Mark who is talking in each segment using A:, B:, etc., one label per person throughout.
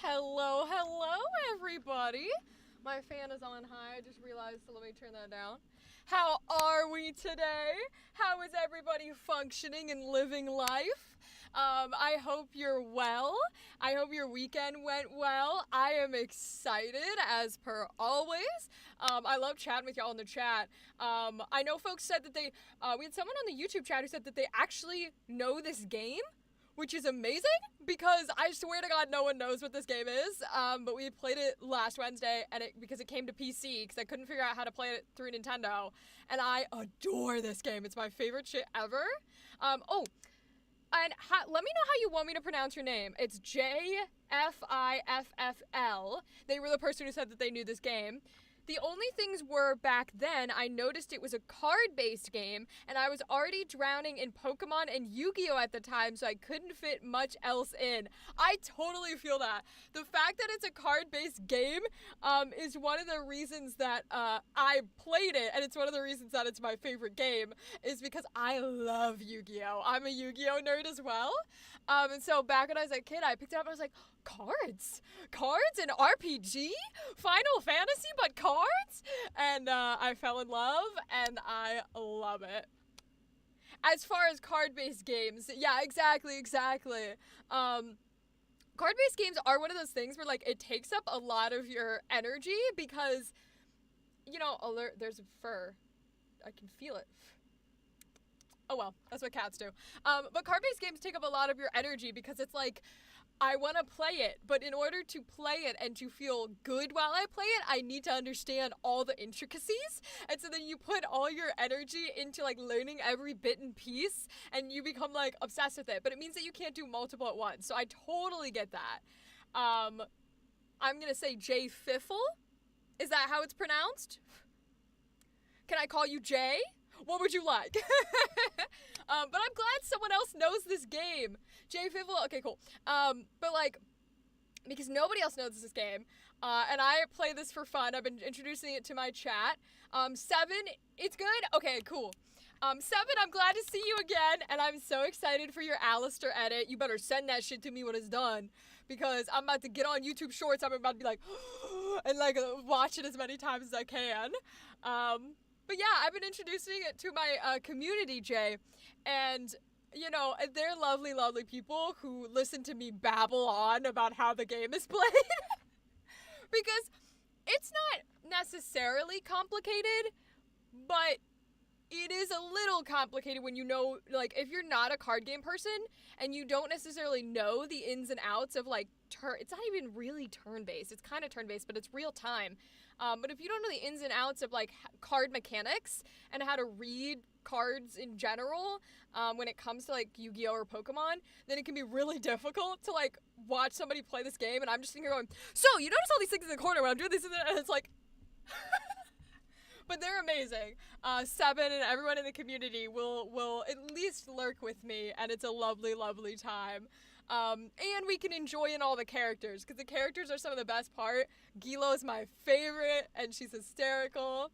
A: Hello, hello, everybody. My fan is on high. I just realized, so let me turn that down. How are we today? How is everybody functioning and living life? I hope you're well. I hope your weekend went well. I am excited, as per always. I love chatting with y'all in the chat. I know folks said that we had someone on the YouTube chat who said that they actually know this game, which is amazing because I swear to God no one knows what this game is. But we played it last Wednesday because it came to PC because I couldn't figure out how to play it through Nintendo. And I adore this game. It's my favorite shit ever. Let me know how you want me to pronounce your name. It's JFIFFL. They were the person who said that they knew this game. The only things were, back then, I noticed it was a card-based game, and I was already drowning in Pokemon and Yu-Gi-Oh! At the time, so I couldn't fit much else in. I totally feel that. The fact that it's a card-based game is one of the reasons that I played it, and it's one of the reasons that it's my favorite game, is because I love Yu-Gi-Oh! I'm a Yu-Gi-Oh! Nerd as well. And so back when I was a kid, I picked it up and I was like, cards and RPG, Final Fantasy, but cards, and I fell in love, and I love it. As far as card-based games, yeah, exactly. Card-based games are one of those things where, like, it takes up a lot of your energy because, you know, there's a fur. I can feel it. Oh well, that's what cats do. But card-based games take up a lot of your energy because it's like, I want to play it, but in order to play it and to feel good while I play it, I need to understand all the intricacies. And so then you put all your energy into, like, learning every bit and piece, and you become, like, obsessed with it. But it means that you can't do multiple at once. So I totally get that. I'm going to say Jay Fiffle. Is that how it's pronounced? Can I call you Jay? What would you like? But I'm glad someone else knows this game. Jay Fiffle, okay, cool. But, like, because nobody else knows this game, and I play this for fun. I've been introducing it to my chat. 7, it's good? Okay, cool. 7, I'm glad to see you again, and I'm so excited for your Alistair edit. You better send that shit to me when it's done, because I'm about to get on YouTube Shorts. I'm about to be like, and, like, watch it as many times as I can. But yeah, I've been introducing it to my community, Jay, and, you know, they're lovely, lovely people who listen to me babble on about how the game is played. Because it's not necessarily complicated, but it is a little complicated when you know, like, if you're not a card game person and you don't necessarily know the ins and outs of, like, it's not even really turn-based. It's kind of turn-based, but it's real time. But if you don't know the ins and outs of, like, card mechanics and how to read cards in general, when it comes to, like, Yu-Gi-Oh! Or Pokemon, then it can be really difficult to, like, watch somebody play this game, and I'm just sitting here going, so, you notice all these things in the corner when I'm doing this, and it's like... But they're amazing. 7 and everyone in the community will at least lurk with me, and it's a lovely, lovely time. And we can enjoy in all the characters, because the characters are some of the best part. Gilo is my favorite, and she's hysterical.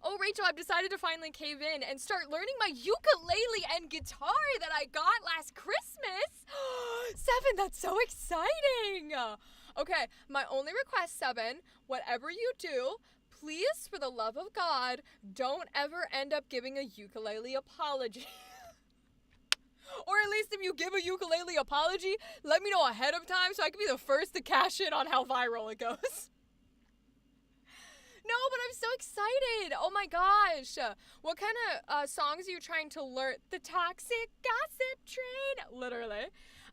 A: Oh, Rachel, I've decided to finally cave in and start learning my ukulele and guitar that I got last Christmas. 7, that's so exciting. Okay, my only request, 7, whatever you do, please, for the love of God, don't ever end up giving a ukulele apology. Or at least if you give a ukulele apology, let me know ahead of time so I can be the first to cash in on how viral it goes. No, but I'm so excited. Oh my gosh. What kind of songs are you trying to learn? The toxic gossip train. Literally.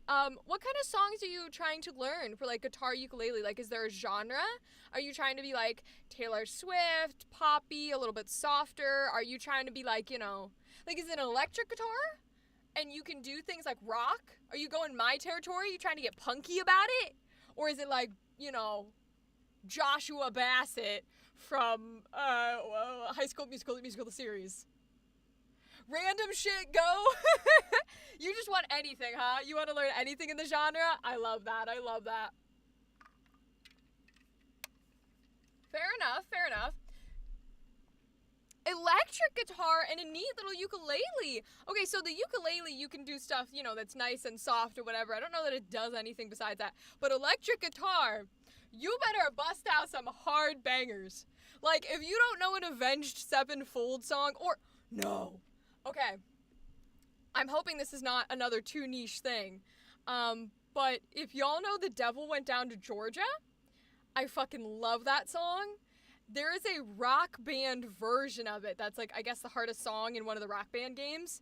A: What kind of songs are you trying to learn for, like, guitar, ukulele? Like, is there a genre? Are you trying to be, like, Taylor Swift, poppy, a little bit softer? Are you trying to be, like, you know, like, is it an electric guitar? And you can do things like rock? Are you going my territory? Are you trying to get punky about it? Or is it like, you know, Joshua Bassett from High School Musical the series? Random shit, go! You just want anything, huh? You want to learn anything in the genre? I love that. Fair enough. electric guitar, and a neat little ukulele. Okay, so the ukulele, you can do stuff, you know, that's nice and soft or whatever. I don't know that it does anything besides that. But electric guitar, you better bust out some hard bangers. Like, if you don't know an Avenged Sevenfold song, or... No. Okay. I'm hoping this is not another too niche thing. But if y'all know The Devil Went Down to Georgia, I fucking love that song. There is a rock band version of it that's like, I guess, the hardest song in one of the rock band games.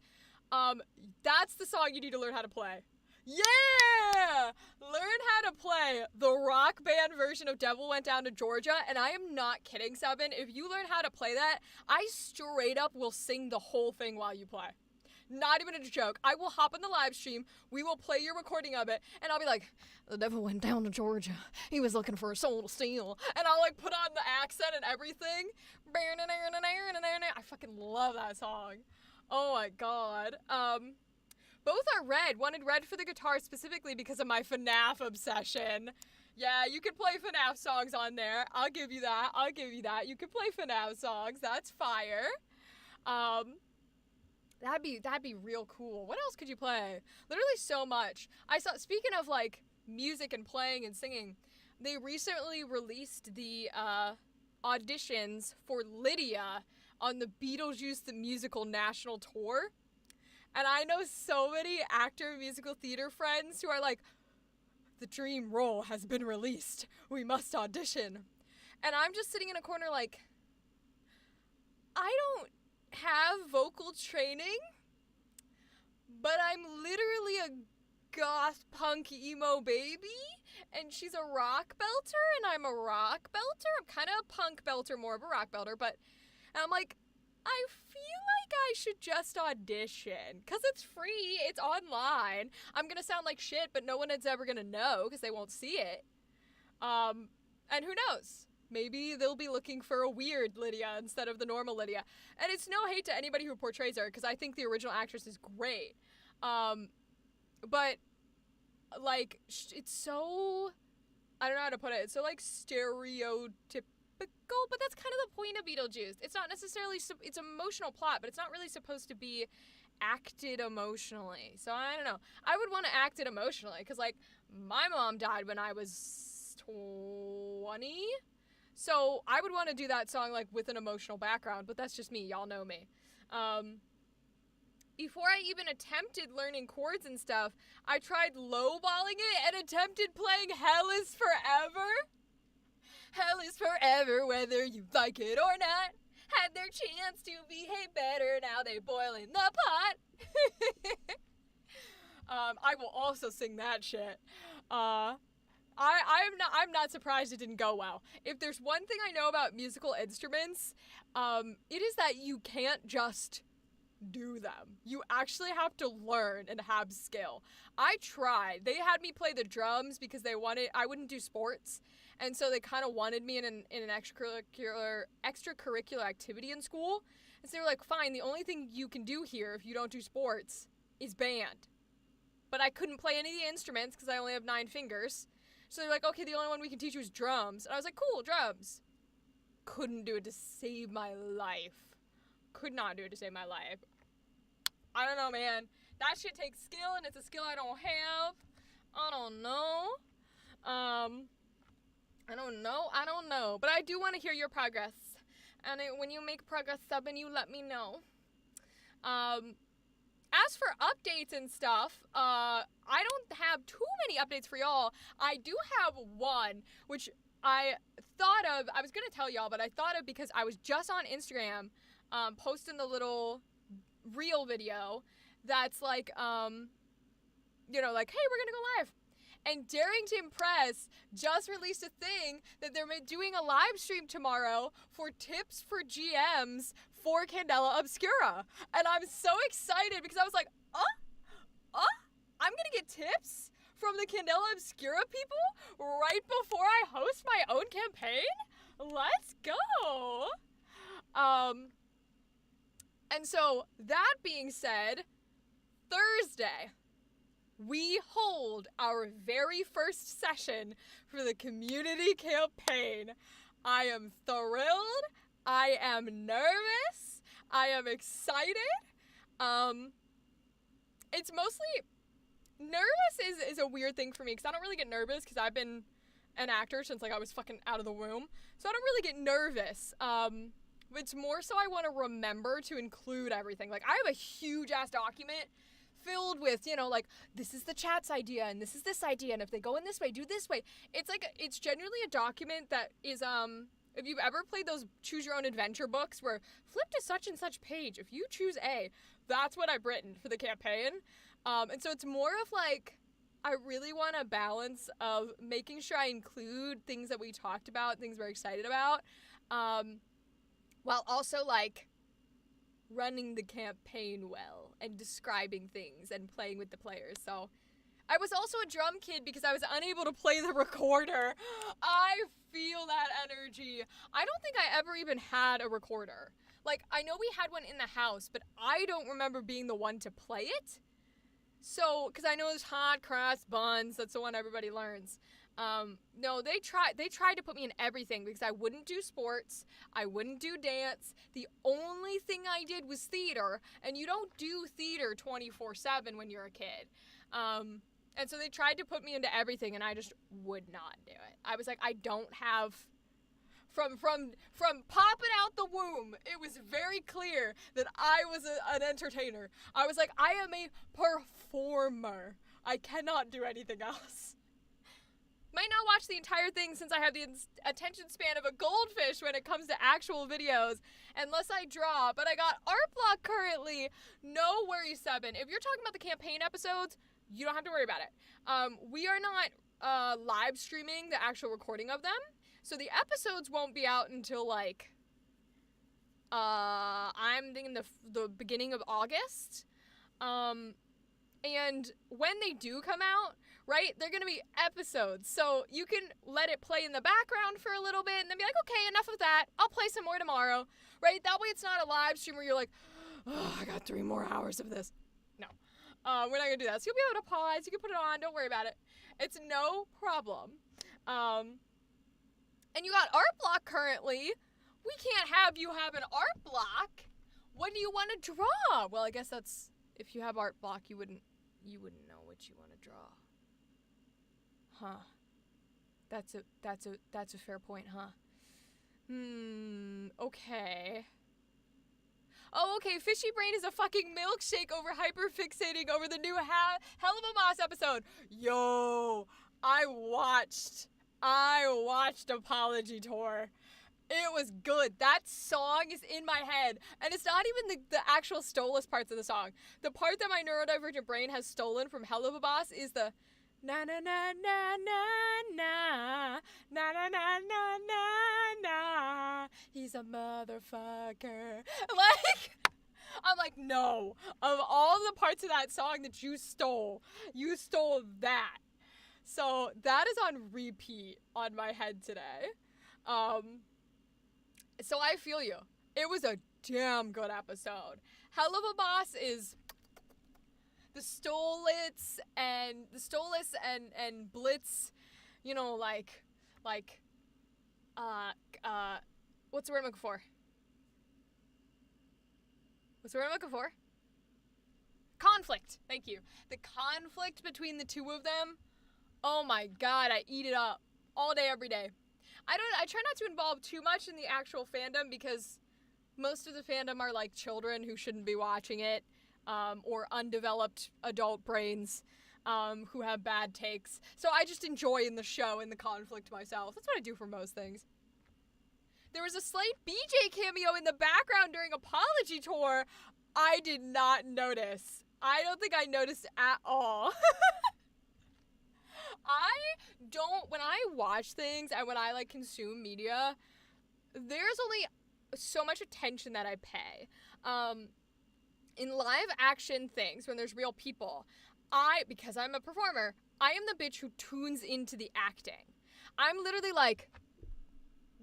A: That's the song you need to learn how to play. Yeah! Learn how to play the rock band version of Devil Went Down to Georgia, and I am not kidding, Seven. If you learn how to play that, I straight up will sing the whole thing while you play. Not even a joke. I will hop on the live stream, we will play your recording of it, and I'll be like, the devil went down to Georgia. He was looking for a soul to steal. And I'll like put on the accent and everything. I fucking love that song. Oh my god. Both are red. Wanted red for the guitar specifically because of my FNAF obsession. Yeah, you can play FNAF songs on there. I'll give you that. You can play FNAF songs. That's fire. That'd be real cool. What else could you play? Literally so much. Speaking of like music and playing and singing, they recently released the auditions for Lydia on the Beetlejuice the Musical National Tour. And I know so many actor musical theater friends who are like, the dream role has been released. We must audition. And I'm just sitting in a corner like, I don't have vocal training, but I'm literally a goth punk emo baby, and she's a rock belter, and I'm a rock belter. I'm kind of a punk belter, more of a rock belter, but I'm like, I feel like I should just audition, because it's free, it's online. I'm gonna sound like shit, but no one is ever gonna know, because they won't see it. And who knows? Maybe they'll be looking for a weird Lydia instead of the normal Lydia. And it's no hate to anybody who portrays her, because I think the original actress is great. But, like, it's so... I don't know how to put it. It's so, like, stereotypical, but that's kind of the point of Beetlejuice. It's not necessarily... it's emotional plot, but it's not really supposed to be acted emotionally. So, I don't know. I would want to act it emotionally, because, like, my mom died when I was 20... So I would want to do that song like with an emotional background, but that's just me. Y'all know me. Before I even attempted learning chords and stuff, I tried lowballing it and attempted playing Hell is Forever. Hell is forever, whether you like it or not. Had their chance to behave better, now they boil in the pot. I will also sing that shit. I'm not surprised it didn't go well. If there's one thing I know about musical instruments, it is that you can't just do them. You actually have to learn and have skill. I tried. They had me play the drums because I wouldn't do sports, and so they kind of wanted me in an extracurricular activity in school. And so they were like, fine, the only thing you can do here if you don't do sports is band. But I couldn't play any of the instruments because I only have 9 fingers. So they're like, okay, the only one we can teach you is drums. And I was like, cool, drums. Couldn't do it to save my life. Could not do it to save my life. I don't know, man. That shit takes skill, and it's a skill I don't have. I don't know. I don't know. But I do want to hear your progress. And when you make progress, Subin, you let me know. As for updates and stuff, I don't have too many updates for y'all. I do have one, which I thought of, I was going to tell y'all, but I thought of because I was just on Instagram, posting the little reel video that's like, you know, like, hey, we're going to go live. And Daring to Impress just released a thing that they're doing a live stream tomorrow for tips for GMs for Candela Obscura. And I'm so excited because I was like, I'm going to get tips from the Candela Obscura people right before I host my own campaign? Let's go. And so that being said, Thursday, we hold our very first session for the community campaign. I am thrilled. I am nervous. I am excited. It's mostly nervous is a weird thing for me because I don't really get nervous because I've been an actor since like I was fucking out of the womb, so I don't really get nervous. It's more so I want to remember to include everything. Like, I have a huge ass document filled with, you know, like, this is the chat's idea and this is this idea, and if they go in this way, do this way. It's like, it's genuinely a document that is if you've ever played those choose your own adventure books where flip to such and such page, if you choose A, that's what I've written for the campaign. And so it's more of like, I really want a balance of making sure I include things that we talked about, things we're excited about, while also like running the campaign well and describing things and playing with the players. So I was also a drum kid because I was unable to play the recorder. I feel that energy. I don't think I ever even had a recorder. Like, I know we had one in the house, but I don't remember being the one to play it. So, because I know there's hot cross buns, that's the one everybody learns. No, they tried to put me in everything because I wouldn't do sports, I wouldn't do dance. The only thing I did was theater, and you don't do theater 24/7 when you're a kid. And so they tried to put me into everything, and I just would not do it. I was like, I don't have... From popping out the womb, it was very clear that I was an entertainer. I was like, I am a performer. I cannot do anything else. Might not watch the entire thing since I have the attention span of a goldfish when it comes to actual videos, unless I draw, but I got art block currently. No worries, Seven. If you're talking about the campaign episodes, you don't have to worry about it. We are not live streaming the actual recording of them. So the episodes won't be out until, like, I'm thinking the beginning of August. And when they do come out, right, they're going to be episodes. So you can let it play in the background for a little bit and then be like, okay, enough of that. I'll play some more tomorrow, right? That way it's not a live stream where you're like, oh, I got 3 more hours of this. No, we're not going to do that. So you'll be able to pause. You can put it on. Don't worry about it. It's no problem. And you got art block currently. We can't have you have an art block. What do you want to draw? Well, I guess that's, if you have art block, you wouldn't know what you want to draw. Huh. That's a fair point, huh? Okay. Oh, okay, Fishy Brain is a fucking milkshake over hyperfixating over the new Hell of a Boss episode. Yo, I watched Apology Tour. It was good. That song is in my head. And it's not even the actual Stolas parts of the song. The part that my neurodivergent brain has stolen from Hell of a Boss is the na na na na na na na na na na na na. He's a motherfucker. Like, I'm like, no. Of all the parts of that song that you stole that. So that is on repeat on my head today. So I feel you. It was a damn good episode. Hell of a Boss is the Stolas and Blitz, you know, like what's the word I'm looking for? Conflict. Thank you. The conflict between the two of them. Oh my god, I eat it up all day, every day. I try not to involve too much in the actual fandom because most of the fandom are like children who shouldn't be watching it, or undeveloped adult brains, who have bad takes. So I just enjoy in the show and the conflict myself. That's what I do for most things. There was a slight BJ cameo in the background during Apology Tour. I did not notice. I don't think I noticed at all. When I watch things and when I like consume media, there's only so much attention that I pay. In live action things, when there's real people, because I'm a performer, I am the bitch who tunes into the acting. I'm literally like,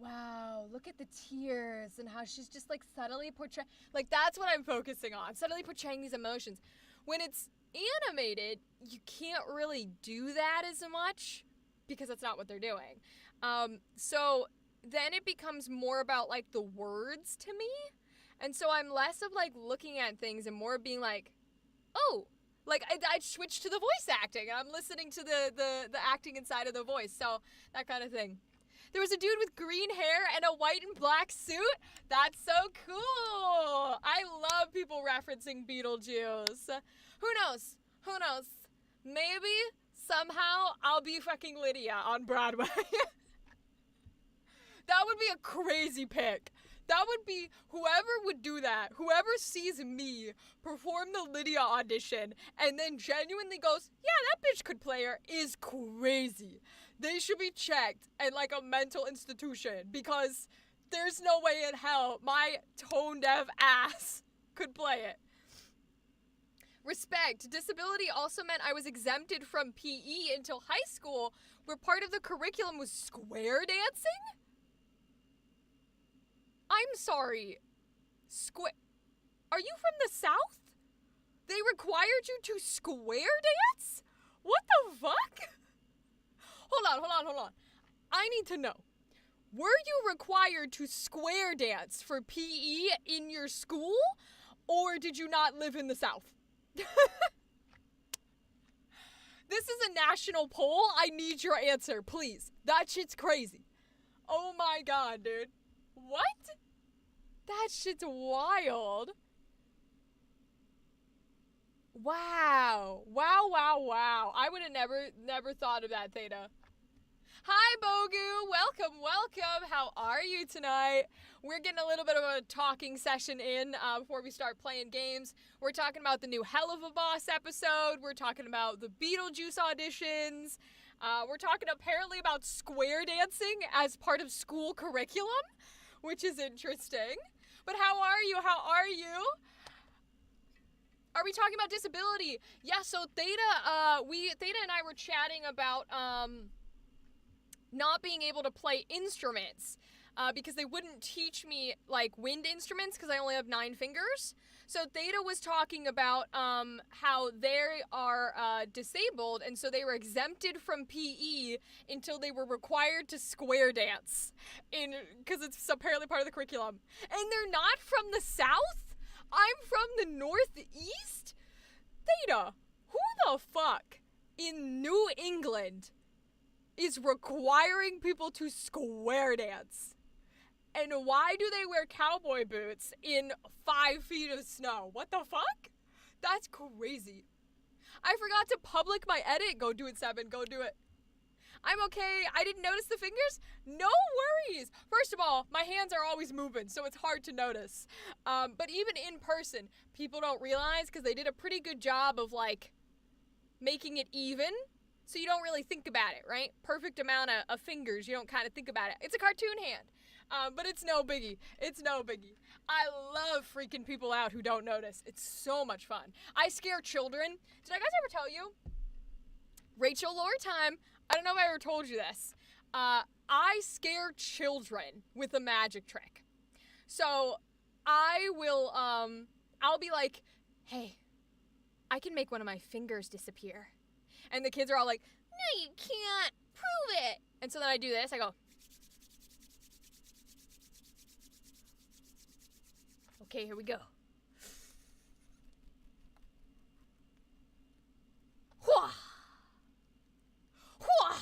A: wow, look at the tears and how she's just like subtly portraying, like that's what I'm focusing on, subtly portraying these emotions. When it's animated, you can't really do that as much because that's not what they're doing. So then it becomes more about like the words to me, And so I'm less of like looking at things and more being like, oh, like I switched to the voice acting. I'm listening to the acting inside of the voice. So that kind of thing. There was a dude with green hair and a white and black suit. That's so cool. I love people referencing Beetlejuice. Who knows? Who knows? Maybe somehow I'll be fucking Lydia on Broadway. That would be a crazy pick. That would be, whoever would do that, whoever sees me perform the Lydia audition and then genuinely goes, yeah, that bitch could play her, is crazy. They should be checked at like a mental institution because there's no way in hell my tone deaf ass could play it. Respect. Disability also meant I was exempted from PE until high school, where part of the curriculum was square dancing? I'm sorry. Are you from the South? They required you to square dance? What the fuck? Hold on. I need to know. Were you required to square dance for PE in your school? Or did you not live in the South? This is a national poll. I need your answer, please. That shit's crazy. Oh my god, dude. What? That shit's wild. Wow. Wow. I would have never thought of that, Theta. Hi, Bogu. Welcome. How are you tonight? We're getting a little bit of a talking session in before we start playing games. We're talking about the new Hell of a Boss episode. We're talking about the Beetlejuice auditions. We're talking apparently about square dancing as part of school curriculum, which is interesting. But how are you? Are we talking about disability? Yeah, so Theta and I were chatting about not being able to play instruments because they wouldn't teach me like wind instruments because I only have 9 fingers. So Theta was talking about how they are disabled, and so they were exempted from PE until they were required to square dance because it's apparently part of the curriculum. And they're not from the South? I'm from the Northeast? Theta, who the fuck in New England is requiring people to square dance? And why do they wear cowboy boots in 5 feet of snow? What the fuck? That's crazy. I forgot to public my edit. Go do it, 7. Go do it. I'm okay. I didn't notice the fingers. No worries. First of all, my hands are always moving, so it's hard to notice. But even in person, people don't realize because they did a pretty good job of like making it even. So you don't really think about it, right? Perfect amount of fingers. You don't kind of think about it. It's a cartoon hand. But it's no biggie. I love freaking people out who don't notice. It's so much fun. I scare children. Did I guys ever tell you? Rachel lore time. I don't know if I ever told you this. I scare children with a magic trick. So I will, I'll be like, hey, I can make one of my fingers disappear. And the kids are all like, no, you can't. Prove it. And so then I do this. I go, okay, here we go. Whoa. Whoa.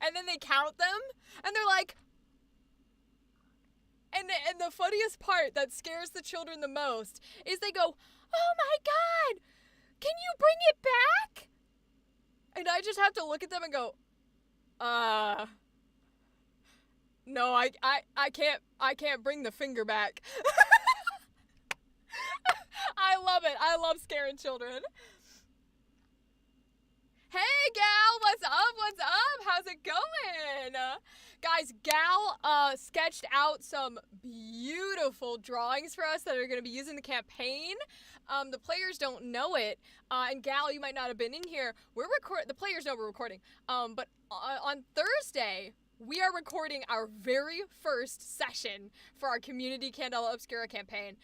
A: And then they count them, and they're like, and the funniest part that scares the children the most is they go, oh my god, can you bring it back? And I just have to look at them and go, no, I can't bring the finger back. I love it. I love scaring children. Hey, Gal, what's up? How's it going? Guys, Gal sketched out some beautiful drawings for us that are going to be used in the campaign. The players don't know it. And Gal, you might not have been in here. The players know we're recording. But on Thursday, we are recording our very first session for our Community Candela Obscura campaign.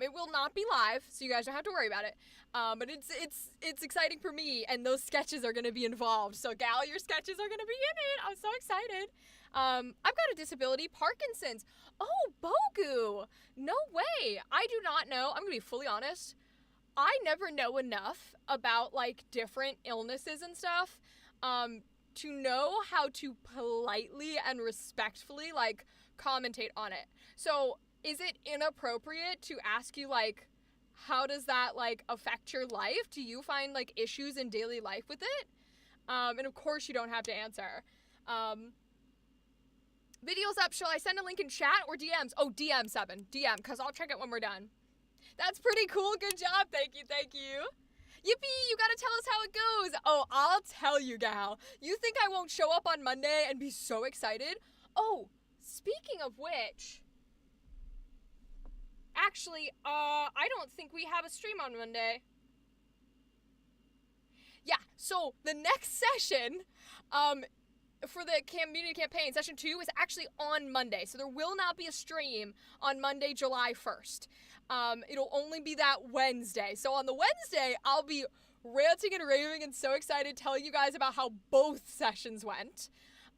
A: It will not be live, so you guys don't have to worry about it. But it's exciting for me, and those sketches are going to be involved. So, Gal, your sketches are going to be in it. I'm so excited. I've got a disability, Parkinson's. Oh, Bogu. No way. I do not know. I'm going to be fully honest. I never know enough about, like, different illnesses and stuff, to know how to politely and respectfully, like, commentate on it. So, is it inappropriate to ask you, like, how does that, like, affect your life? Do you find, like, issues in daily life with it? And of course you don't have to answer. Videos up. Shall I send a link in chat or DMs? Oh, DM, 7. DM, because I'll check it when we're done. That's pretty cool. Good job. Thank you. Thank you. Yippee, you gotta tell us how it goes. Oh, I'll tell you, Gal. You think I won't show up on Monday and be so excited? Oh, speaking of which, actually, I don't think we have a stream on Monday. Yeah, so the next session, for the community campaign, session 2, is actually on Monday. So there will not be a stream on Monday, July 1st. It'll only be that Wednesday. So on the Wednesday, I'll be ranting and raving and so excited telling you guys about how both sessions went.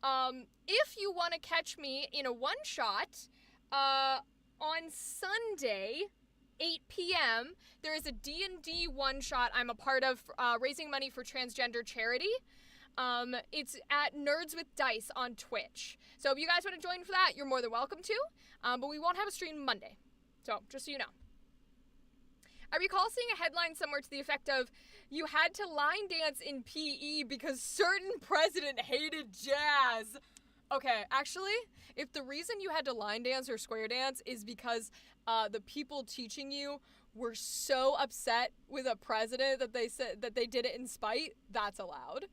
A: If you want to catch me in a one-shot, on Sunday, 8 p.m., there is a D&D one-shot I'm a part of, raising money for transgender charity. It's at Nerds with Dice on Twitch. So if you guys want to join for that, you're more than welcome to. But we won't have a stream Monday. So, just so you know. I recall seeing a headline somewhere to the effect of, you had to line dance in PE because certain president hated jazz. Okay, actually, if the reason you had to line dance or square dance is because the people teaching you were so upset with a president that they said that they did it in spite, that's allowed.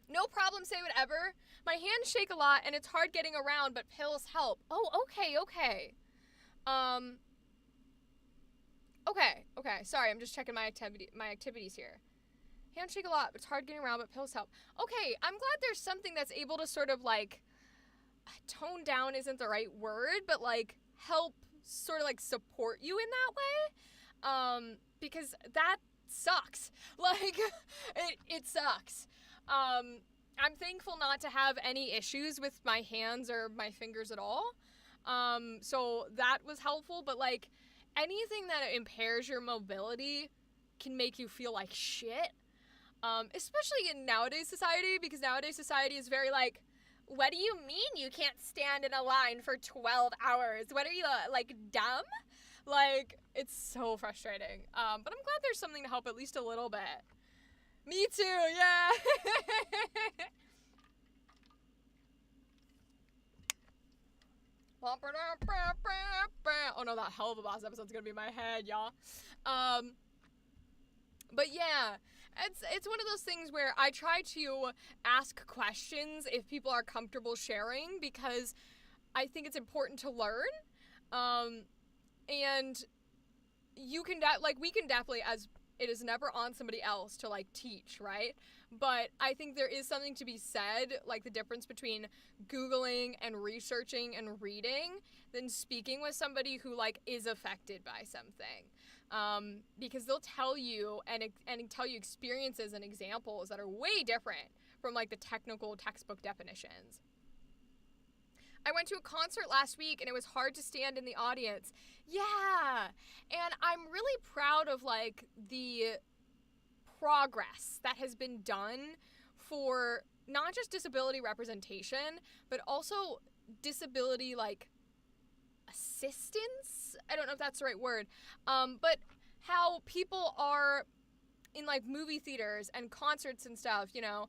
A: No problem, say whatever. My hands shake a lot and it's hard getting around, but pills help. Oh, okay. Okay. Sorry, I'm just checking my activities here. Hands shake a lot, but it's hard getting around, but pills help. Okay, I'm glad there's something that's able to sort of, like, tone down isn't the right word, but, like, help sort of, like, support you in that way. Because that sucks. Like, it sucks. I'm thankful not to have any issues with my hands or my fingers at all. So that was helpful, but, like, anything that impairs your mobility can make you feel like shit. Especially in nowadays society, because nowadays society is very, like, what do you mean you can't stand in a line for 12 hours? What are you, like, dumb? Like, it's so frustrating. But I'm glad there's something to help at least a little bit. Me too, yeah. Oh no, that Hell of a Boss episode's gonna be in my head, y'all. But yeah, it's one of those things where I try to ask questions if people are comfortable sharing, because I think it's important to learn. And you can, we can definitely, as it is never on somebody else to, like, teach, right? But I think there is something to be said, like, the difference between Googling and researching and reading than speaking with somebody who, like, is affected by something. Because they'll tell you and tell you experiences and examples that are way different from, like, the technical textbook definitions. I went to a concert last week and it was hard to stand in the audience. Yeah, and I'm really proud of, like, the progress that has been done for not just disability representation, but also disability, like, assistance? I don't know if that's the right word. But how people are in, like, movie theaters and concerts and stuff, you know,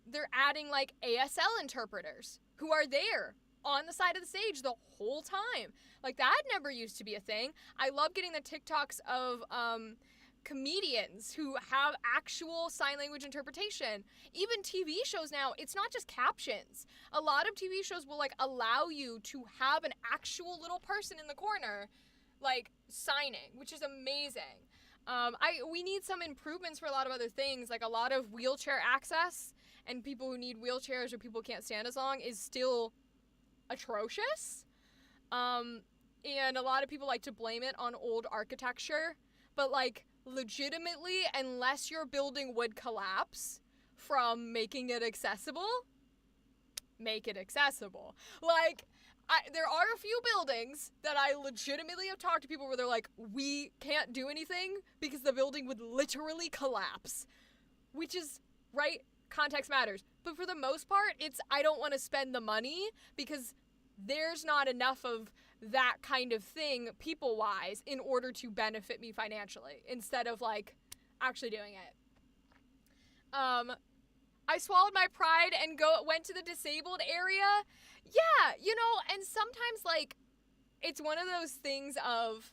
A: they're adding, like, ASL interpreters who are there on the side of the stage the whole time. Like, that never used to be a thing. I love getting the TikToks of comedians who have actual sign language interpretation. Even TV shows now, it's not just captions. A lot of TV shows will, like, allow you to have an actual little person in the corner, like, signing, which is amazing. We need some improvements for a lot of other things, like a lot of wheelchair access, and people who need wheelchairs or people who can't stand as long is still atrocious. And a lot of people like to blame it on old architecture, but like legitimately, unless your building would collapse from making it accessible, make it accessible. Like, there are a few buildings that I legitimately have talked to people where they're like, we can't do anything because the building would literally collapse. Which is, right, context matters. But for the most part, it's I don't want to spend the money because there's not enough of that kind of thing people-wise in order to benefit me financially instead of, like, actually doing it. I swallowed my pride and went to the disabled area. Yeah, you know, and sometimes, like, it's one of those things of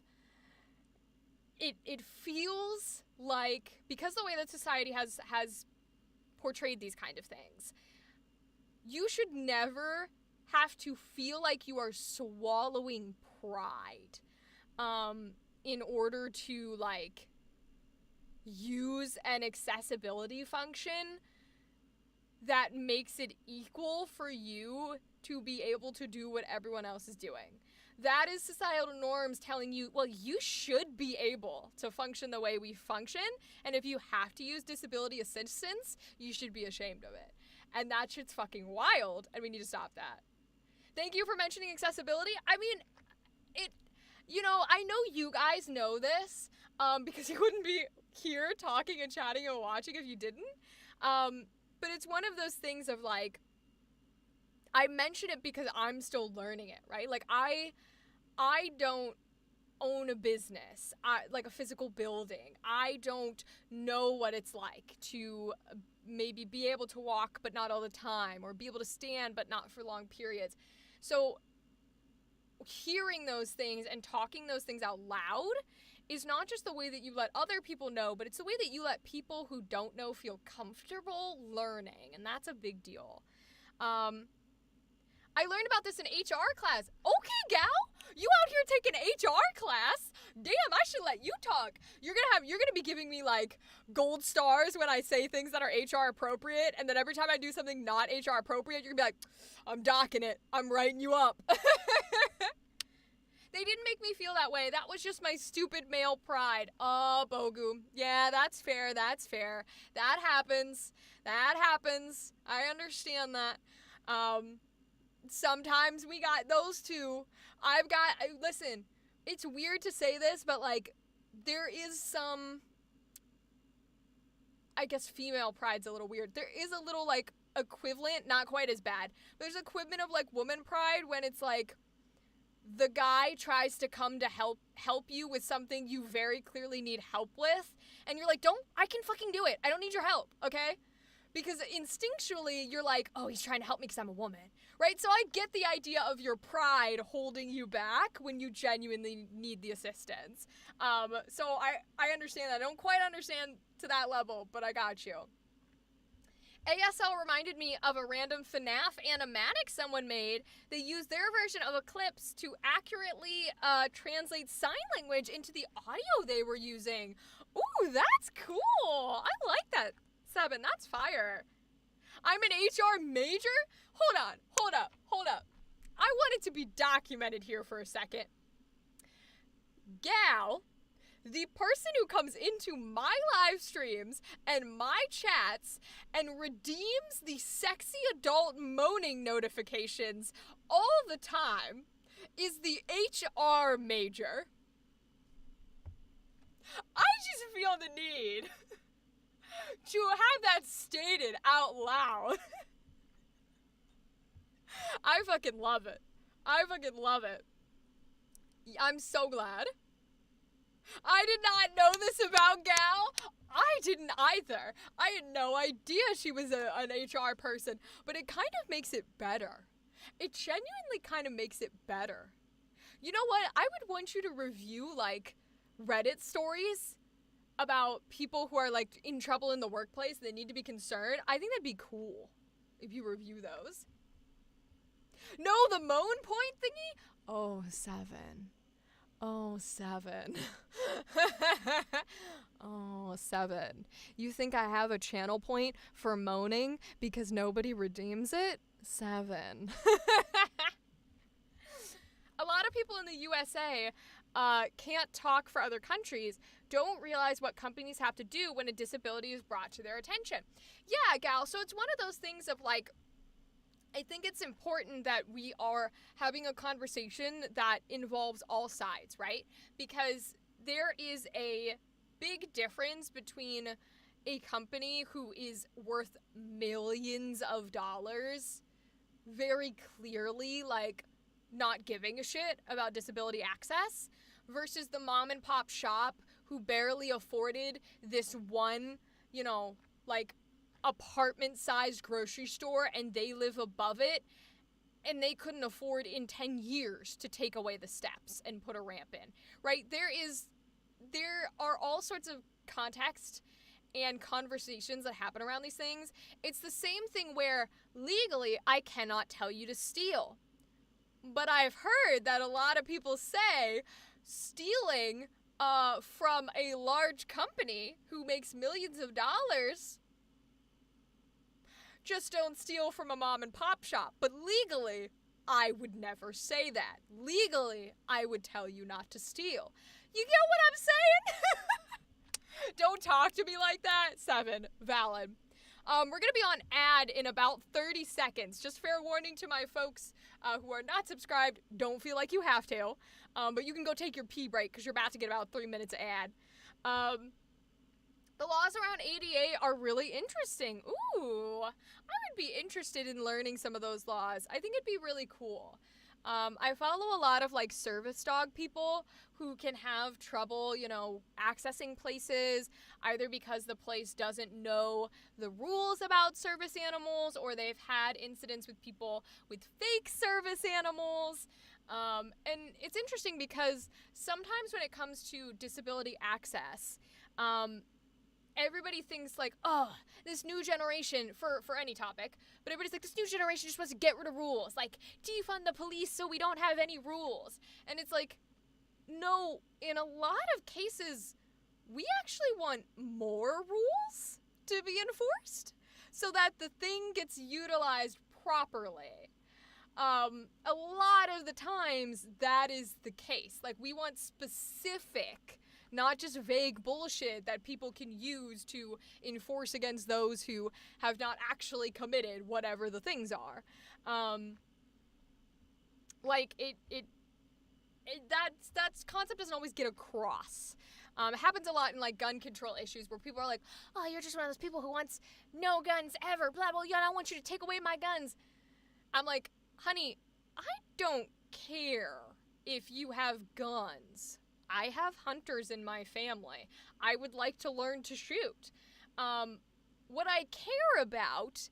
A: it feels like, because the way that society has portrayed these kind of things, you should never have to feel like you are swallowing pride in order to, like, use an accessibility function that makes it equal for you to be able to do what everyone else is doing. That is societal norms telling you, well, you should be able to function the way we function, and if you have to use disability assistance, you should be ashamed of it. And that shit's fucking wild, and we need to stop that. Thank you for mentioning accessibility. I mean, you know, I know you guys know this, because you wouldn't be here talking and chatting and watching if you didn't. But it's one of those things of, like, I mention it because I'm still learning it, right? Like, I don't own a business, like a physical building. I don't know what it's like to maybe be able to walk but not all the time, or be able to stand but not for long periods. So hearing those things and talking those things out loud is not just the way that you let other people know, but it's the way that you let people who don't know feel comfortable learning, and that's a big deal. I learned about this in HR class. Okay, gal, you out here taking HR class? Damn, I should let you talk. You're gonna be giving me, like, gold stars when I say things that are HR appropriate, and then every time I do something not HR appropriate, you're gonna be like, I'm docking it. I'm writing you up. They didn't make me feel that way. That was just my stupid male pride. Oh, Bogu. Yeah, that's fair. That's fair. That happens. That happens. I understand that. Sometimes we got those two. Listen, it's weird to say this, but, like, there is some, I guess female pride's a little weird. There is a little, like, equivalent, not quite as bad. There's equivalent of, like, woman pride when it's, like, the guy tries to come to help you with something you very clearly need help with, and you're like, I can fucking do it. I don't need your help, okay? Because instinctually, you're like, oh, he's trying to help me because I'm a woman, right? So I get the idea of your pride holding you back when you genuinely need the assistance. So I understand that. I don't quite understand to that level, but I got you. ASL reminded me of a random FNAF animatic someone made. They used their version of Eclipse to accurately translate sign language into the audio they were using. Ooh, that's cool. I like that, Seven. That's fire. I'm an HR major? Hold up. I want it to be documented here for a second. Gal, the person who comes into my live streams and my chats and redeems the sexy adult moaning notifications all the time is the HR major. I just feel the need to have that stated out loud. I fucking love it. I'm so glad. I did not know this about Gal. I didn't either. I had no idea she was an HR person, but it kind of makes it better. It genuinely kind of makes it better. You know what? I would want you to review, like, Reddit stories about people who are, like, in trouble in the workplace and they need to be concerned. I think that'd be cool if you review those. No, the moan point thingy? Oh, Seven. Oh, 7. Oh, 7. You think I have a channel point for moaning because nobody redeems it? 7. A lot of people in the USA can't talk for other countries, don't realize what companies have to do when a disability is brought to their attention. Yeah, gal, so it's one of those things of like, I think it's important that we are having a conversation that involves all sides, right? Because there is a big difference between a company who is worth millions of dollars, very clearly, like, not giving a shit about disability access, versus the mom and pop shop who barely afforded this one, you know, like, apartment-sized grocery store and they live above it, and they couldn't afford in 10 years to take away the steps and put a ramp in, right? There are all sorts of context and conversations that happen around these things. It's the same thing where legally I cannot tell you to steal. But I've heard that a lot of people say stealing from a large company who makes millions of dollars, just don't steal from a mom and pop shop. But legally, I would never say that. Legally, I would tell you not to steal. You get what I'm saying? Don't talk to me like that. 7. Valid. We're going to be on ad in about 30 seconds. Just fair warning to my folks who are not subscribed. Don't feel like you have to. But you can go take your pee break because you're about to get about 3 minutes of ad. The laws around ADA are really interesting. Ooh, I would be interested in learning some of those laws. I think it'd be really cool. I follow a lot of like service dog people who can have trouble, you know, accessing places, either because the place doesn't know the rules about service animals, or they've had incidents with people with fake service animals. And it's interesting because sometimes when it comes to disability access, everybody thinks like, oh, this new generation, for any topic, but everybody's like, this new generation just wants to get rid of rules, like defund the police so we don't have any rules. And it's like, no, in a lot of cases, we actually want more rules to be enforced so that the thing gets utilized properly. A lot of the times that is the case. Like, we want specific, not just vague bullshit that people can use to enforce against those who have not actually committed whatever the things are. That concept doesn't always get across. It happens a lot in like gun control issues where people are like, oh, you're just one of those people who wants no guns ever, blah, blah, blah, I want you to take away my guns. I'm like, honey, I don't care if you have guns. I have hunters in my family. I would like to learn to shoot. What I care about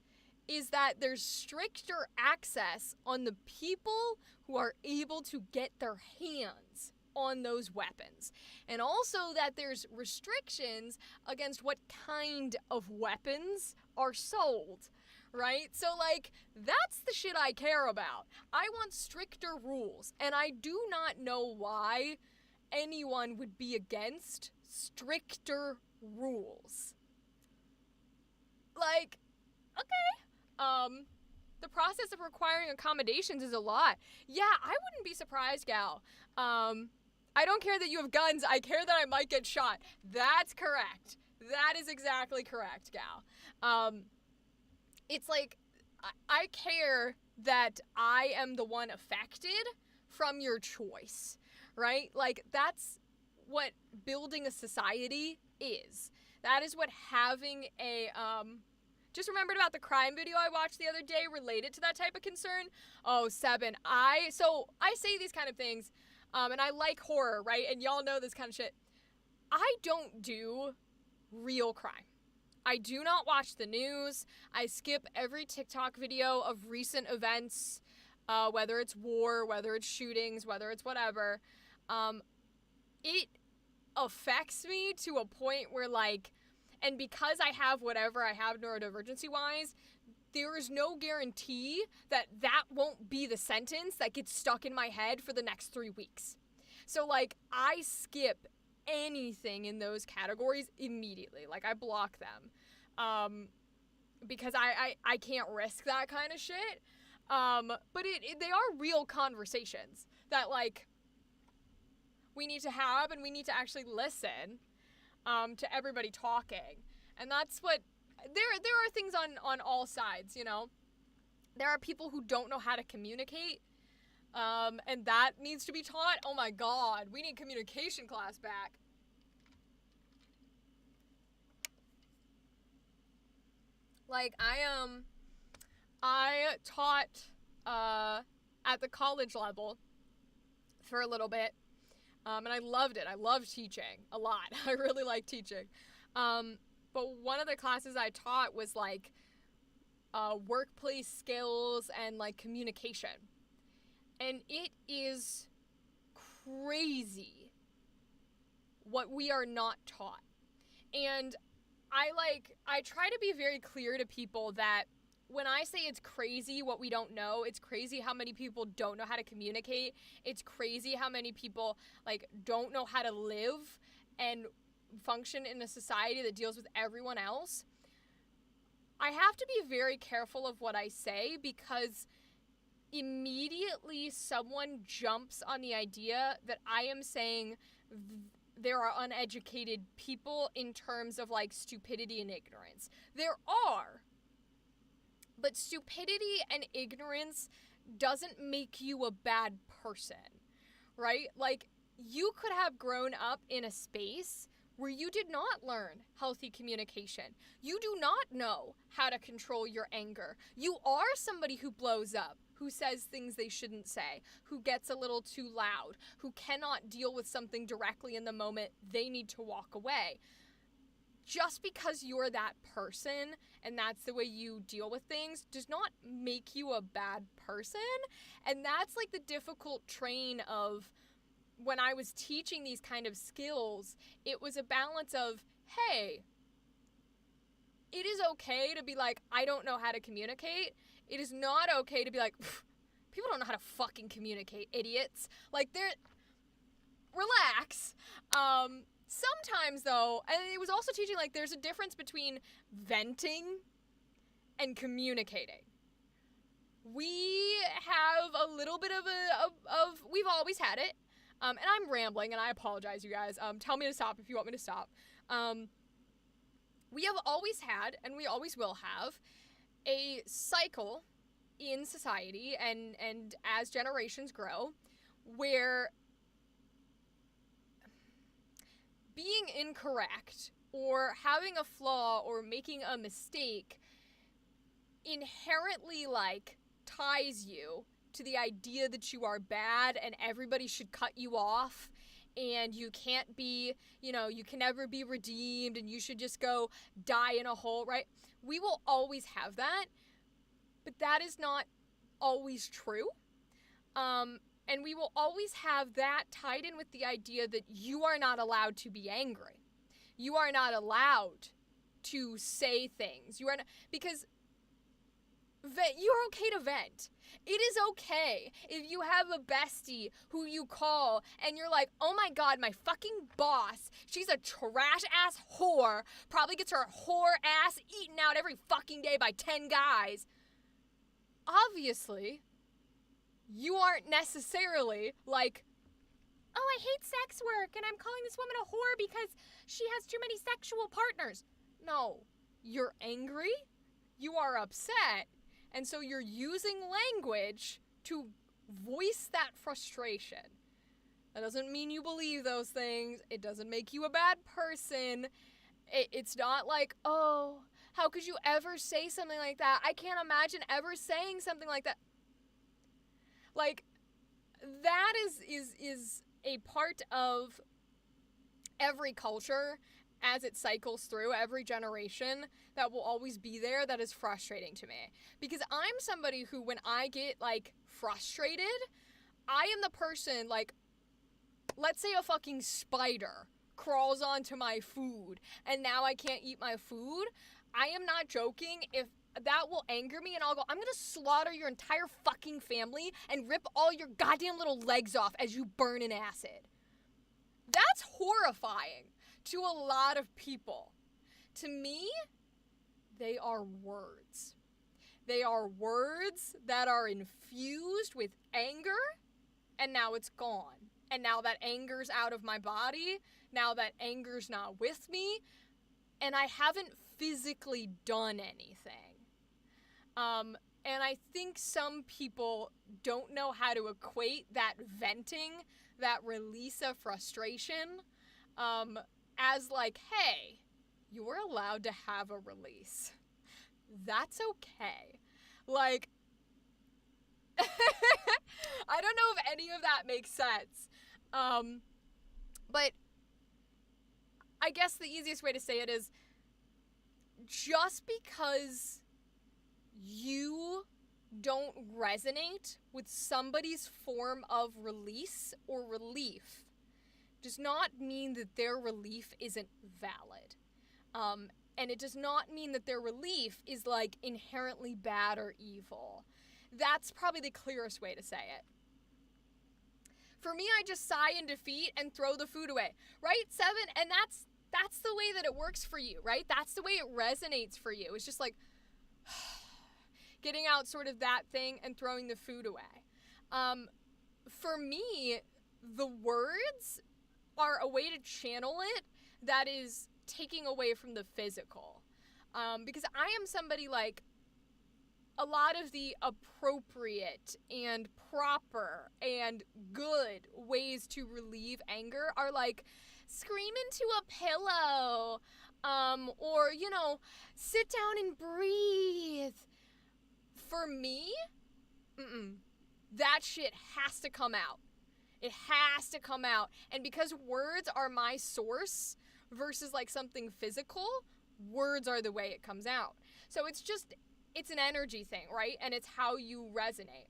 A: is that there's stricter access on the people who are able to get their hands on those weapons. And also that there's restrictions against what kind of weapons are sold. Right? So, like, that's the shit I care about. I want stricter rules, and I do not know why anyone would be against stricter rules. Like, okay. The process of requiring accommodations is a lot. Yeah, I wouldn't be surprised, gal. I don't care that you have guns. I care that I might get shot. That's correct. That is exactly correct, gal. It's like, I care that I am the one affected from your choice, right? Like, that's what building a society is. That is what having a, just remembered about the crime video I watched the other day related to that type of concern. Oh, 7. I say these kind of things, and I like horror, right? And y'all know this kind of shit. I don't do real crime. I do not watch the news. I skip every TikTok video of recent events, whether it's war, whether it's shootings, whether it's whatever. It affects me to a point where, like, and because I have whatever I have neurodivergency-wise, there is no guarantee that that won't be the sentence that gets stuck in my head for the next 3 weeks. So, like, I skip anything in those categories immediately. Like, I block them. Because I can't risk that kind of shit. But they are real conversations that, like, we need to have, and we need to actually listen to everybody talking. And that's what, there are things on all sides, you know? There are people who don't know how to communicate, and that needs to be taught. Oh my god, we need communication class back. Like, I taught at the college level for a little bit, and I loved it. I loved teaching a lot. I really like teaching. But one of the classes I taught was, like, workplace skills and, like, communication. And it is crazy what we are not taught. And I try to be very clear to people that when I say it's crazy what we don't know, it's crazy how many people don't know how to communicate. It's crazy how many people, like, don't know how to live and function in a society that deals with everyone else. I have to be very careful of what I say, because immediately someone jumps on the idea that I am saying there are uneducated people in terms of, like, stupidity and ignorance. There are. But stupidity and ignorance doesn't make you a bad person, right? Like, you could have grown up in a space where you did not learn healthy communication. You do not know how to control your anger. You are somebody who blows up, who says things they shouldn't say, who gets a little too loud, who cannot deal with something directly in the moment. They need to walk away. Just because you're that person and that's the way you deal with things does not make you a bad person. And that's, like, the difficult train of when I was teaching these kind of skills. It was a balance of, hey, it is okay to be like, I don't know how to communicate. It is not okay to be like, people don't know how to fucking communicate, idiots. Like, relax. Sometimes, though, and it was also teaching, like, there's a difference between venting and communicating. We have a little bit of we've always had it, and I'm rambling, and I apologize, you guys. Tell me to stop if you want me to stop. We have always had, and we always will have, a cycle in society, and as generations grow, where being incorrect or having a flaw or making a mistake inherently, like, ties you to the idea that you are bad and everybody should cut you off and you can't be, you know, you can never be redeemed and you should just go die in a hole, right? We will always have that, but that is not always true. And we will always have that tied in with the idea that you are not allowed to be angry. You are not allowed to say things. You are not, because you're okay to vent. It is okay if you have a bestie who you call and you're like, oh my god, my fucking boss, she's a trash ass whore, probably gets her whore ass eaten out every fucking day by 10 guys. Obviously, you aren't necessarily like, oh, I hate sex work and I'm calling this woman a whore because she has too many sexual partners. No, you're angry, you are upset, and so you're using language to voice that frustration. That doesn't mean you believe those things. It doesn't make you a bad person. It's not like, oh, how could you ever say something like that? I can't imagine ever saying something like that. Like, that is a part of every culture as it cycles through every generation that will always be there. That is frustrating to me, because I'm somebody who, when I get, like, frustrated, I am the person, like, let's say a fucking spider crawls onto my food and now I can't eat my food. I am not joking. If that will anger me, and I'll go, I'm gonna slaughter your entire fucking family and rip all your goddamn little legs off as you burn in acid. That's horrifying to a lot of people. To me, they are words. They are words that are infused with anger, and now it's gone. And now that anger's out of my body, now that anger's not with me, and I haven't physically done anything. And I think some people don't know how to equate that venting, that release of frustration, as like, hey, you are allowed to have a release. That's okay. Like, I don't know if any of that makes sense. But I guess the easiest way to say it is, just because you don't resonate with somebody's form of release or relief does not mean that their relief isn't valid. And it does not mean that their relief is like inherently bad or evil. That's probably the clearest way to say it. For me, I just sigh in defeat and throw the food away, right? 7, and that's the way that it works for you, right? That's the way it resonates for you. It's just like getting out sort of that thing and throwing the food away. For me, the words are a way to channel it that is taking away from the physical. Because I am somebody like, a lot of the appropriate and proper and good ways to relieve anger are like, scream into a pillow, or, you know, sit down and breathe. For me, that shit has to come out. It has to come out. And because words are my source versus like something physical, words are the way it comes out. So it's an energy thing, right? And it's how you resonate.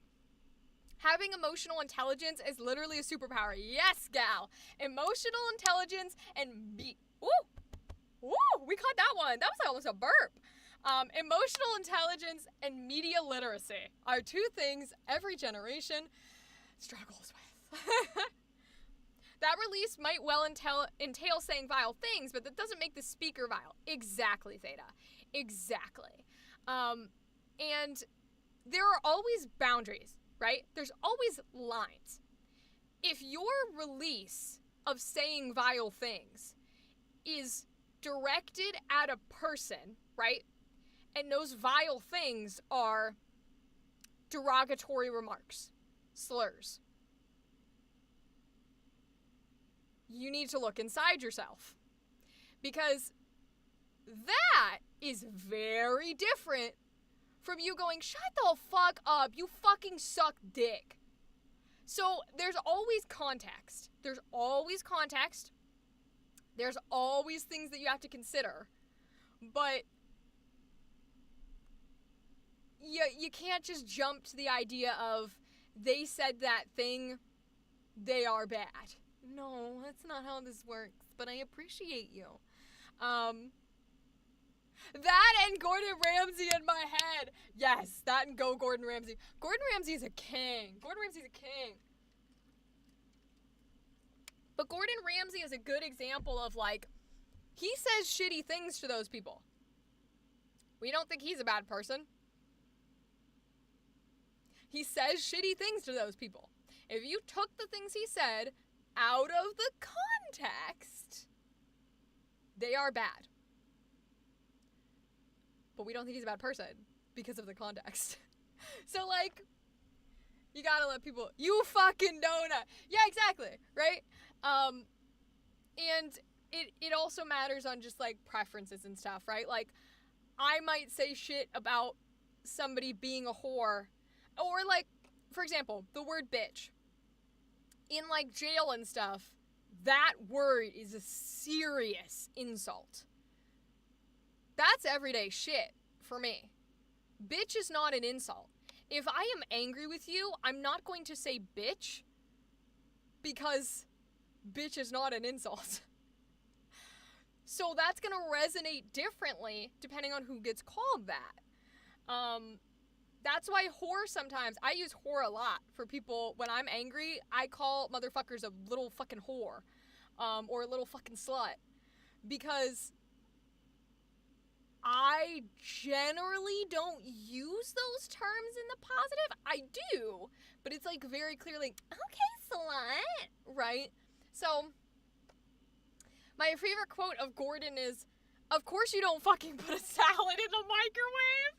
A: Having emotional intelligence is literally a superpower. Yes, gal. Emotional intelligence and Ooh, we caught that one. That was almost a burp. Emotional intelligence and media literacy are two things every generation struggles with. That release might well entail saying vile things, but that doesn't make the speaker vile. Exactly, Theta. Exactly. And there are always boundaries, right? There's always lines. If your release of saying vile things is directed at a person, right? And those vile things are derogatory remarks, slurs. You need to look inside yourself. Because that is very different from you going, shut the fuck up, you fucking suck dick. So there's always context. There's always context. There's always things that you have to consider. But you can't just jump to the idea of, they said that thing, they are bad. No, that's not how this works, but I appreciate you. That and Gordon Ramsay in my head. Yes, that and go Gordon Ramsay. Gordon Ramsay is a king. Gordon Ramsay's a king. But Gordon Ramsay is a good example of, like, he says shitty things to those people. We don't think he's a bad person. He says shitty things to those people. If you took the things he said out of the context, they are bad. But we don't think he's a bad person because of the context. So, like, you gotta let people, you fucking donut. Yeah, exactly, right? And it also matters on just, like, preferences and stuff, right? Like, I might say shit about somebody being a whore, or, like, for example, the word bitch. In, like, jail and stuff, that word is a serious insult. That's everyday shit for me. Bitch is not an insult. If I am angry with you, I'm not going to say bitch because bitch is not an insult. So that's going to resonate differently depending on who gets called that. That's why whore sometimes, I use whore a lot for people when I'm angry. I call motherfuckers a little fucking whore. or a little fucking slut. Because I generally don't use those terms in the positive. I do, but it's like very clearly, okay, slut, right? So, my favorite quote of Gordon is, "Of course you don't fucking put a salad in the microwave."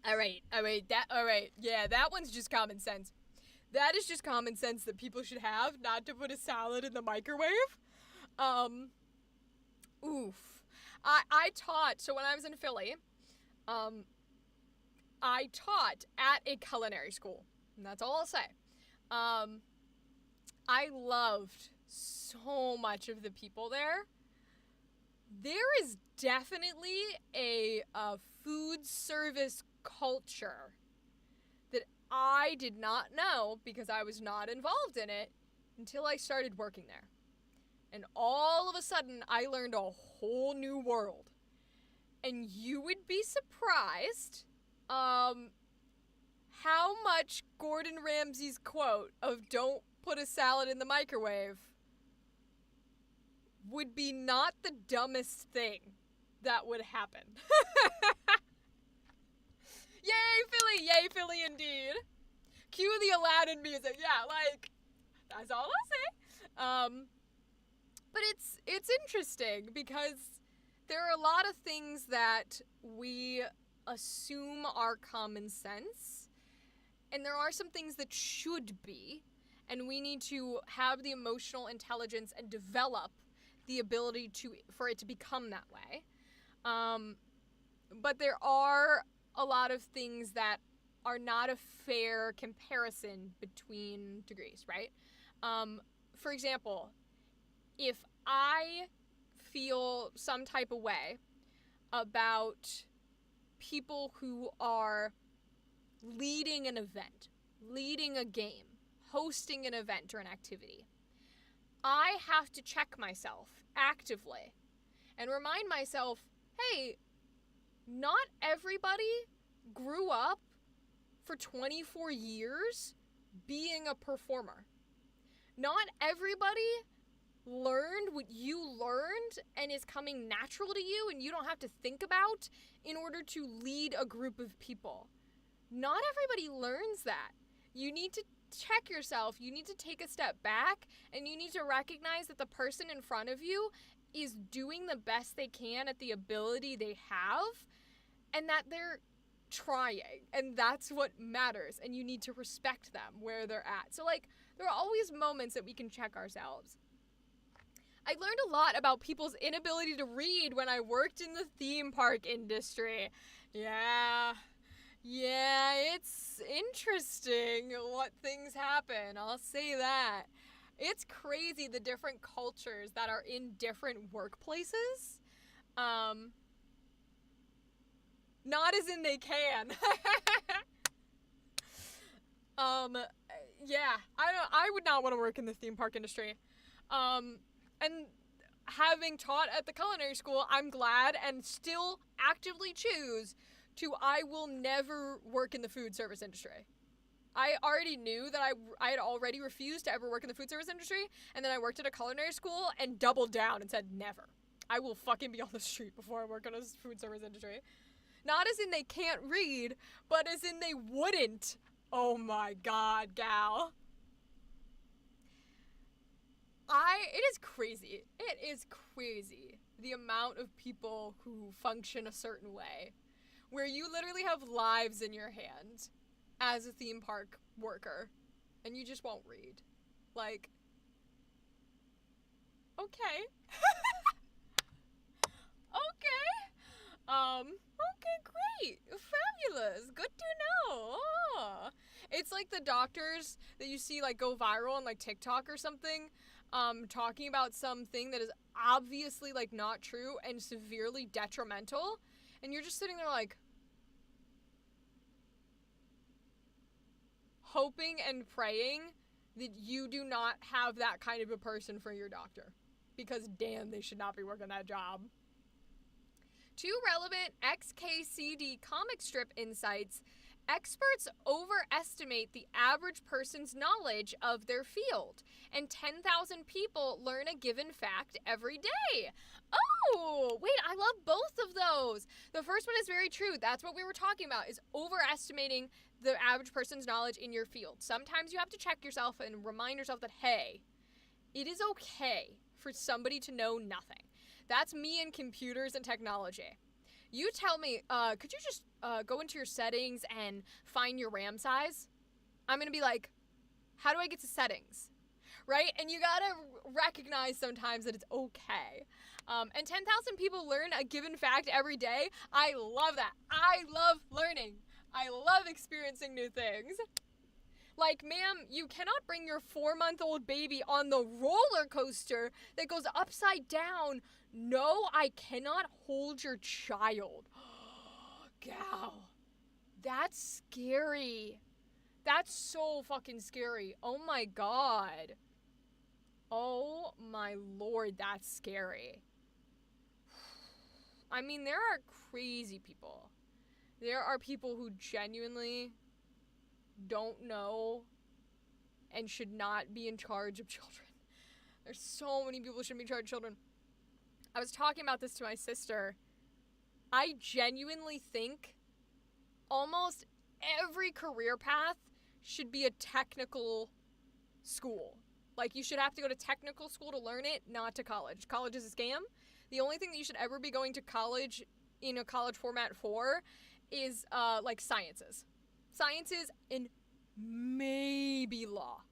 A: Alright, yeah, that one's just common sense. That is just common sense that people should have, not to put a salad in the microwave. Oof. I taught, so when I was in Philly, I taught at a culinary school. And that's all I'll say. I loved so much of the people there. There is definitely a food service culture that I did not know because I was not involved in it until I started working there. And all of a sudden, I learned a whole new world. And you would be surprised how much Gordon Ramsay's quote of "don't put a salad in the microwave" would be not the dumbest thing that would happen. Yay Philly indeed. Cue the Aladdin music. Yeah, like, that's all I'll say. But it's interesting because there are a lot of things that we assume are common sense, and there are some things that should be, and we need to have the emotional intelligence and develop the ability for it to become that way. But there are a lot of things that are not a fair comparison between degrees, right? For example, if I feel some type of way about people who are leading an event, leading a game, hosting an event or an activity, I have to check myself actively and remind myself, hey, not everybody grew up for 24 years being a performer. Not everybody learned what you learned and is coming natural to you and you don't have to think about in order to lead a group of people. Not everybody learns that. You need to check yourself. You need to take a step back and you need to recognize that the person in front of you is doing the best they can at the ability they have and that they're trying, and that's what matters, and you need to respect them where they're at. So, like, there are always moments that we can check ourselves. I learned a lot about people's inability to read when I worked in the theme park industry. Yeah, it's interesting what things happen, I'll say that. It's crazy the different cultures that are in different workplaces. Not as in they can. Yeah, I would not want to work in the theme park industry. And having taught at the culinary school, I'm glad and still actively choose I will never work in the food service industry. I already knew that I had already refused to ever work in the food service industry, and then I worked at a culinary school and doubled down and said never. I will fucking be on the street before I work in a food service industry. Not as in they can't read, but as in they wouldn't. Oh my god, gal. It is crazy. It is crazy the amount of people who function a certain way. Where you literally have lives in your hand as a theme park worker. And you just won't read. Like, okay. Okay, great. Fabulous. Good to know. Oh. It's like the doctors that you see, like, go viral on, like, TikTok or something, talking about something that is obviously, like, not true and severely detrimental, and you're just sitting there, like, hoping and praying that you do not have that kind of a person for your doctor. Because, damn, they should not be working that job. 2 relevant XKCD comic strip insights Experts overestimate the average person's knowledge of their field, and 10,000 people learn a given fact every day. Oh, wait, I love both of those. The first one is very true. That's what we were talking about, is overestimating the average person's knowledge in your field. Sometimes you have to check yourself and remind yourself that, hey, it is okay for somebody to know nothing. That's me in computers and technology. You tell me, could you just go into your settings and find your RAM size? I'm going to be like, how do I get to settings? Right? And you got to recognize sometimes that it's okay. And 10,000 people learn a given fact every day. I love that. I love learning. I love experiencing new things. Like, ma'am, you cannot bring your 4-month-old baby on the roller coaster that goes upside down. No, I cannot hold your child. Gal, that's scary. That's so fucking scary. Oh my God. Oh my Lord, that's scary. I mean, there are crazy people. There are people who genuinely don't know and should not be in charge of children. There's so many people who shouldn't be in charge of children. I was talking about this to my sister. I genuinely think almost every career path should be a technical school. Like, you should have to go to technical school to learn it, not to college. College is a scam. The only thing that you should ever be going to college in a college format for is like sciences. Sciences and maybe law.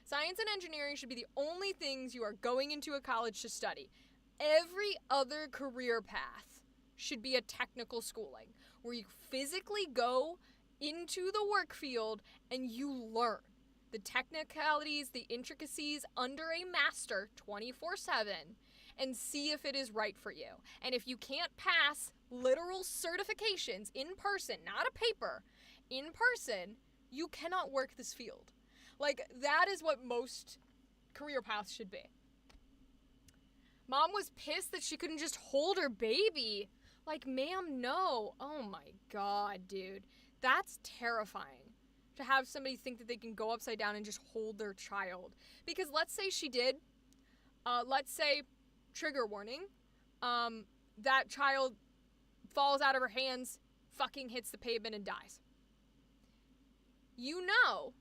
A: Science and engineering should be the only things you are going into a college to study. Every other career path should be a technical schooling where you physically go into the work field and you learn the technicalities, the intricacies under a master 24/7 and see if it is right for you. And if you can't pass literal certifications in person, not a paper, in person, you cannot work this field. Like, that is what most career paths should be. Mom was pissed that she couldn't just hold her baby. Like, ma'am, no. Oh my God, dude. That's terrifying. To have somebody think that they can go upside down and just hold their child. Because let's say she did. Let's say, trigger warning, that child falls out of her hands, fucking hits the pavement and dies. You know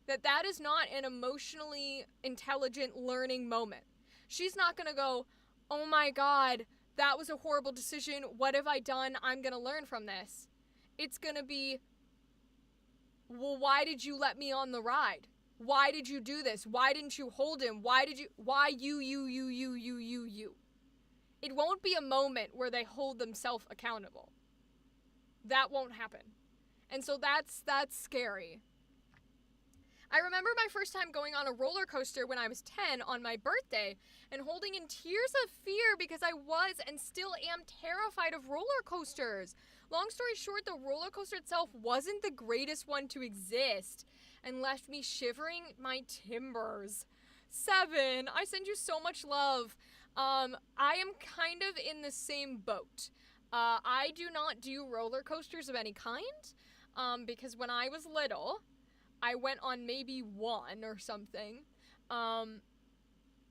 A: that that is not an emotionally intelligent learning moment. She's not going to go, oh my God, that was a horrible decision. What have I done? I'm going to learn from this. It's going to be, well, why did you let me on the ride? Why did you do this? Why didn't you hold him? Why you? It won't be a moment where they hold themselves accountable. That won't happen. And so that's scary. I remember my first time going on a roller coaster when I was 10 on my birthday and holding in tears of fear because I was and still am terrified of roller coasters. Long story short, the roller coaster itself wasn't the greatest one to exist and left me shivering my timbers. 7, I send you so much love. I am kind of in the same boat. I do not do roller coasters of any kind because when I was little, I went on maybe one or something, and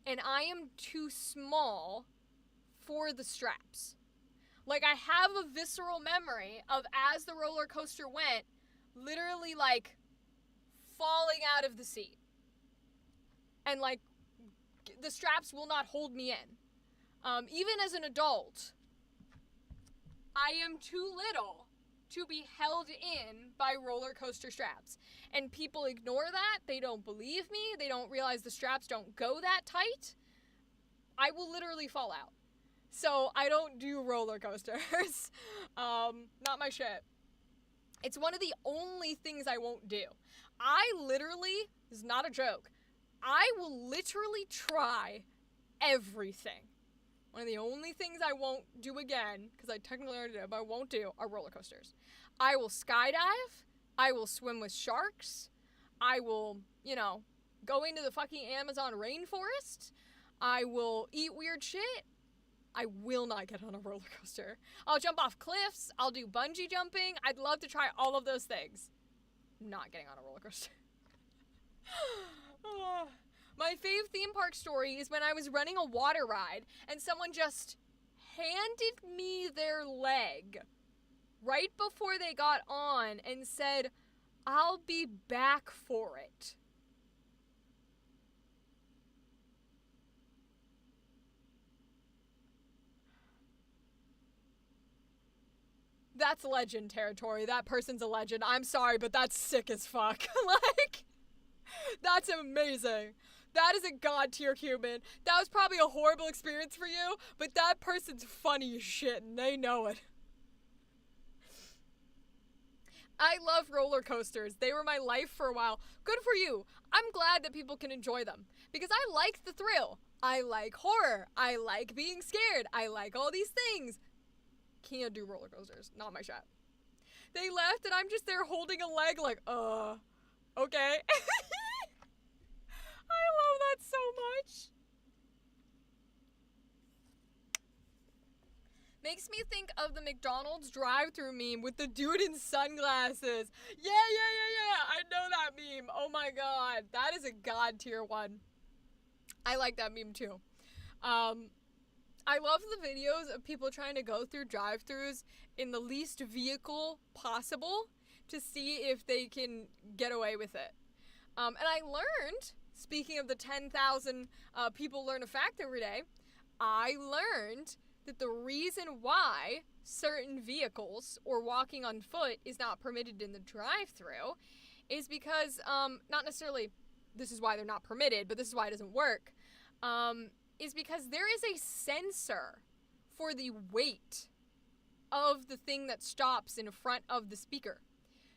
A: I am too small for the straps. Like, I have a visceral memory of, as the roller coaster went, literally, like, falling out of the seat. And, like, the straps will not hold me in. Even as an adult, I am too little to be held in by roller coaster straps. And people ignore that. They don't believe me. They don't realize the straps don't go that tight. I will literally fall out. So I don't do roller coasters. Not my shit. It's one of the only things I won't do. I literally, this is not a joke, I will literally try everything. One of the only things I won't do again, because I technically already did, but I won't do, are roller coasters. I will skydive. I will swim with sharks. I will, go into the fucking Amazon rainforest. I will eat weird shit. I will not get on a roller coaster. I'll jump off cliffs. I'll do bungee jumping. I'd love to try all of those things. Not getting on a roller coaster. My fave theme park story is when I was running a water ride and someone just handed me their leg right before they got on and said, "I'll be back for it." That's legend territory. That person's a legend. I'm sorry, but that's sick as fuck. Like, that's amazing. That is a god tier human. That was probably a horrible experience for you, but that person's funny as shit and they know it. I love roller coasters. They were my life for a while. Good for you. I'm glad that people can enjoy them because I like the thrill. I like horror. I like being scared. I like all these things. Can't do roller coasters. Not my shot. They left and I'm just there holding a leg like, okay. I love that so much. Makes me think of the McDonald's drive-thru meme with the dude in sunglasses. Yeah. I know that meme. Oh my god. That is a god tier one. I like that meme too. I love the videos of people trying to go through drive-thrus in the least vehicle possible to see if they can get away with it. And I learned, speaking of the 10,000 people learn a fact every day, I learned that the reason why certain vehicles or walking on foot is not permitted in the drive-thru is because, not necessarily this is why they're not permitted, but this is why it doesn't work, is because there is a sensor for the weight of the thing that stops in front of the speaker.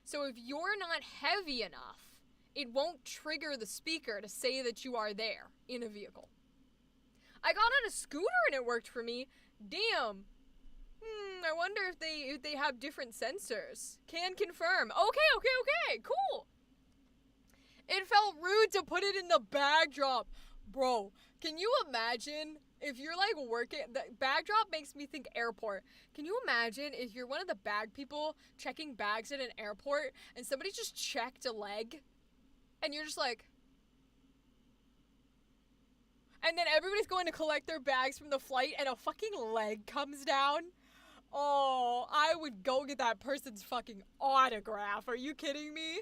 A: So if you're not heavy enough, it won't trigger the speaker to say that you are there in a vehicle. I got on a scooter and it worked for me. Damn. I wonder if they have different sensors. Can confirm. Okay, cool. It felt rude to put it in the bag drop. Bro, can you imagine if you're like working, the bag drop makes me think airport. Can you imagine if you're one of the bag people checking bags at an airport and somebody just checked a leg and you're just like, and then everybody's going to collect their bags from the flight and a fucking leg comes down? Oh, I would go get that person's fucking autograph. Are you kidding me?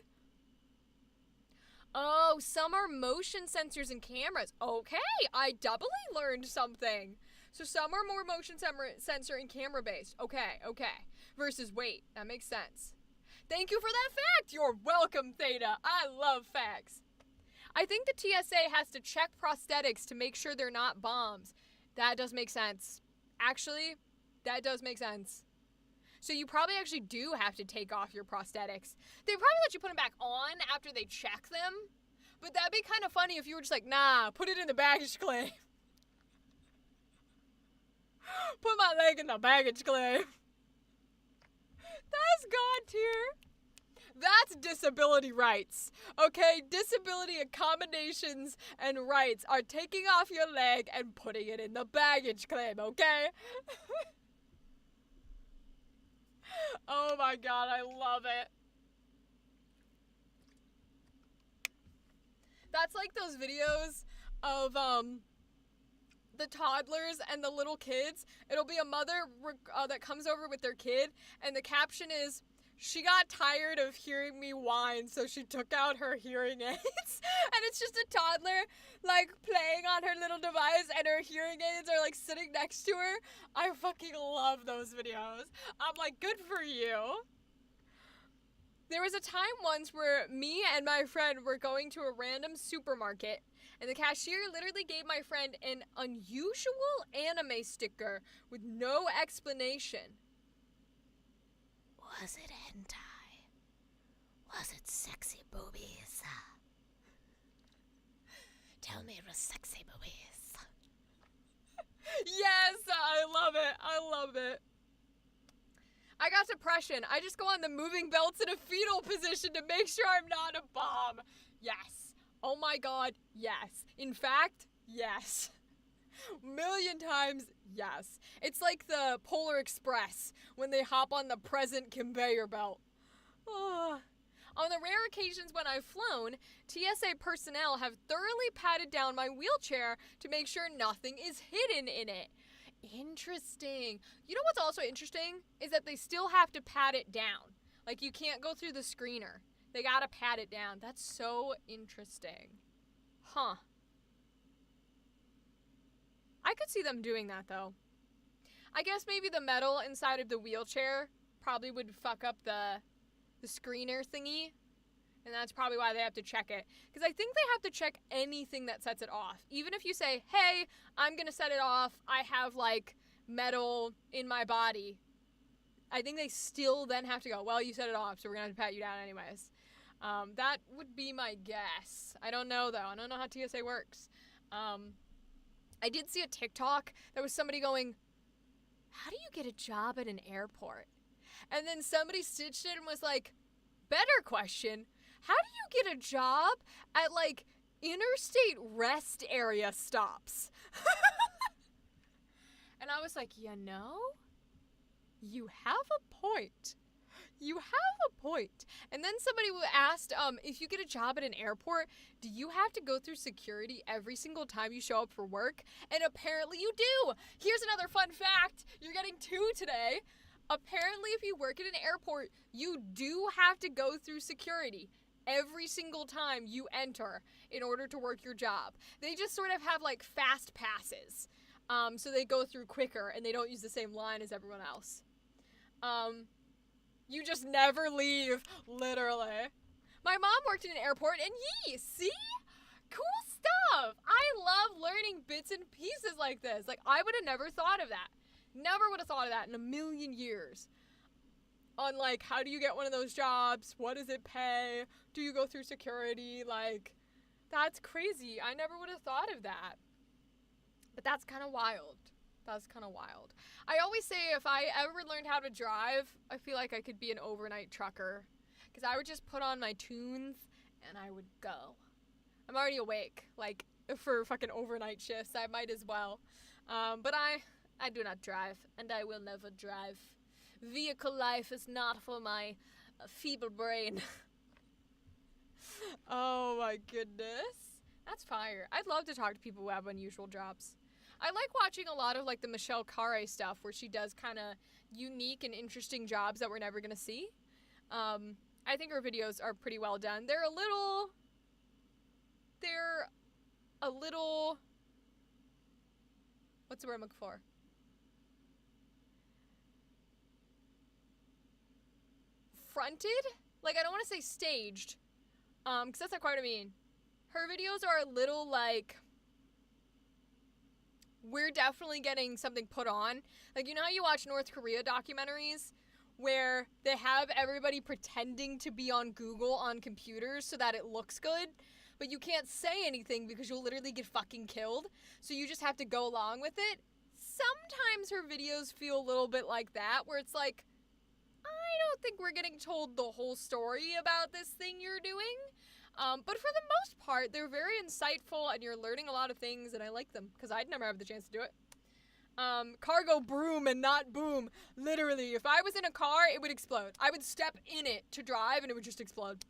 A: Oh, some are motion sensors and cameras. Okay, I doubly learned something. So some are more motion sensor and camera based. Okay. Versus weight. That makes sense. Thank you for that fact. You're welcome, Theta. I love facts. I think the TSA has to check prosthetics to make sure they're not bombs. That does make sense. Actually, that does make sense. So you probably actually do have to take off your prosthetics. They probably let you put them back on after they check them. But that'd be kind of funny if you were just like, nah, put it in the baggage claim. Put my leg in the baggage claim. That's God tier. That's disability rights. Okay, disability accommodations and rights are taking off your leg and putting it in the baggage claim, okay? Oh my god, I love it. That's like those videos of the toddlers and the little kids. It'll be a mother that comes over with their kid, and the caption is, "She got tired of hearing me whine, so she took out her hearing aids." And it's just a toddler, like, playing on her little device, and her hearing aids are, like, sitting next to her. I fucking love those videos. I'm like, good for you. There was a time once where me and my friend were going to a random supermarket, and the cashier literally gave my friend an unusual anime sticker with no explanation.
B: Was it hentai? Was it sexy boobies? Tell me it was sexy boobies.
A: Yes, I love it. I got depression. I just go on the moving belts in a fetal position to make sure I'm not a bomb. Yes. Oh my god, yes. In fact, yes. Million times, yes. It's like the Polar Express when they hop on the present conveyor belt. Oh. On the rare occasions when I've flown, TSA personnel have thoroughly patted down my wheelchair to make sure nothing is hidden in it. Interesting. You know what's also interesting is that they still have to pat it down. Like, you can't go through the screener. They gotta pat it down. That's so interesting. Huh. I could see them doing that, though. I guess maybe the metal inside of the wheelchair probably would fuck up the screener thingy, and that's probably why they have to check it. Because I think they have to check anything that sets it off. Even if you say, hey, I'm gonna set it off, I have, like, metal in my body, I think they still then have to go, well, you set it off, so we're gonna have to pat you down anyways. That would be my guess. I don't know, though. I don't know how TSA works. I did see a TikTok that was somebody going, how do you get a job at an airport? And then somebody stitched it and was like, better question, how do you get a job at, like, interstate rest area stops? And I was like, you know, you have a point. You have a point. And then somebody asked, if you get a job at an airport, do you have to go through security every single time you show up for work? And apparently you do. Here's another fun fact. You're getting 2 today. Apparently, if you work at an airport, you do have to go through security every single time you enter in order to work your job. They just sort of have, like, fast passes. So they go through quicker and they don't use the same line as everyone else. You just never leave, literally. My mom worked in an airport and see? Cool stuff. I love learning bits and pieces like this. Like, I would have never thought of that. Never would have thought of that in a million years. On, like, how do you get one of those jobs? What does it pay? Do you go through security? Like, that's crazy. I never would have thought of that. But that's kind of wild. That's kind of wild. I always say if I ever learned how to drive, I feel like I could be an overnight trucker. Because I would just put on my tunes and I would go. I'm already awake. Like, for fucking overnight shifts, I might as well. But I do not drive, and I will never drive. Vehicle life is not for my feeble brain. Oh my goodness. That's fire. I'd love to talk to people who have unusual jobs. I like watching a lot of, like, the Michelle Carre stuff where she does kind of unique and interesting jobs that we're never going to see. I think her videos are pretty well done. They're a little, what's the word I'm looking for? Fronted? Like, I don't want to say staged, because that's not quite what I mean. Her videos are a little, like, we're definitely getting something put on. Like, you know how you watch North Korea documentaries where they have everybody pretending to be on Google on computers so that it looks good, but you can't say anything because you'll literally get fucking killed, so you just have to go along with it? Sometimes her videos feel a little bit like that, where it's like, I don't think we're getting told the whole story about this thing you're doing. But for the most part, they're very insightful and you're learning a lot of things, and I like them because I'd never have the chance to do it. Cargo broom and not boom. Literally, if I was in a car, it would explode. I would step in it to drive and it would just explode.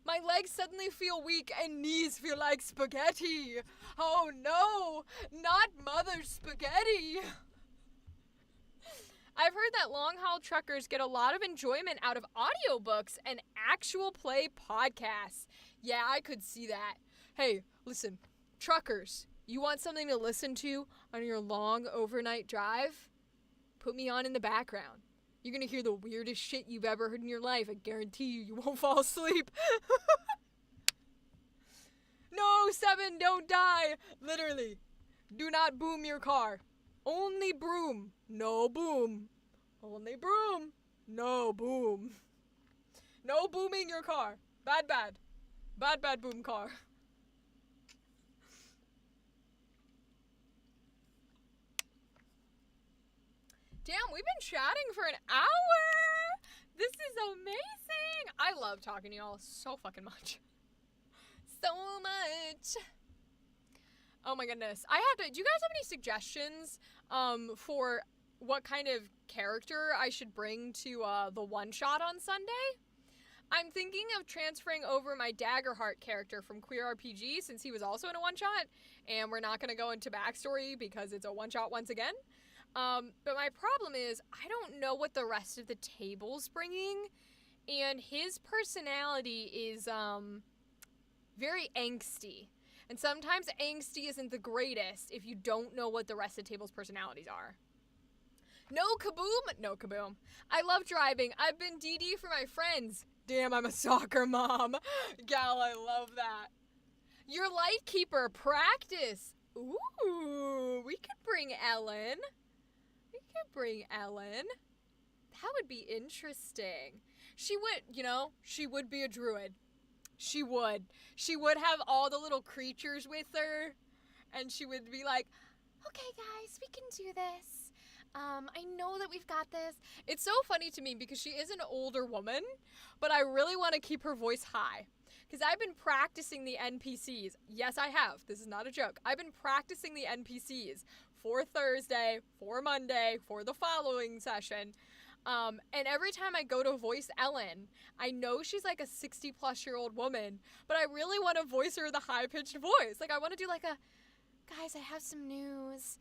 A: My legs suddenly feel weak and knees feel like spaghetti. Oh no, not mother spaghetti. I've heard that long-haul truckers get a lot of enjoyment out of audiobooks and actual play podcasts. Yeah, I could see that. Hey, listen, truckers, you want something to listen to on your long overnight drive? Put me on in the background. You're gonna hear the weirdest shit you've ever heard in your life. I guarantee you won't fall asleep. No, 7, don't die. Literally, do not boom your car. Only broom, no boom. Only broom, no boom. No booming your car. Bad, bad. Bad, bad boom car. Damn, we've been chatting for an hour. This is amazing. I love talking to y'all so fucking much. So much. Oh my goodness. I have to. Do you guys have any suggestions for what kind of character I should bring to the one shot on Sunday? I'm thinking of transferring over my Daggerheart character from Queer RPG since he was also in a one shot, and we're not going to go into backstory because it's a one shot once again. But my problem is I don't know what the rest of the table's bringing, and his personality is very angsty. And sometimes angsty isn't the greatest if you don't know what the rest of the table's personalities are. No kaboom? No kaboom. I love driving. I've been DD for my friends. Damn, I'm a soccer mom. Gal, I love that. Your Lightkeeper, practice. Ooh, we could bring Ellen. That would be interesting. She would be a druid. She would have all the little creatures with her, and she would be like, okay guys, we can do this. I know that we've got this. It's so funny to me because she is an older woman, but I really want to keep her voice high. Because I've been practicing the NPCs. Yes, I have. This is not a joke. I've been practicing the NPCs for Thursday, for Monday, for the following session. And every time I go to voice Ellen, I know she's like a 60-plus-year-old woman, but I really want to voice her the high-pitched voice. Like, I want to do like a, guys, I have some news.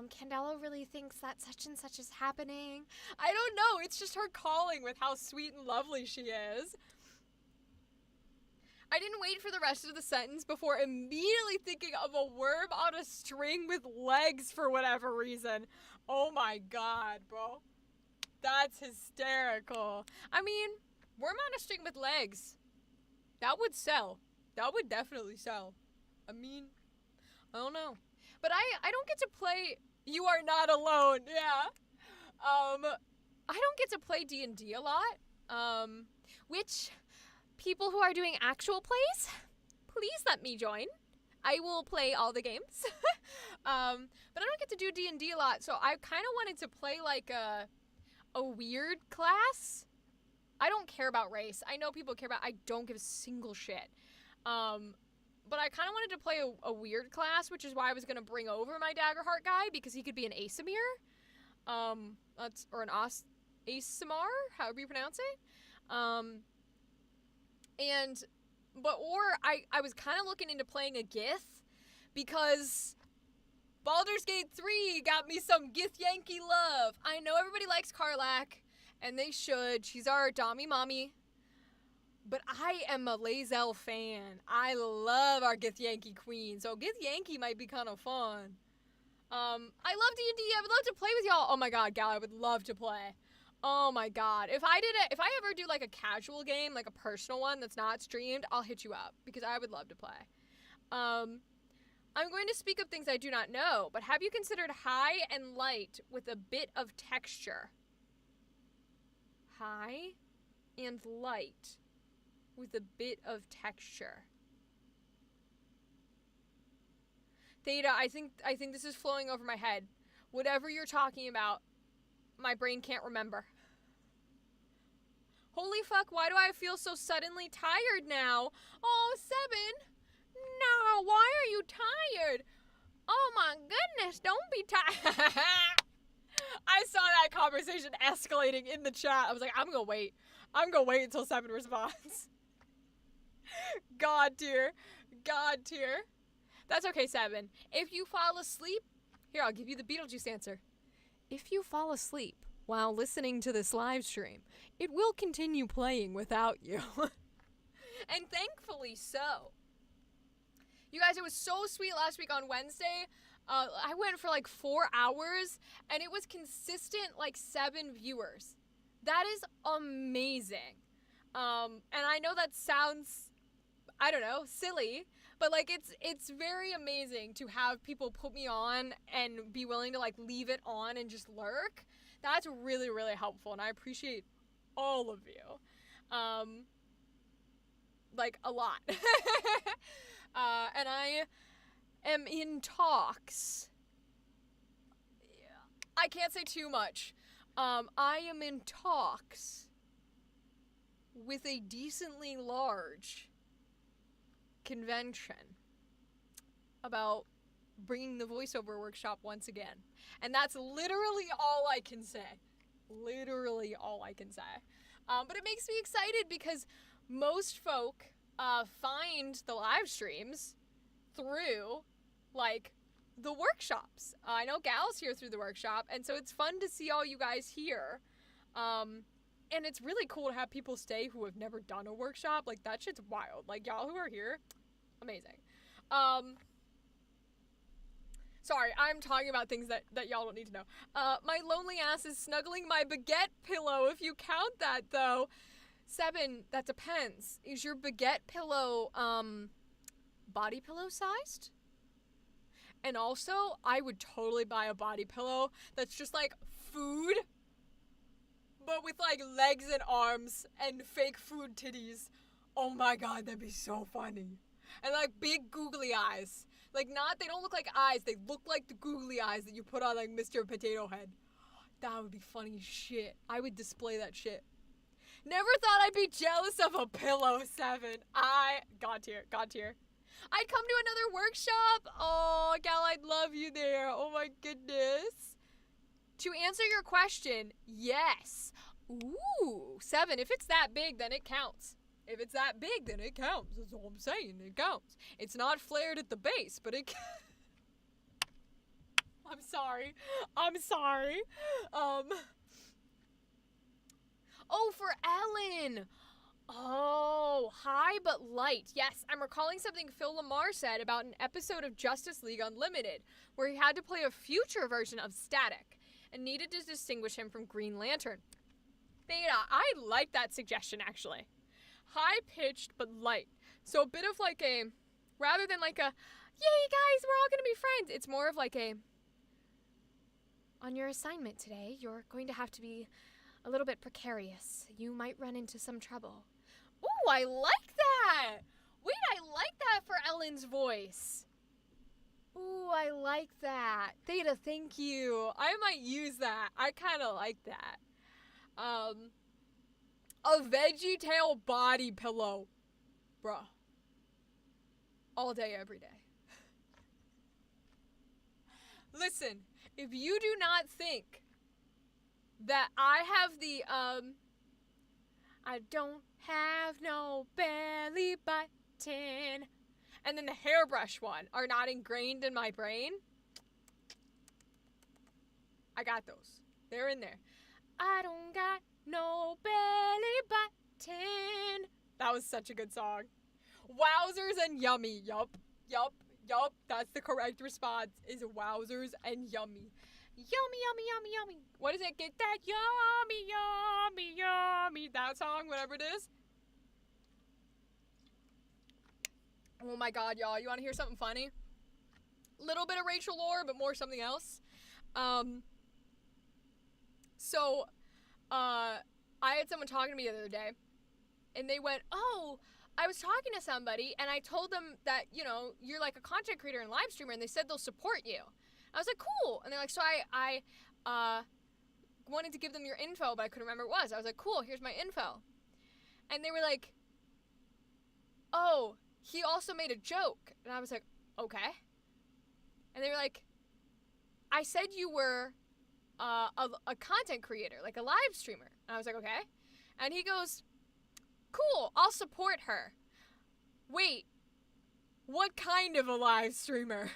A: Candelo really thinks that such and such is happening. I don't know. It's just her calling with how sweet and lovely she is. I didn't wait for the rest of the sentence before immediately thinking of a worm on a string with legs for whatever reason. Oh my god, bro. That's hysterical. I mean, worm on a string with legs. That would sell. That would definitely sell. I mean, I don't know. But I don't get to play You Are Not Alone, yeah. I don't get to play D&D a lot. Which, people who are doing actual plays, please let me join. I will play all the games. But I don't get to do D&D a lot, so I kind of wanted to play like a weird class. I don't care about race. I know people care about, I don't give a single shit. But I kind of wanted to play a weird class, which is why I was going to bring over my Daggerheart guy, because he could be an Asimir. Or an Asimar, however you pronounce it. I was kind of looking into playing a Gith, because Baldur's Gate 3 got me some Gith Yankee love. I know everybody likes Karlach, and they should. She's our Dami Mommy. But I am a Lae'zel fan. I love our Gith Yankee queen, so Gith Yankee might be kind of fun. I love D&D. I would love to play with y'all. Oh my god, Gal, I would love to play. Oh my god. If I ever do like a casual game, like a personal one that's not streamed, I'll hit you up, because I would love to play. I'm going to speak of things I do not know, but have you considered high and light with a bit of texture? High and light with a bit of texture. Theta, I think this is flowing over my head. Whatever you're talking about, my brain can't remember. Holy fuck, why do I feel so suddenly tired now? Oh, Seven. No, why are you tired? Oh my goodness, don't be tired. I saw that conversation escalating in the chat. I was like, I'm gonna wait until Seven responds. God tier. That's okay, Seven. If you fall asleep, here, I'll give you the Beetlejuice answer. If you fall asleep while listening to this live stream, it will continue playing without you. And thankfully so. You guys, it was so sweet last week on Wednesday. I went for like 4 hours, and it was consistent like 7 viewers. That is amazing. And I know that sounds, I don't know, silly, but like it's very amazing to have people put me on and be willing to like leave it on and just lurk. That's really, really helpful, and I appreciate all of you. Like a lot. And I am in talks. Yeah. I can't say too much. I am in talks with a decently large convention about bringing the voiceover workshop once again. And that's literally all I can say. Literally all I can say. But it makes me excited because most folk find the live streams through, like, the workshops. I know Gal's here through the workshop, and so it's fun to see all you guys here. And it's really cool to have people stay who have never done a workshop. Like, that shit's wild. Like, y'all who are here, amazing. Sorry, I'm talking about things that y'all don't need to know. My lonely ass is snuggling my baguette pillow, if you count that, though. 7, that depends. Is your baguette pillow, body pillow sized? And also, I would totally buy a body pillow that's just, like, food, but with, like, legs and arms and fake food titties. Oh my god, that'd be so funny. And, like, big googly eyes. Like, they don't look like eyes, they look like the googly eyes that you put on, like, Mr. Potato Head. That would be funny as shit. I would display that shit. Never thought I'd be jealous of a pillow, 7. God tier. I'd come to another workshop. Oh, Gal, I'd love you there. Oh my goodness. To answer your question, yes. Ooh, 7. If it's that big, then it counts. If it's that big, then it counts. That's all I'm saying. It counts. It's not flared at the base, but it I'm sorry. Oh, for Ellen. Oh, high but light. Yes, I'm recalling something Phil Lamar said about an episode of Justice League Unlimited, where he had to play a future version of Static and needed to distinguish him from Green Lantern. Theta, I like that suggestion, actually. High-pitched but light. So a bit of like a, rather than like a, yay guys, we're all gonna be friends, it's more of like a, on your assignment today, you're going to have to be a little bit precarious. You might run into some trouble. Ooh, I like that! Wait, I like that for Ellen's voice. Ooh, I like that. Theta, thank you. I might use that. I kind of like that. A veggie tail body pillow. Bruh. All day, every day. Listen, if you do not think that I have the, I don't have no belly button, and then the hairbrush one are not ingrained in my brain, I got those. They're in there. I don't got no belly button. That was such a good song. Wowzers and yummy. Yup. That's the correct response, is wowzers and yummy. Yummy. What is it? Get that yummy. That song, whatever it is. Oh my god, y'all. You want to hear something funny? Little bit of Rachel lore, but more something else. I had someone talking to me the other day, and they went, oh, I was talking to somebody, and I told them that, you know, you're like a content creator and live streamer, and they said they'll support you. I was like, cool. And they're like, so I wanted to give them your info, but I couldn't remember what it was. I was like, cool, here's my info. And they were like, oh, he also made a joke. And I was like, okay. And they were like, I said you were a content creator, like a live streamer. And I was like, okay. And he goes, cool, I'll support her. Wait, what kind of a live streamer?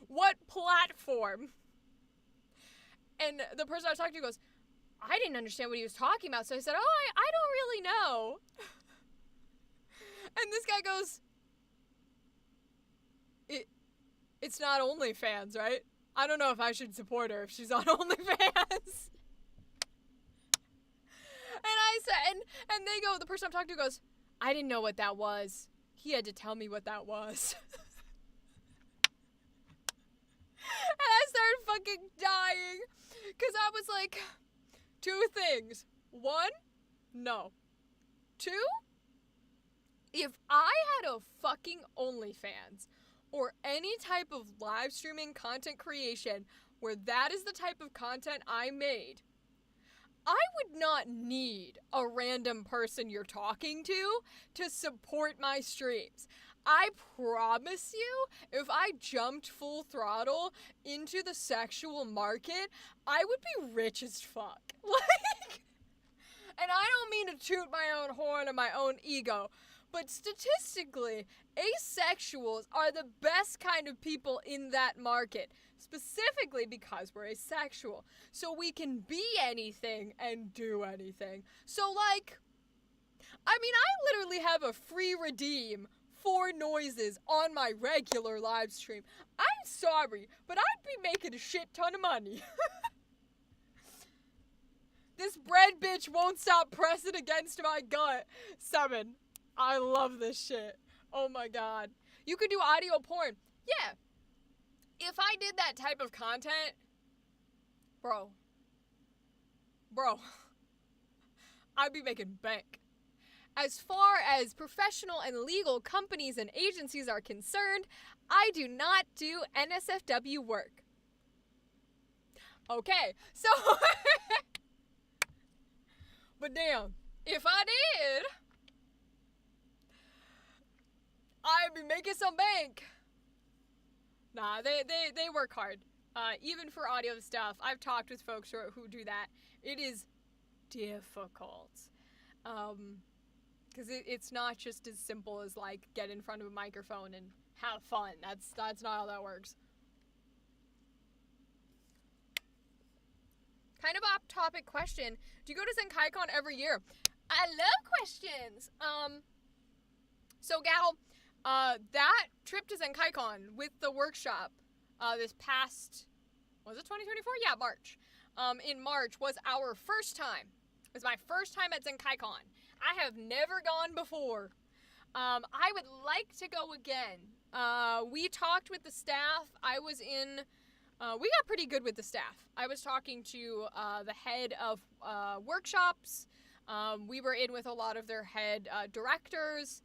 A: What platform? And the person I was talking to goes, I didn't understand what he was talking about. So I said, oh, I don't really know. And this guy goes, it's not OnlyFans, right? I don't know if I should support her if she's on OnlyFans. And I said, and they go, the person I'm talking to goes, I didn't know what that was. He had to tell me what that was. And I started fucking dying. Because I was like, 2 things. 1, no. 2, if I had a fucking OnlyFans or any type of live streaming content creation where that is the type of content I made, I would not need a random person you're talking to support my streams. I promise you, if I jumped full throttle into the sexual market, I would be rich as fuck. Like, and I don't mean to toot my own horn or my own ego, but statistically, asexuals are the best kind of people in that market, specifically because we're asexual. So we can be anything and do anything. So, like, I mean, I literally have a free redeem for noises on my regular live stream. I'm sorry, but I'd be making a shit ton of money. This bread bitch won't stop pressing against my gut. 7. I love this shit. Oh my god. You could do audio porn. Yeah. If I did that type of content, bro, I'd be making bank. As far as professional and legal companies and agencies are concerned, I do not do NSFW work. Okay, so, but damn, if I did, I'd be making some bank. Nah, they work hard. Even for audio stuff, I've talked with folks who do that. It is difficult. Because it's not just as simple as, like, get in front of a microphone and have fun. That's not how that works. Kind of off-topic question. Do you go to ZenkaiCon every year? I love questions. So, gal, that trip to ZenkaiCon with the workshop, this past, was it 2024? Yeah, March. In March was our first time. It was my first time at ZenkaiCon. I have never gone before. I would like to go again. We talked with the staff. We got pretty good with the staff. I was talking to the head of workshops. We were in with a lot of their head directors.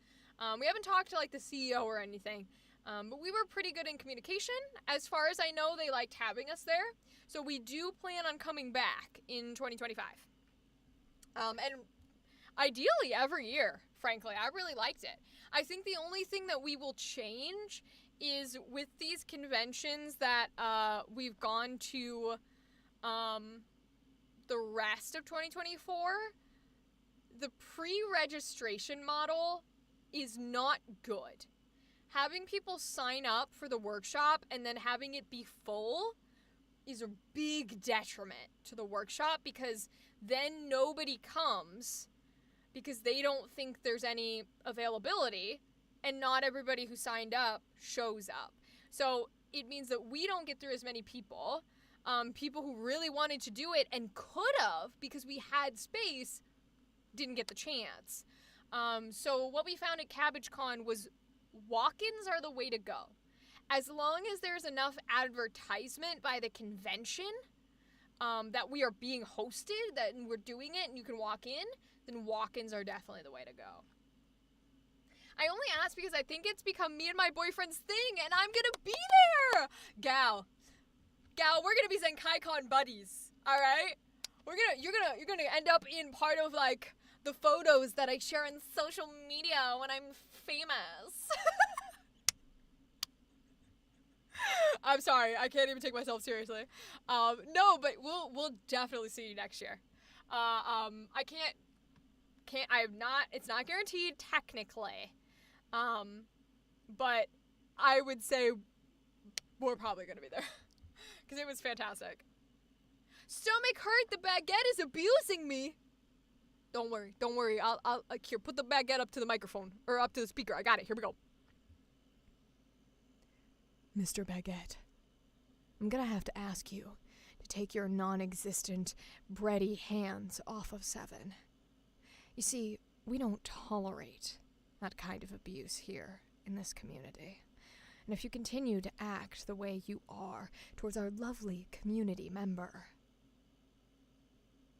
A: We haven't talked to, like, the CEO or anything. But we were pretty good in communication. As far as I know, they liked having us there. So we do plan on coming back in 2025. And ideally every year, frankly. I really liked it. I think the only thing that we will change is with these conventions that we've gone to the rest of 2024, the pre-registration model is not good. Having people sign up for the workshop and then having it be full is a big detriment to the workshop, because then nobody comes because they don't think there's any availability, and not everybody who signed up shows up. So it means that we don't get through as many people. People who really wanted to do it and could have, because we had space, didn't get the chance. So what we found at CabbageCon was walk-ins are the way to go. As long as there's enough advertisement by the convention that we are being hosted, that we're doing it and you can walk in, then walk-ins are definitely the way to go. I only ask because I think it's become me and my boyfriend's thing, and I'm gonna be there! Gal, we're gonna be ZenkaiCon buddies, alright? You're gonna end up in part of, like, the photos that I share on social media when I'm famous. I'm sorry, I can't even take myself seriously. No, but we'll definitely see you next year. It's not guaranteed technically. But I would say we're probably gonna be there. Because it was fantastic. Stomach hurt, the baguette is abusing me. Don't worry. I'll here, put the baguette up to the microphone, or up to the speaker. I got it, here we go. Mr. Baguette, I'm gonna have to ask you to take your non-existent, bready hands off of 7. You see, we don't tolerate that kind of abuse here in this community. And if you continue to act the way you are towards our lovely community member,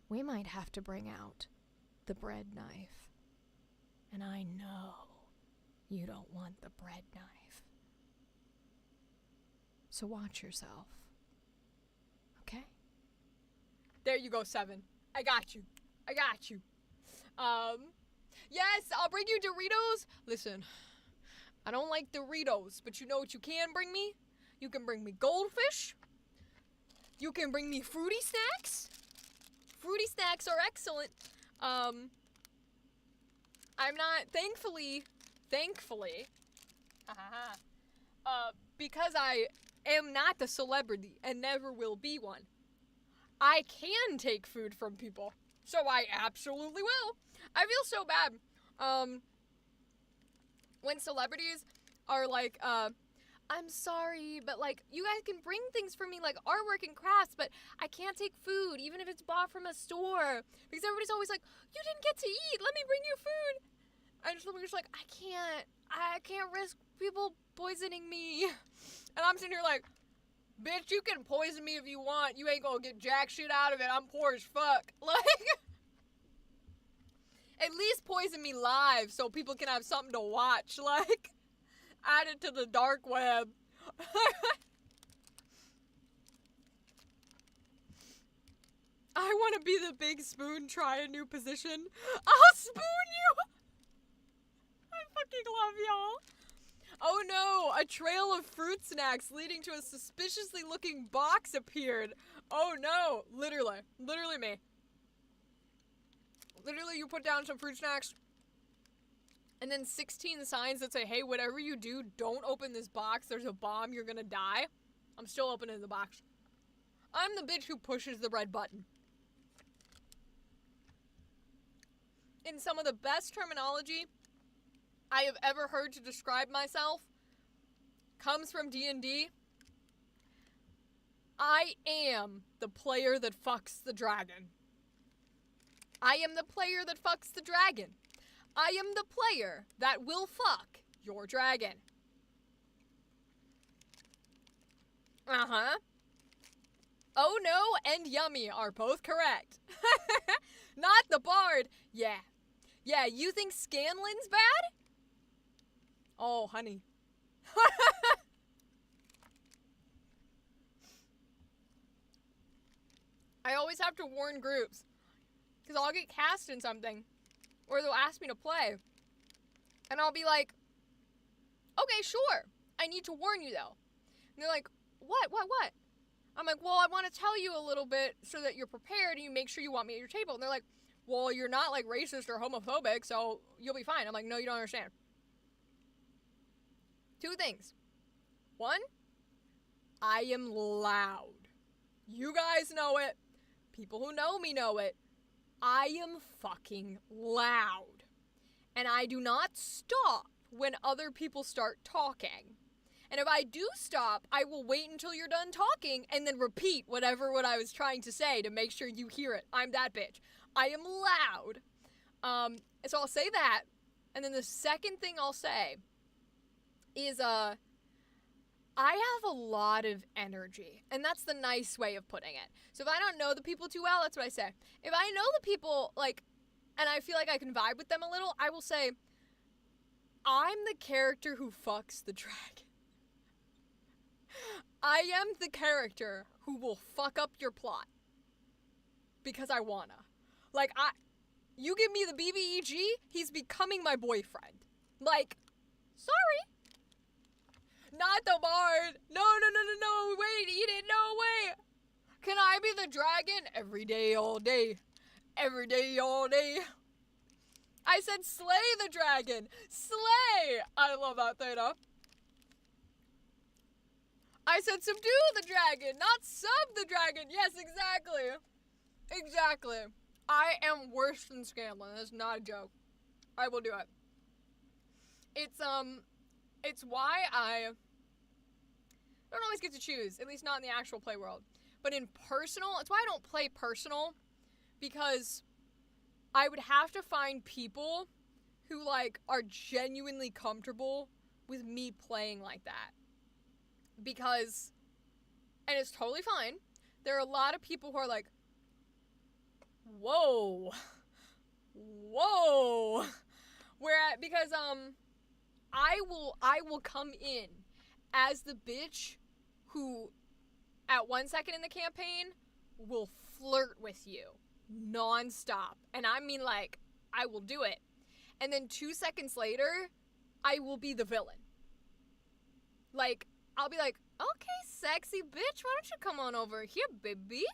A: we might have to bring out the bread knife. And I know you don't want the bread knife. So watch yourself. Okay? There you go, 7. I got you. Yes, I'll bring you Doritos. Listen, I don't like Doritos, but you know what you can bring me? You can bring me goldfish. You can bring me fruity snacks. Fruity snacks are excellent. I'm not, thankfully, because I am not a celebrity and never will be one, I can take food from people. So I absolutely will. I feel so bad. When celebrities are like, I'm sorry, but like, you guys can bring things for me, like artwork and crafts, but I can't take food, even if it's bought from a store. Because everybody's always like, you didn't get to eat, let me bring you food. And somebody's like, I can't risk people poisoning me. And I'm sitting here like, bitch, you can poison me if you want. You ain't gonna get jack shit out of it. I'm poor as fuck. Like, at least poison me live so people can have something to watch. Like, add it to the dark web. I want to be the big spoon, try a new position. I'll spoon you. I fucking love y'all. Oh no, a trail of fruit snacks leading to a suspiciously looking box appeared. Oh no, literally me. Literally, you put down some fruit snacks, and then 16 signs that say, hey, whatever you do, don't open this box. There's a bomb. You're gonna die. I'm still opening the box. I'm the bitch who pushes the red button. In some of the best terminology I have ever heard to describe myself comes from D&D. I am the player that fucks the dragon. I am the player that fucks the dragon. I am the player that will fuck your dragon. Uh-huh. Oh no and yummy are both correct. Not the bard. Yeah. Yeah, you think Scanlan's bad? Oh, honey. I always have to warn groups. Because I'll get cast in something. Or they'll ask me to play. And I'll be like, okay, sure. I need to warn you, though. And they're like, what? I'm like, well, I want to tell you a little bit so that you're prepared and you make sure you want me at your table. And they're like, well, you're not, like, racist or homophobic, so you'll be fine. I'm like, no, you don't understand. Two things. One, I am loud. You guys know it. People who know me know it. I am fucking loud. And I do not stop when other people start talking. And if I do stop, I will wait until you're done talking and then repeat what I was trying to say to make sure you hear it. I'm that bitch. I am loud. So I'll say that. And then the second thing I'll say is, I have a lot of energy. And that's the nice way of putting it. So if I don't know the people too well, that's what I say. If I know the people, like, and I feel like I can vibe with them a little, I will say, I'm the character who fucks the dragon. I am the character who will fuck up your plot. Because I wanna. Like, you give me the BBEG, he's becoming my boyfriend. Like, sorry. Not the bard. No, wait, eat it, no, wait. Can I be the dragon? Every day, all day. Every day, all day. I said slay the dragon. Slay. I love that theta. I said subdue the dragon, not sub the dragon. Yes, exactly. Exactly. I am worse than Scanlan. That's not a joke. I will do it. It's why I don't always get to choose, at least not in the actual play world. But in personal, it's why I don't play personal, because I would have to find people who, like, are genuinely comfortable with me playing like that. Because, and it's totally fine, there are a lot of people who are like, whoa, because, I will come in as the bitch who, at 1 second in the campaign, will flirt with you non-stop. And I mean, like, I will do it. And then 2 seconds later, I will be the villain. Like, I'll be like, okay, sexy bitch, why don't you come on over here, baby?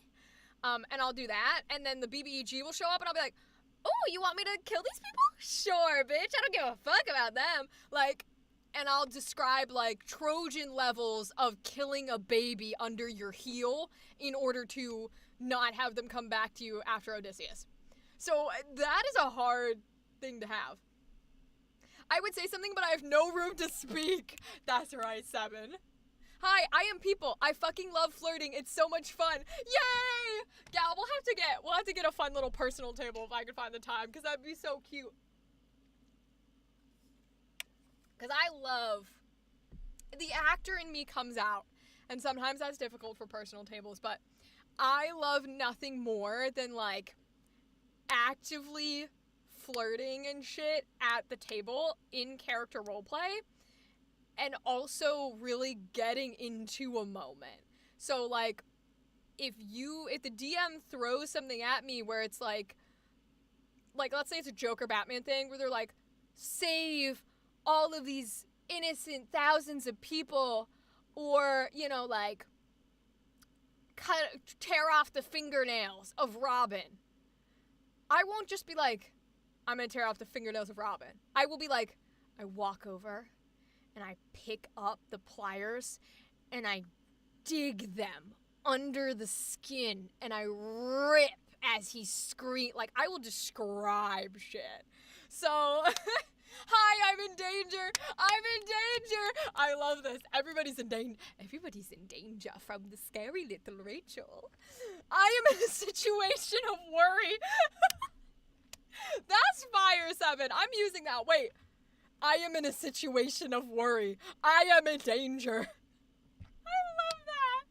A: And I'll do that, and then the BBEG will show up, and I'll be like, oh, you want me to kill these people? Sure, bitch, I don't give a fuck about them. Like, and I'll describe, like, Trojan levels of killing a baby under your heel in order to not have them come back to you after Odysseus. So that is a hard thing to have. I would say something, but I have no room to speak. That's right, 7. Hi, I am people. I fucking love flirting. It's so much fun. Yay! Gal, we'll have to get a fun little personal table if I can find the time, because that'd be so cute. Because I love, the actor in me comes out, and sometimes that's difficult for personal tables, but I love nothing more than, like, actively flirting and shit at the table in character roleplay, and also really getting into a moment. So, like, if the DM throws something at me where it's like, let's say it's a Joker Batman thing, where they're like, save all of these innocent thousands of people, or, you know, like, tear off the fingernails of Robin. I won't just be like, I'm gonna tear off the fingernails of Robin. I will be like, I walk over, and I pick up the pliers, and I dig them under the skin, and I rip as he screams. Like, I will describe shit. So, hi, I'm in danger. I'm in danger. I love this. Everybody's in danger. Everybody's in danger from the scary little Rachel. I am in a situation of worry. That's fire, 7. I'm using that. Wait. I am in a situation of worry. I am in danger. I love that.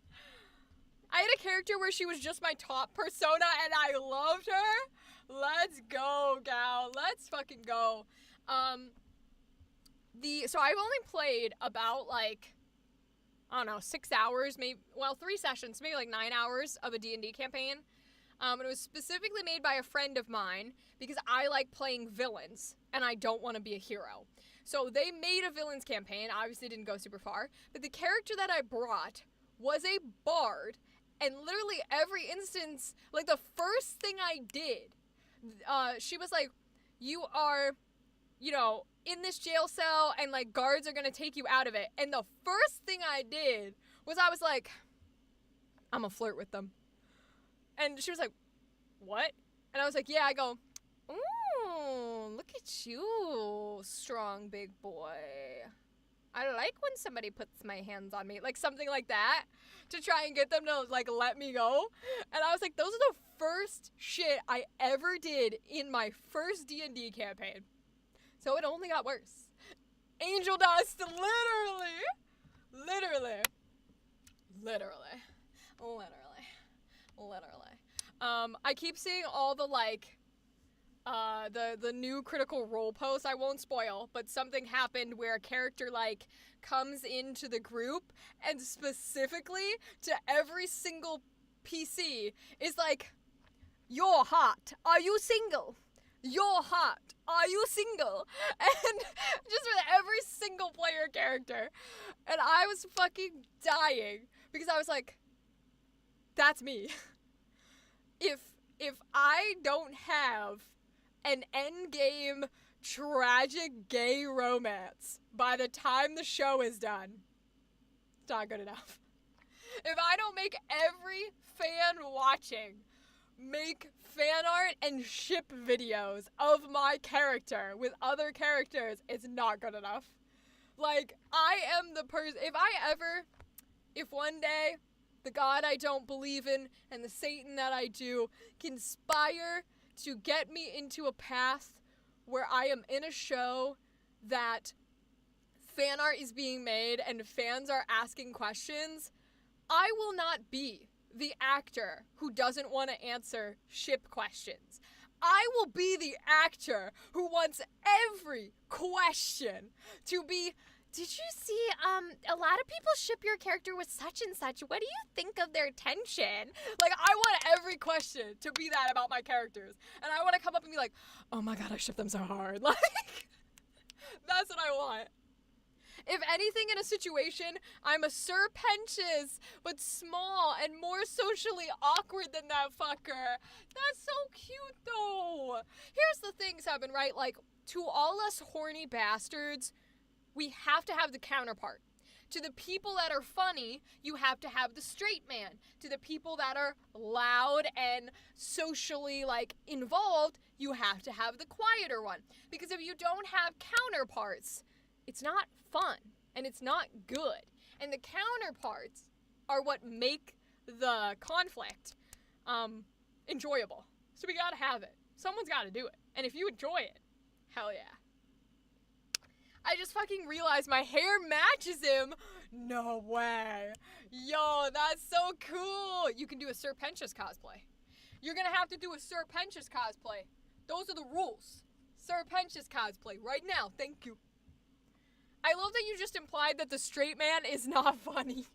A: I had a character where she was just my top persona, and I loved her. Let's go, gal. Let's fucking go. So I've only played about, like, I don't know, 6 hours, maybe, well, 3 sessions, maybe like 9 hours of a D&D campaign. And it was specifically made by a friend of mine because I like playing villains and I don't want to be a hero. So they made a villains campaign, obviously didn't go super far, but the character that I brought was a bard, and literally every instance, like the first thing I did, she was like, you are, you know, in this jail cell and like guards are gonna take you out of it. And the first thing I did was I was like, I'm gonna flirt with them. And she was like, what? And I was like, yeah. I go, ooh, look at you, strong big boy. I like when somebody puts my hands on me. Like something like that to try and get them to like let me go. And I was like, those are the first shit I ever did in my first D&D campaign. So it only got worse. Angel dust, literally. I keep seeing all the like the new Critical Role posts. I won't spoil, but something happened where a character like comes into the group and specifically to every single PC is like, you're hot, are you single? You're hot, are you single? And just with every single player character. And I was fucking dying because I was like, that's me. If I don't have an endgame tragic gay romance by the time the show is done, it's not good enough. If I don't make every fan watching make fan art and ship videos of my character with other characters, it's not good enough. Like, I am the person, if one day the God I don't believe in and the Satan that I do conspire to get me into a path where I am in a show that fan art is being made and fans are asking questions, I will not be the actor who doesn't want to answer ship questions. I will be the actor who wants every question to be, did you see, a lot of people ship your character with such and such. What do you think of their tension? Like, I want every question to be that about my characters. And I want to come up and be like, oh my god, I ship them so hard. Like, that's what I want. If anything in a situation, I'm a Sir Pentious, but small and more socially awkward than that fucker. That's so cute, though. Here's the thing, Seven, right? Like, to all us horny bastards, we have to have the counterpart. To the people that are funny, you have to have the straight man. To the people that are loud and socially, like, involved, you have to have the quieter one. Because if you don't have counterparts, it's not fun and it's not good. And the counterparts are what make the conflict enjoyable. So we gotta have it. Someone's gotta do it. And if you enjoy it, hell yeah. I just fucking realized my hair matches him. No way. Yo, that's so cool. You can do a Sir Pentious cosplay. You're gonna have to do a Sir Pentious cosplay. Those are the rules. Sir Pentious cosplay right now. Thank you. I love that you just implied that the straight man is not funny.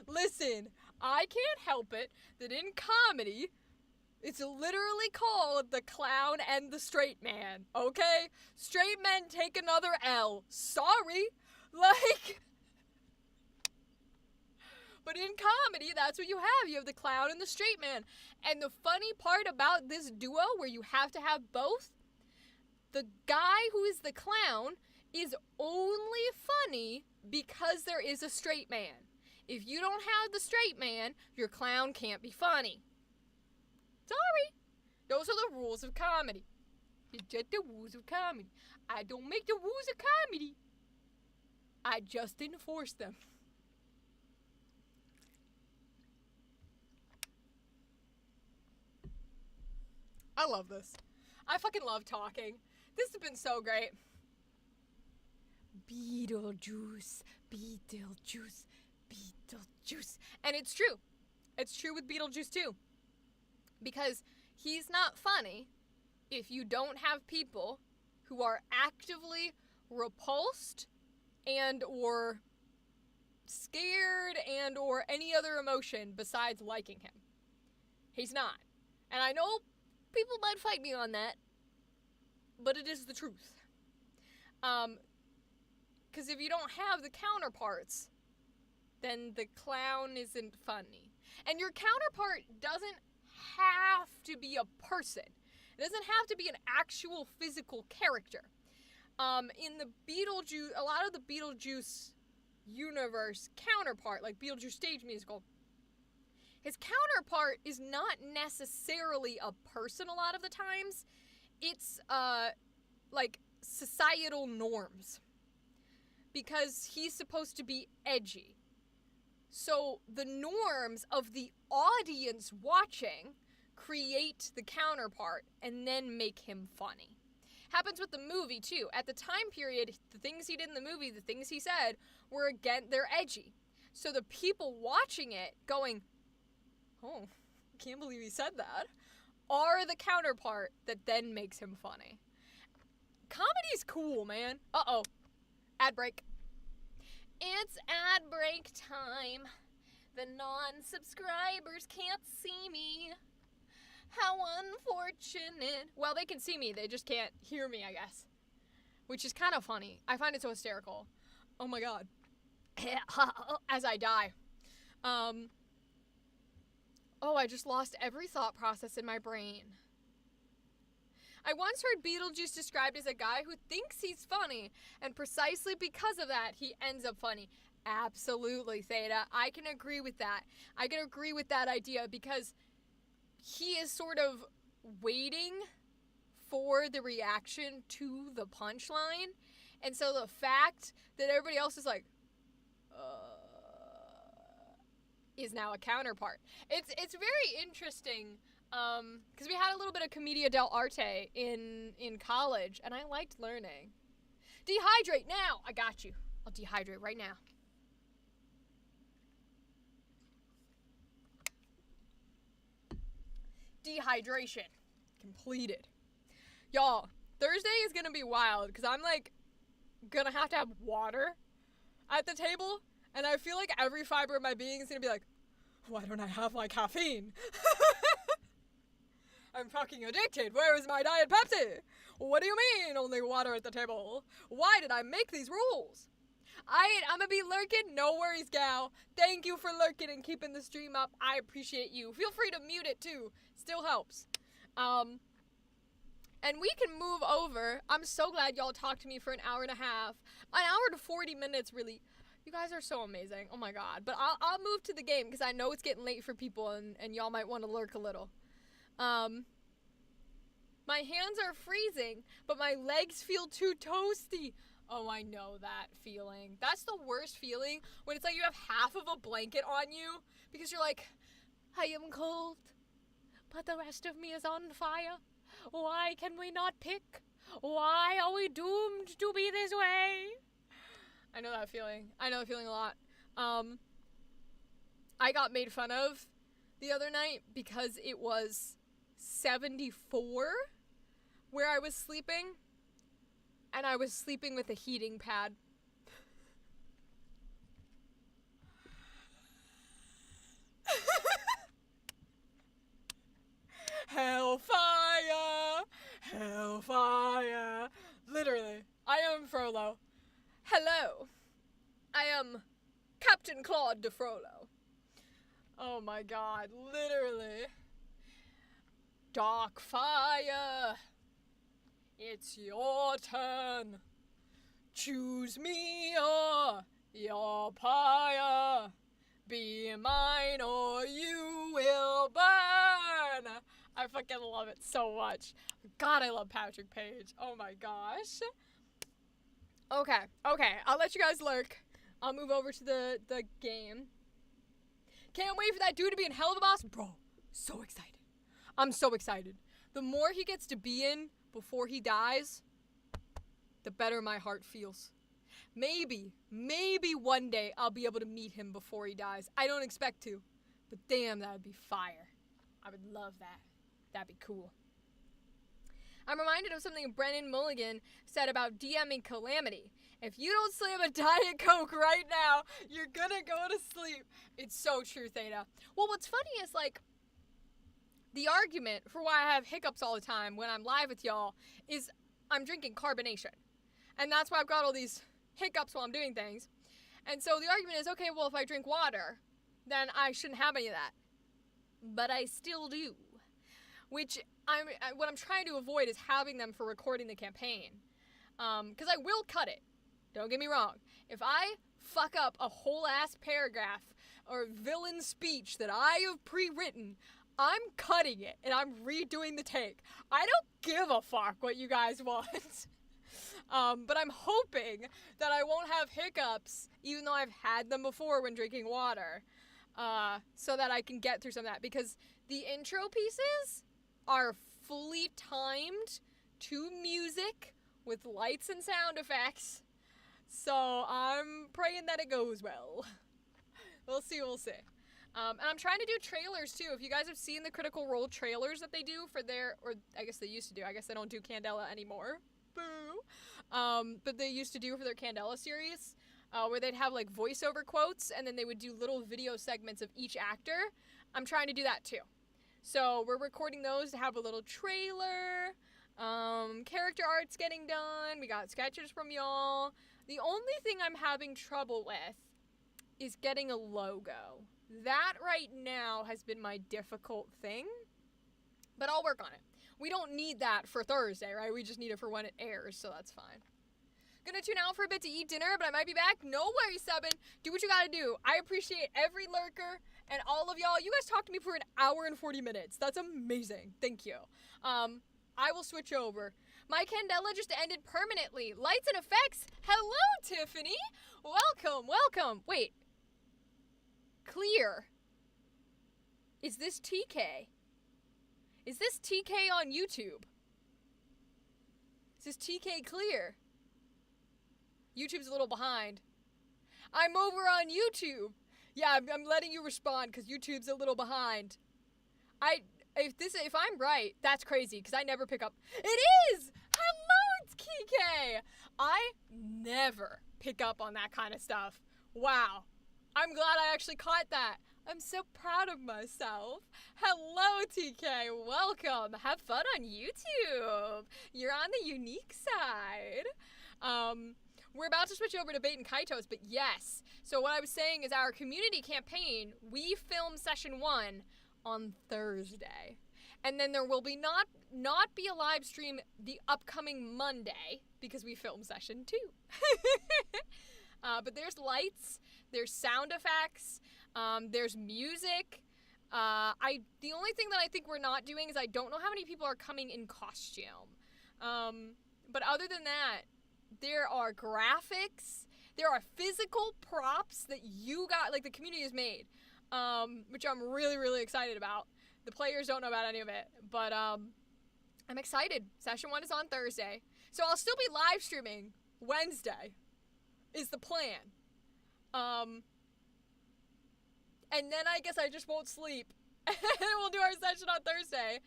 A: Listen, I can't help it that in comedy, it's literally called The Clown and the Straight Man, okay? Straight men take another L. Sorry. Like, but in comedy, that's what you have. You have the clown and the straight man. And the funny part about this duo, where you have to have both, the guy who is the clown is only funny because there is a straight man. If you don't have the straight man, your clown can't be funny. Sorry. Those are the rules of comedy. It's just the rules of comedy. I don't make the rules of comedy. I just enforce them. I love this. I fucking love talking. This has been so great. Beetlejuice, Beetlejuice, Beetlejuice. And it's true. It's true with Beetlejuice too. Because he's not funny if you don't have people who are actively repulsed and or scared and or any other emotion besides liking him. He's not. And I know people might fight me on that, but it is the truth. Because if you don't have the counterparts, then the clown isn't funny. And your counterpart doesn't have to be a person. It doesn't have to be an actual physical character. In the Beetlejuice, a lot of the Beetlejuice universe counterpart, like Beetlejuice stage musical, his counterpart is not necessarily a person a lot of the times. It's, like, societal norms. Because he's supposed to be edgy. So the norms of the audience watching create the counterpart and then make him funny. Happens with the movie too. At the time period, the things he did in the movie, the things he said, were again, they're edgy. So the people watching it going, oh, can't believe he said that, are the counterpart that then makes him funny. Comedy's cool, man. Uh-oh. Ad break. It's ad break time. The non-subscribers can't see me. How unfortunate. Well, they can see me. They just can't hear me, I guess. Which is kind of funny. I find it so hysterical. Oh my god. As I die. Oh, I just lost every thought process in my brain. I once heard Beetlejuice described as a guy who thinks he's funny, and precisely because of that, he ends up funny. Absolutely, Theta. I can agree with that. I can agree with that idea because he is sort of waiting for the reaction to the punchline. And so the fact that everybody else is like, is now a counterpart. It's very interesting. Because we had a little bit of commedia dell'arte in college, and I liked learning. Dehydrate now! I got you. I'll dehydrate right now. Dehydration. Completed. Y'all, Thursday is gonna be wild, because I'm, like, gonna have to have water at the table, and I feel like every fiber of my being is gonna be like, why don't I have my caffeine? I'm fucking addicted. Where is my Diet Pepsi? What do you mean, only water at the table? Why did I make these rules? I'm gonna be lurking. No worries, gal. Thank you for lurking and keeping the stream up. I appreciate you. Feel free to mute it too. Still helps. And we can move over. I'm so glad y'all talked to me for an hour and a half. An hour to 40 minutes, really. You guys are so amazing. Oh my god. But I'll move to the game because I know it's getting late for people and y'all might want to lurk a little. My hands are freezing, but my legs feel too toasty. Oh, I know that feeling. That's the worst feeling when it's like you have half of a blanket on you because you're like, I am cold, but the rest of me is on fire. Why can we not pick? Why are we doomed to be this way? I know that feeling. I know that feeling a lot. I got made fun of the other night because it was 74 where I was sleeping, and I was sleeping with a heating pad. Hellfire! Hellfire! Literally, I am Frollo. Hello. I am Captain Claude de Frollo. Oh my god, literally. Dark fire. It's your turn. Choose me or your pyre. Be mine or you will burn. I fucking love it so much. God, I love Patrick Page. Oh my gosh. Okay, I'll let you guys lurk. I'll move over to the game. Can't wait for that dude to be in hell of a boss. Bro, so excited. I'm so excited. The more he gets to be in before he dies, the better my heart feels. Maybe one day I'll be able to meet him before he dies. I don't expect to, but damn, that would be fire. I would love that. That'd be cool. I'm reminded of something Brennan Mulligan said about DMing Calamity. If you don't slam a Diet Coke right now, you're gonna go to sleep. It's so true, Theta. Well, what's funny is, like, the argument for why I have hiccups all the time when I'm live with y'all is I'm drinking carbonation. And that's why I've got all these hiccups while I'm doing things. And so the argument is, okay, well, if I drink water, then I shouldn't have any of that. But I still do. Which, what I'm trying to avoid is having them for recording the campaign. Because I will cut it. Don't get me wrong. If I fuck up a whole ass paragraph or villain speech that I have pre-written, I'm cutting it and I'm redoing the take. I don't give a fuck what you guys want. But I'm hoping that I won't have hiccups, even though I've had them before when drinking water, so that I can get through some of that. Because the intro pieces are fully timed to music with lights and sound effects. So I'm praying that it goes well. We'll see. And I'm trying to do trailers too. If you guys have seen the Critical Role trailers that they do for their, or I guess they used to do, I guess they don't do Candela anymore. Boo. But they used to do for their Candela series, where they'd have like voiceover quotes and then they would do little video segments of each actor. I'm trying to do that too. So we're recording those to have a little trailer. Character art's getting done. We got sketches from y'all. The only thing I'm having trouble with is getting a logo. That right now has been my difficult thing, but I'll work on it. We don't need that for Thursday, right? We just need it for when it airs, so that's fine. Gonna tune out for a bit to eat dinner, but I might be back. No worries, Seven. Do what you gotta do. I appreciate every lurker and all of y'all. You guys talked to me for an hour and 40 minutes. That's amazing. Thank you. I will switch over. My Candela just ended permanently. Lights and effects. Hello, Tiffany. Welcome. Wait. Clear. Is this TK? Is this TK on YouTube? Is this TK clear? YouTube's a little behind. I'm over on YouTube. Yeah, I'm letting you respond because YouTube's a little behind. If I'm right, that's crazy because I never pick up. It is! Hello, it's KK! I never pick up on that kind of stuff. Wow. I'm glad I actually caught that. I'm so proud of myself. Hello, TK. Welcome. Have fun on YouTube. You're on the unique side. We're about to switch over to Baten Kaitos, but yes. So what I was saying is our community campaign, we film session 1 on Thursday. And then there will be not be a live stream the upcoming Monday because we film session 2. But there's lights, there's sound effects, there's music. The only thing that I think we're not doing is I don't know how many people are coming in costume. But other than that, there are graphics, there are physical props that you got, like the community has made, which I'm really, really excited about. The players don't know about any of it, but I'm excited. Session 1 is on Thursday, so I'll still be live streaming Wednesday, is the plan. And then I guess I just won't sleep, and we'll do our session on Thursday.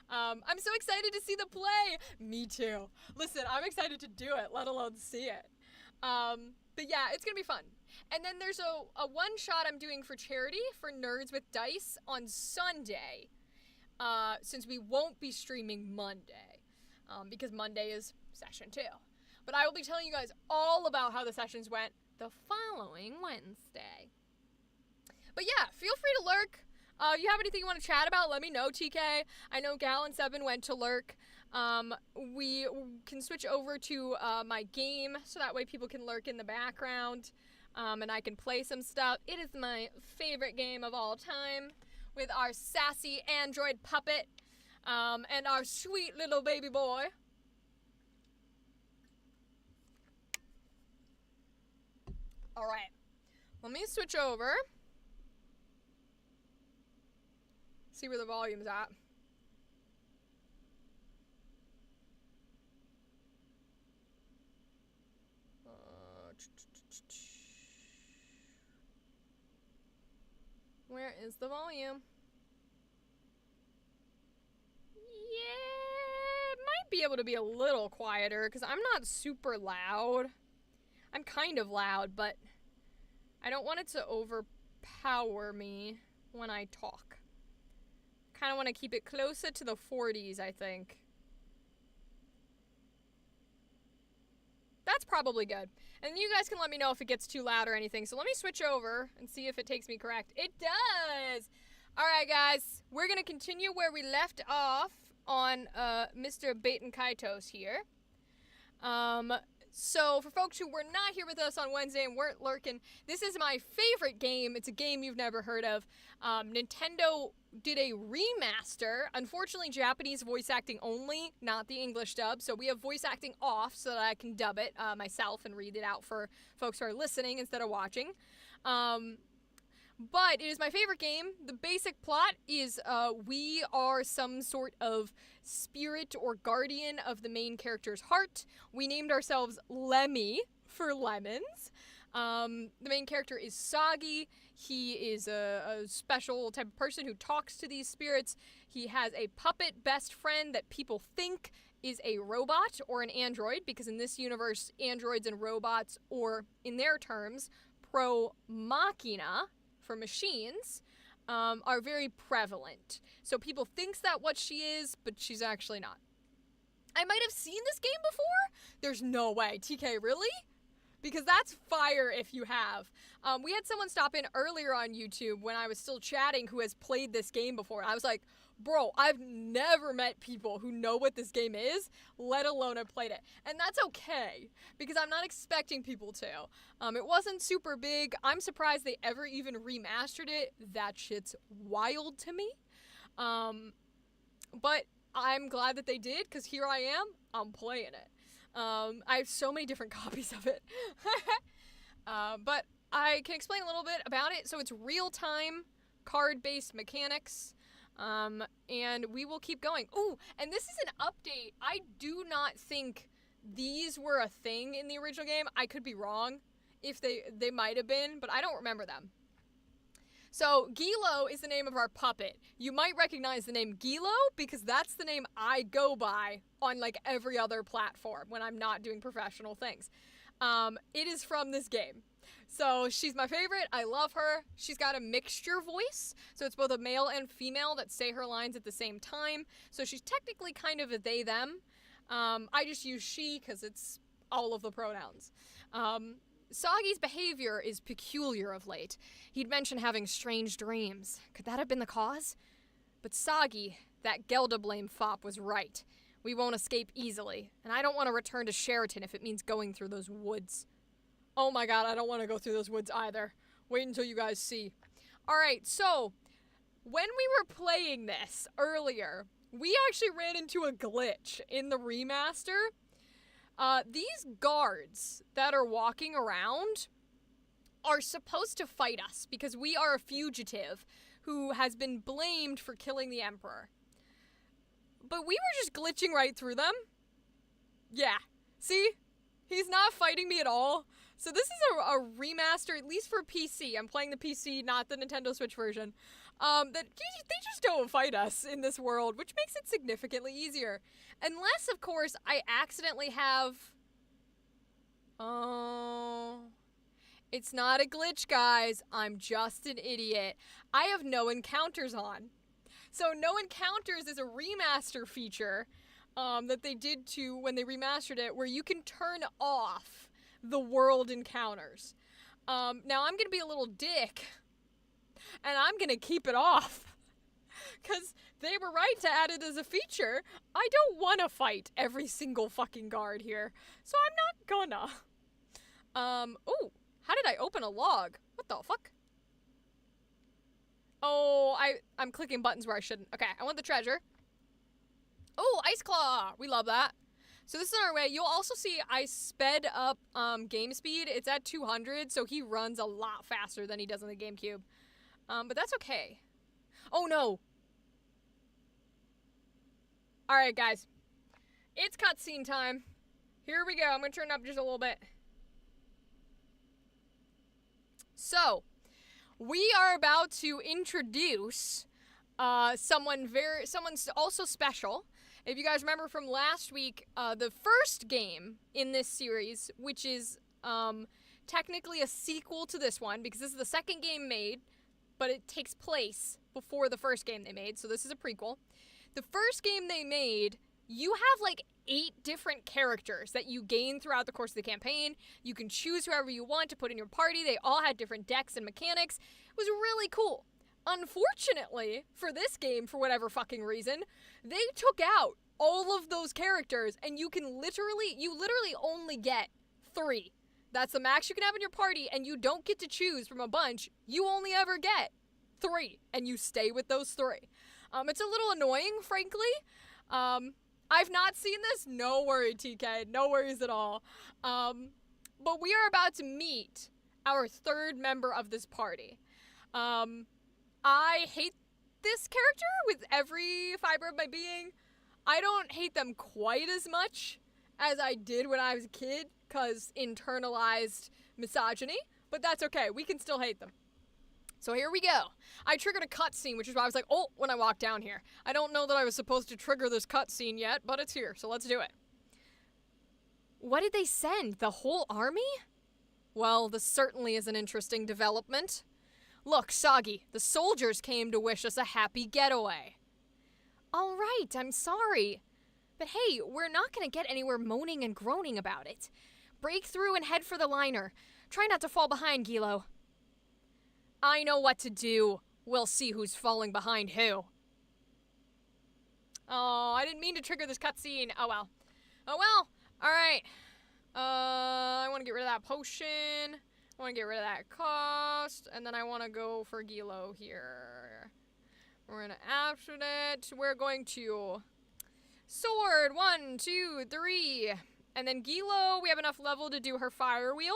A: I'm so excited to see the play. Me too. Listen, I'm excited to do it, let alone see it. But yeah, it's gonna be fun. And then there's a one-shot I'm doing for charity for Nerds with Dice on Sunday, since we won't be streaming Monday, because Monday is session 2. But I will be telling you guys all about how the sessions went the following Wednesday. But yeah, feel free to lurk. If you have anything you want to chat about, let me know, TK. I know Gal and Seven went to lurk. We can switch over to my game, so that way people can lurk in the background, and I can play some stuff. It is my favorite game of all time, with our sassy android puppet, and our sweet little baby boy. Alright, let me switch over. See where the volume's at. Where is the volume? Yeah, it might be able to be a little quieter because I'm not super loud. I'm kind of loud, but I don't want it to overpower me when I talk. Kind of want to keep it closer to the 40s, I think. That's probably good. And you guys can let me know if it gets too loud or anything. So let me switch over and see if it takes me correct. It does! Alright, guys. We're going to continue where we left off on Mr. Baten Kaitos here. So for folks who were not here with us on Wednesday and weren't lurking, this is my favorite game. It's a game you've never heard of. Nintendo did a remaster. Unfortunately, Japanese voice acting only, not the English dub. So we have voice acting off so that I can dub it myself and read it out for folks who are listening instead of watching. But it is my favorite game. The basic plot is we are some sort of spirit or guardian of the main character's heart. We named ourselves Lemmy for lemons. The main character is Soggy. He is a special type of person who talks to these spirits. He has a puppet best friend that people think is a robot or an android, because in this universe, androids and robots, or in their terms, pro machina, for machines, are very prevalent. So people thinks that what she is, but she's actually not. I might have seen this game before? There's no way. TK, really? Because that's fire if you have. We had someone stop in earlier on YouTube when I was still chatting who has played this game before. I was like, bro, I've never met people who know what this game is, let alone have played it. And that's okay, because I'm not expecting people to. It wasn't super big. I'm surprised they ever even remastered it. That shit's wild to me. But I'm glad that they did, because here I am, I'm playing it. I have so many different copies of it. But I can explain a little bit about it. So it's real-time, card-based mechanics. And we will keep going. Ooh, and this is an update. I do not think these were a thing in the original game. I could be wrong. If they might have been, but I don't remember them. So, Gilo is the name of our puppet. You might recognize the name Gilo because that's the name I go by on like every other platform when I'm not doing professional things. It is from this game. So she's my favorite. I love her. She's got a mixture voice, so it's both a male and female that say her lines at the same time. So she's technically kind of a they them. I just use she because it's all of the pronouns. Sagi's behavior is peculiar of late. He'd mentioned having strange dreams. Could that have been the cause? But Sagi, that Gelda blame fop, was right. We won't escape easily, and I don't want to return to Sheraton if it means going through those woods. Oh my god, I don't want to go through those woods either. Wait until you guys see. Alright, so, when we were playing this earlier, we actually ran into a glitch in the remaster. These guards that are walking around are supposed to fight us because we are a fugitive who has been blamed for killing the Emperor. But we were just glitching right through them. Yeah. See? He's not fighting me at all. So this is a remaster, at least for PC. I'm playing the PC, not the Nintendo Switch version. That they just don't fight us in this world, which makes it significantly easier. Unless, of course, I accidentally have... Oh... It's not a glitch, guys. I'm just an idiot. I have no encounters on. So no encounters is a remaster feature that they did to when they remastered it, where you can turn off the world encounters. Now I'm gonna be a little dick, and I'm gonna keep it off, because they were right to add it as a feature. I don't want to fight every single fucking guard here, so I'm not gonna. Oh, how did I open a log? What the fuck? Oh, I'm clicking buttons where I shouldn't. Okay, I want the treasure. Oh, Ice Claw! We love that. So this is on our way. You'll also see I sped up game speed. It's at 200, so he runs a lot faster than he does on the GameCube. But that's okay. Oh no! Alright guys. It's cutscene time. Here we go. I'm gonna turn it up just a little bit. So, we are about to introduce someone also special. If you guys remember from last week, the first game in this series, which is technically a sequel to this one, because this is the second game made, but it takes place before the first game they made, so this is a prequel. The first game they made, you have like 8 different characters that you gain throughout the course of the campaign. You can choose whoever you want to put in your party. They all had different decks and mechanics. It was really cool. Unfortunately, for this game, for whatever fucking reason, they took out all of those characters, and you literally only get 3. That's the max you can have in your party, and you don't get to choose from a bunch. You only ever get 3, and you stay with those 3. It's a little annoying, frankly. I've not seen this. No worry, TK. No worries at all. But we are about to meet our 3rd member of this party. I hate this character with every fiber of my being. I don't hate them quite as much as I did when I was a kid, because internalized misogyny, but that's okay. We can still hate them. So here we go. I triggered a cutscene, which is why I was like, oh, when I walked down here. I don't know that I was supposed to trigger this cutscene yet, but it's here, so let's do it. What did they send? The whole army? Well, this certainly is an interesting development. Look, Sagi, the soldiers came to wish us a happy getaway. All right, I'm sorry. But hey, we're not gonna get anywhere moaning and groaning about it. Break through and head for the liner. Try not to fall behind, Gilo. I know what to do. We'll see who's falling behind who. Oh, I didn't mean to trigger this cutscene. Oh well. Oh well. Alright. I want to get rid of that potion. I want to get rid of that cost. And then I want to go for Gilo here. We're going to after that. We're going to... Sword. 1, 2, 3. And then Gilo, we have enough level to do her fire wheel.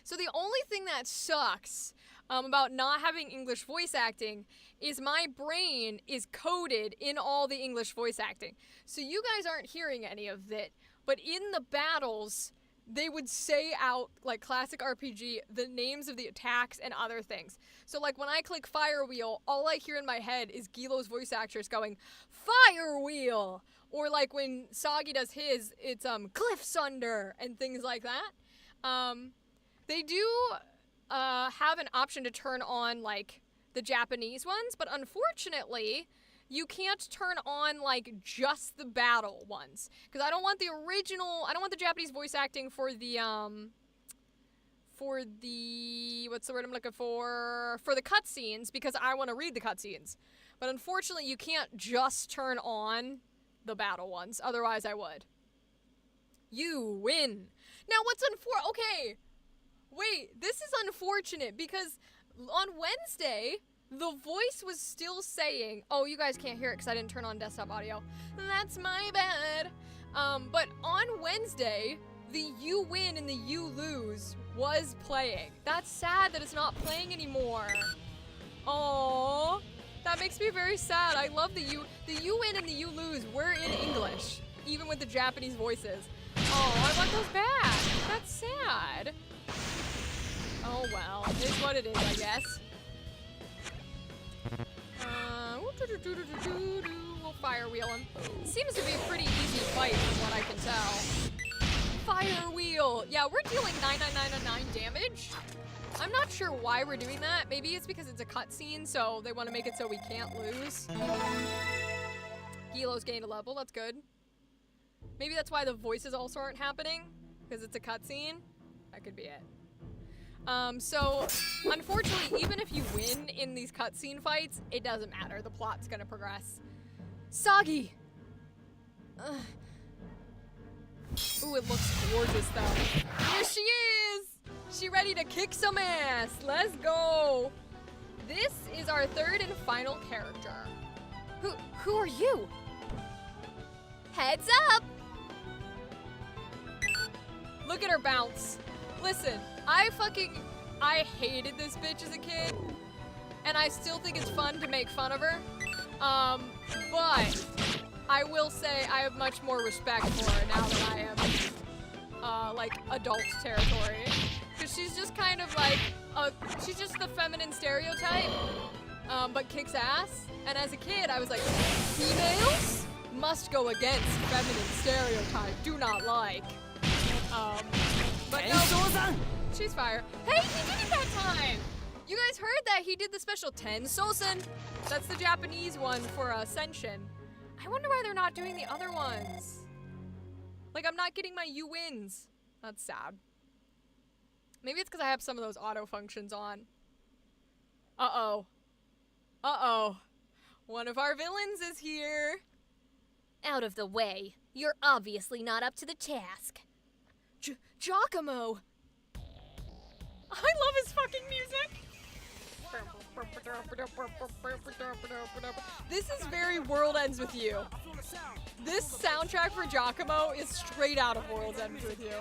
A: So the only thing that sucks about not having English voice acting is my brain is coded in all the English voice acting. So you guys aren't hearing any of it, but in the battles, they would say out, like classic RPG, the names of the attacks and other things. So like when I click fire wheel, all I hear in my head is Gilo's voice actress going, fire wheel! Or like when Sagi does his, it's cliff sunder and things like that. They do have an option to turn on, like, the Japanese ones, but unfortunately, you can't turn on, like, just the battle ones. Because I don't want the original, I don't want the Japanese voice acting for the, what's the word I'm looking for the cutscenes, because I want to read the cutscenes. But unfortunately, you can't just turn on the battle ones, otherwise I would. You win. Now what's okay, wait, this is unfortunate, because on Wednesday, the voice was still saying, oh, you guys can't hear it because I didn't turn on desktop audio. That's my bad. But on Wednesday, the you win and the you lose was playing. That's sad that it's not playing anymore. Aww, that makes me very sad. I love the you win and the you lose were in English, even with the Japanese voices. Oh, I want those back. That's sad. Oh well, it is what it is, I guess. We'll fire wheel him. Seems to be a pretty easy fight from what I can tell. Fire wheel! Yeah, we're dealing 99999 damage. I'm not sure why we're doing that. Maybe it's because it's a cutscene, so they want to make it so we can't lose. Gilo's gained a level, that's good. Maybe that's why the voices also aren't happening, because it's a cutscene. That could be it. So, unfortunately, even if you win in these cutscene fights, it doesn't matter. The plot's gonna progress. Soggy! Ugh. Ooh, it looks gorgeous, though. Here she is! She ready to kick some ass! Let's go! This is our third and final character. Who are you? Heads up! Look at her bounce. Listen, I hated this bitch as a kid, and I still think it's fun to make fun of her. But I will say I have much more respect for her now that I am, like, adult territory. Because she's just kind of like, she's just the feminine stereotype, but kicks ass. And as a kid, I was like, females must go against feminine stereotype, do not like. But no, she's fire. Hey, he did it that time! You guys heard that he did the special Ten Sosen. That's the Japanese one for Ascension. I wonder why they're not doing the other ones. Like, I'm not getting my you wins. That's sad. Maybe it's because I have some of those auto functions on. Uh-oh. Uh-oh. One of our villains is here.
B: Out of the way. You're obviously not up to the task.
A: Giacomo! I love his fucking music! This is very World Ends With You. This soundtrack for Giacomo is straight out of World Ends With You.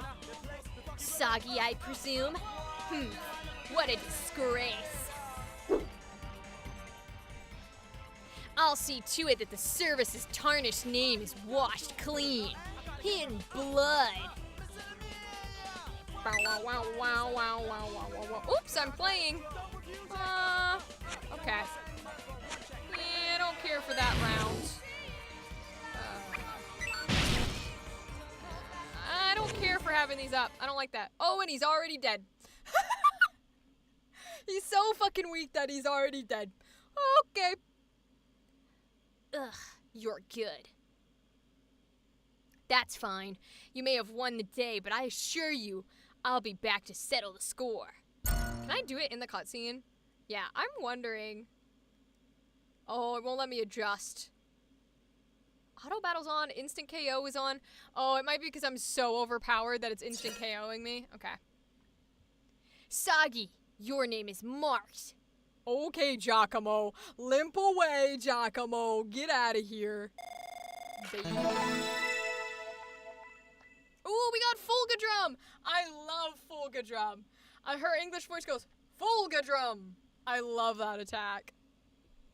B: Soggy, I presume? What a disgrace. I'll see to it that the service's tarnished name is washed clean. In blood.
A: Oops, I'm playing. Okay. Yeah, I don't care for that round. I don't care for having these up. I don't like that. Oh, and he's already dead. He's so fucking weak that he's already dead. Okay.
B: Ugh, you're good. That's fine. You may have won the day, but I assure you, I'll be back to settle the score.
A: Can I do it in the cutscene? Yeah, I'm wondering. Oh, it won't let me adjust. Auto battle's on, instant KO is on. Oh, it might be because I'm so overpowered that it's instant KOing me. Okay.
B: Soggy, your name is marked.
A: Okay, Giacomo. Limp away, Giacomo. Get out of here. Ooh, we got Fulgadrum. I love Fulgadrum. Her English voice goes, Fulgadrum. I love that attack.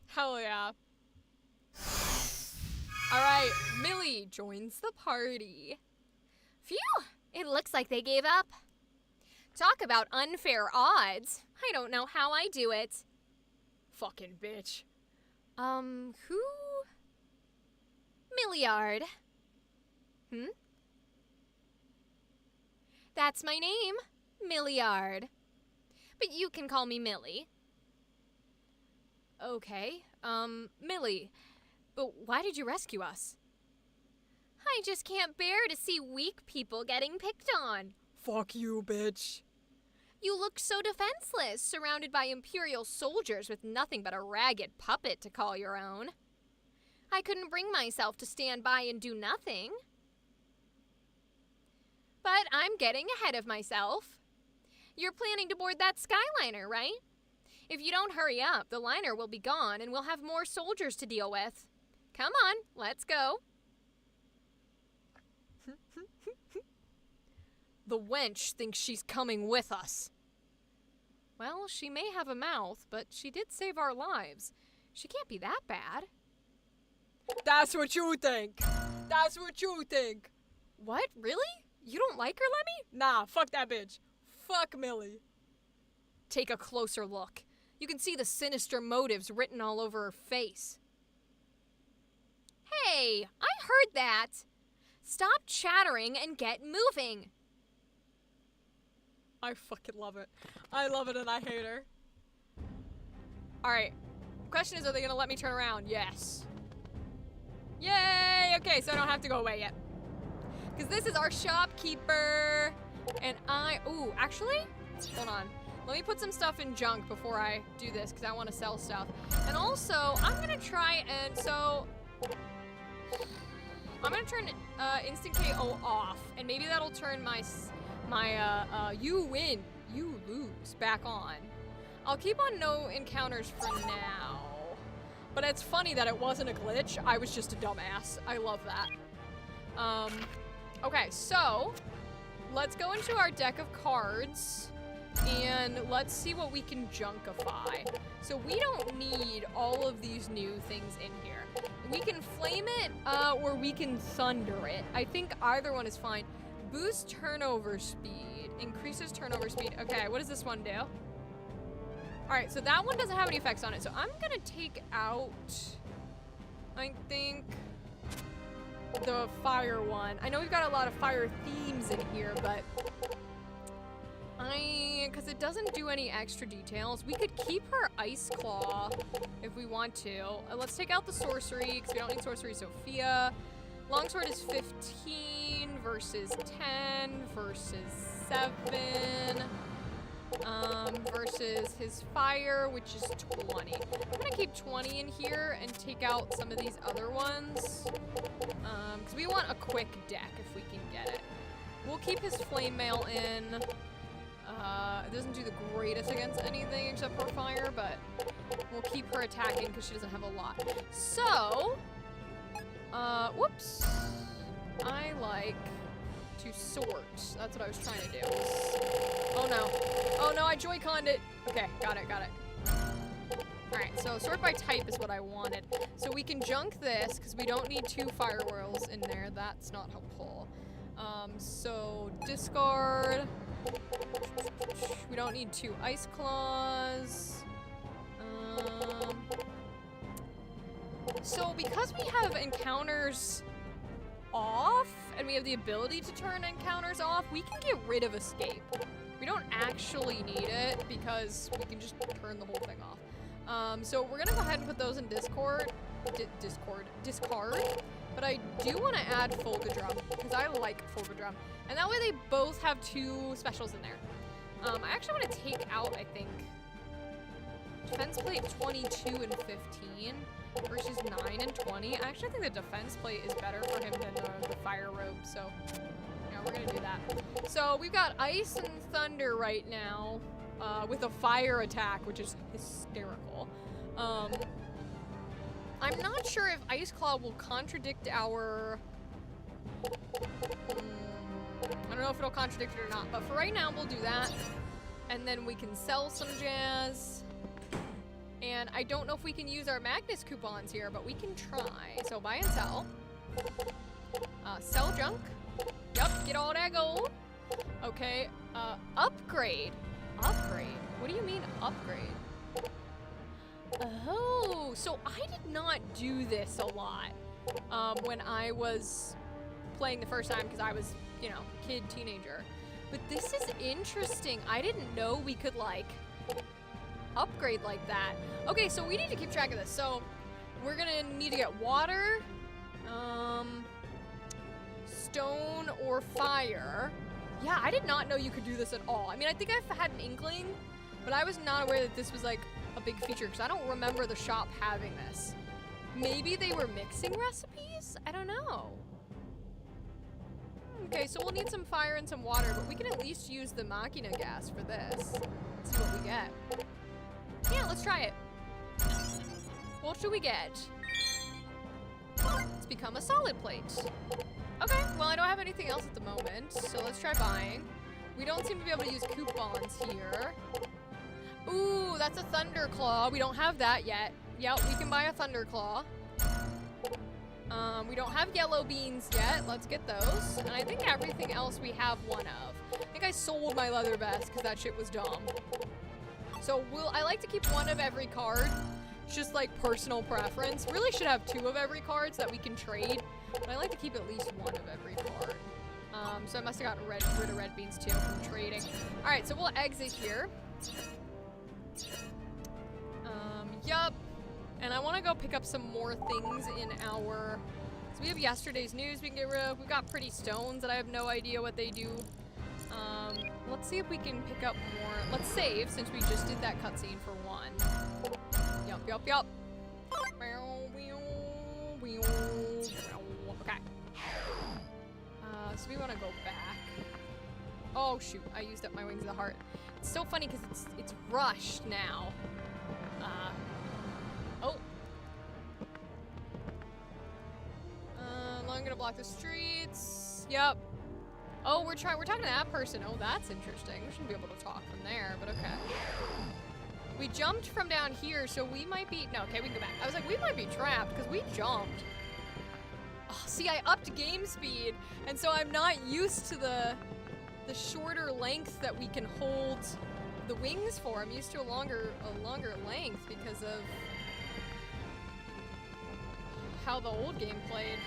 A: Hell yeah. Alright, Millie joins the party.
B: Phew, it looks like they gave up. Talk about unfair odds. I don't know how I do it.
A: Fucking bitch.
B: Who? Milliard. That's my name. Milliard. But you can call me Millie. Okay, Millie. But why did you rescue us? I just can't bear to see weak people getting picked on.
A: Fuck you, bitch.
B: You looked so defenseless, surrounded by Imperial soldiers with nothing but a ragged puppet to call your own. I couldn't bring myself to stand by and do nothing. But I'm getting ahead of myself. You're planning to board that Skyliner, right? If you don't hurry up, the liner will be gone and we'll have more soldiers to deal with. Come on, let's go.
A: The wench thinks she's coming with us. Well, she may have a mouth, but she did save our lives. She can't be that bad. That's what you think. That's what you think. What? Really? You don't like her, Lemmy? Nah, fuck that bitch. Fuck Millie. Take a closer look. You can see the sinister motives written all over her face.
B: Hey, I heard that. Stop chattering and get moving.
A: I fucking love it. I love it and I hate her. Alright. Question is, are they gonna let me turn around? Yes. Yay! Okay, so I don't have to go away yet. Because this is our shopkeeper. And ooh, actually, hold on. Let me put some stuff in junk before I do this, because I want to sell stuff. And also, I'm going to try and, I'm going to turn Instant KO off. And maybe that'll turn my you win, you lose back on. I'll keep on no encounters for now. But it's funny that it wasn't a glitch. I was just a dumbass. I love that. Okay, so let's go into our deck of cards and let's see what we can junkify. So we don't need all of these new things in here. We can flame it or we can thunder it. I think either one is fine. Boost turnover speed, increases turnover speed. Okay, what does this one do? All right, so that one doesn't have any effects on it. So I'm gonna take out, I think, the fire one. I know we've got a lot of fire themes in here, but because it doesn't do any extra details, we could keep her Ice Claw if we want to. Let's take out the sorcery, because we don't need sorcery. Sophia. Longsword is 15 versus 10 versus 7 versus his fire, which is 20. I'm gonna keep 20 in here and take out some of these other ones because we want a quick deck if we can get it. We'll keep his flame mail in. It doesn't do the greatest against anything except for fire, but we'll keep her attacking because she doesn't have a lot. So whoops. I like to sort. That's what I was trying to do. Oh no. Oh no, I Joy-Conned it. Okay, got it. Alright, so sort by type is what I wanted. So we can junk this, because we don't need 2 fire whirls in there. That's not helpful. So discard. We don't need 2 ice claws. So because we have encounters off, and we have the ability to turn encounters off, we can get rid of escape. We don't actually need it, because we can just turn the whole thing off. So we're gonna go ahead and put those in discard. But I do want to add Fulgudrum, because I like Fulgudrum. And that way they both have 2 specials in there. I actually want to take out, I think, defense plate 22 and 15 versus 9 and 20. I actually think the defense plate is better for him than the fire robe, so yeah, we're gonna do that. So we've got ice and thunder right now with a fire attack, which is hysterical. I'm not sure if Ice Claw will contradict our... I don't know if it'll contradict it or not, but for right now, we'll do that. And then we can sell some jazz. And I don't know if we can use our Magnus coupons here, but we can try. So buy and sell. Sell junk. Yup, get all that gold. Okay, upgrade. Upgrade? What do you mean upgrade? Oh, so I did not do this a lot when I was playing the first time because I was, you know, kid, teenager. But this is interesting. I didn't know we could, like, upgrade like that. Okay, so we need to keep track of this. So we're gonna need to get water, stone, or fire. Yeah, I did not know you could do this at all. I mean, I think I've had an inkling, but I was not aware that this was, like, a big feature, because I don't remember the shop having this. Maybe they were mixing recipes? I don't know. Okay, so we'll need some fire and some water, but we can at least use the machina gas for this. Let's see what we get. Yeah, let's try it. What should we get? It's become a solid plate. Okay, well, I don't have anything else at the moment, so let's try buying. We don't seem to be able to use coupons here. Ooh, that's a Thunder Claw. We don't have that yet. Yep, we can buy a Thunder Claw. We don't have yellow beans yet. Let's get those. And I think everything else we have one of. I think I sold my leather vest because that shit was dumb. So I like to keep one of every card. It's just like personal preference. Really should have 2 of every card so that we can trade. But I like to keep at least 1 of every card. So I must have gotten rid of red beans too from trading. All right, so we'll exit here. Yup. And I want to go pick up some more things in our... So we have yesterday's news we can get rid of. We've got pretty stones that I have no idea what they do. Let's see if we can pick up more. Let's save since we just did that cutscene for 1. Yup. Okay. So we want to go back. Oh shoot, I used up my wings of the heart. It's so funny because it's rushed now. Oh. I'm gonna block the streets. Yep. Oh, we're talking to that person. Oh, that's interesting. We shouldn't be able to talk from there, but okay. We jumped from down here, so we might be... No, okay, we can go back. I was like, we might be trapped because we jumped. Oh, see, I upped game speed, and so I'm not used to the shorter length that we can hold the wings for. I'm used to a longer length because of how the old game played.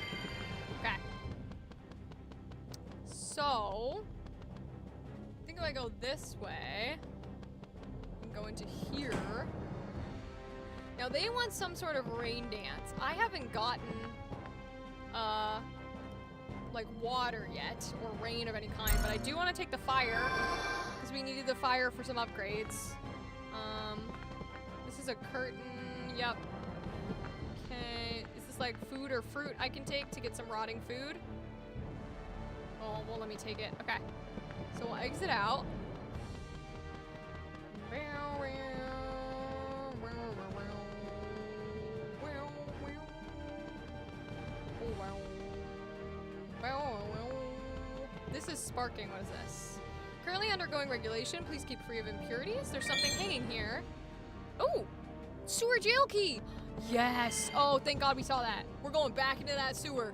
A: Okay. So, I think if I go this way, and go into here. Now they want some sort of rain dance. I haven't gotten, like water yet, or rain of any kind, but I do want to take the fire, because we needed the fire for some upgrades. This is a curtain, yep. Okay, is this like food or fruit I can take to get some rotting food? Oh, well, let me take it. Okay. So we'll exit out. This is sparking. What is this? Currently undergoing regulation. Please keep free of impurities. There's something hanging here. Oh! Sewer jail key! Yes! Oh, thank God we saw that. We're going back into that sewer.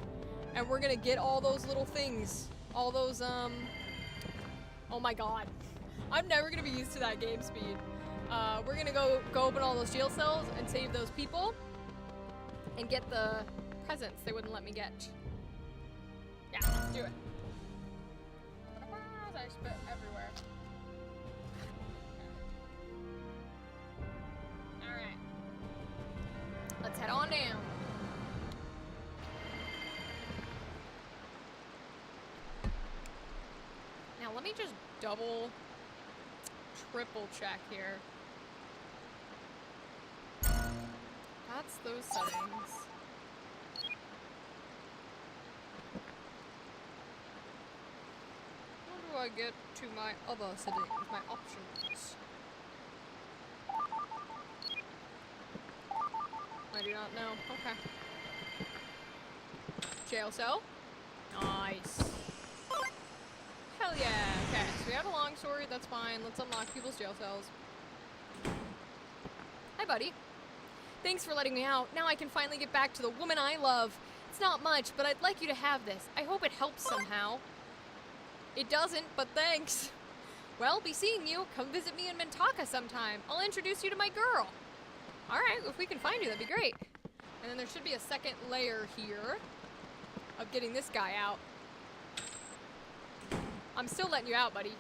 A: And we're gonna get all those little things. All those, oh my God. I'm never gonna be used to that game speed. We're gonna go open all those jail cells and save those people. And get the presents they wouldn't let me get. Yeah, let's do it. I spit everywhere. Alright. Let's head on down. Now let me just double, triple check here. That's those settings. How do I get to my other settings, my options? I do not know. Okay. Jail cell. Nice. Hell yeah. Okay, so we have a longsword. That's fine. Let's unlock people's jail cells. Hi, buddy. Thanks for letting me out. Now I can finally get back to the woman I love. It's not much, but I'd like you to have this. I hope it helps somehow. It doesn't, but thanks. Well, be seeing you. Come visit me in Mintaka sometime. I'll introduce you to my girl. Alright, if we can find you, that'd be great. And then there should be a second layer here of getting this guy out. I'm still letting you out, buddy.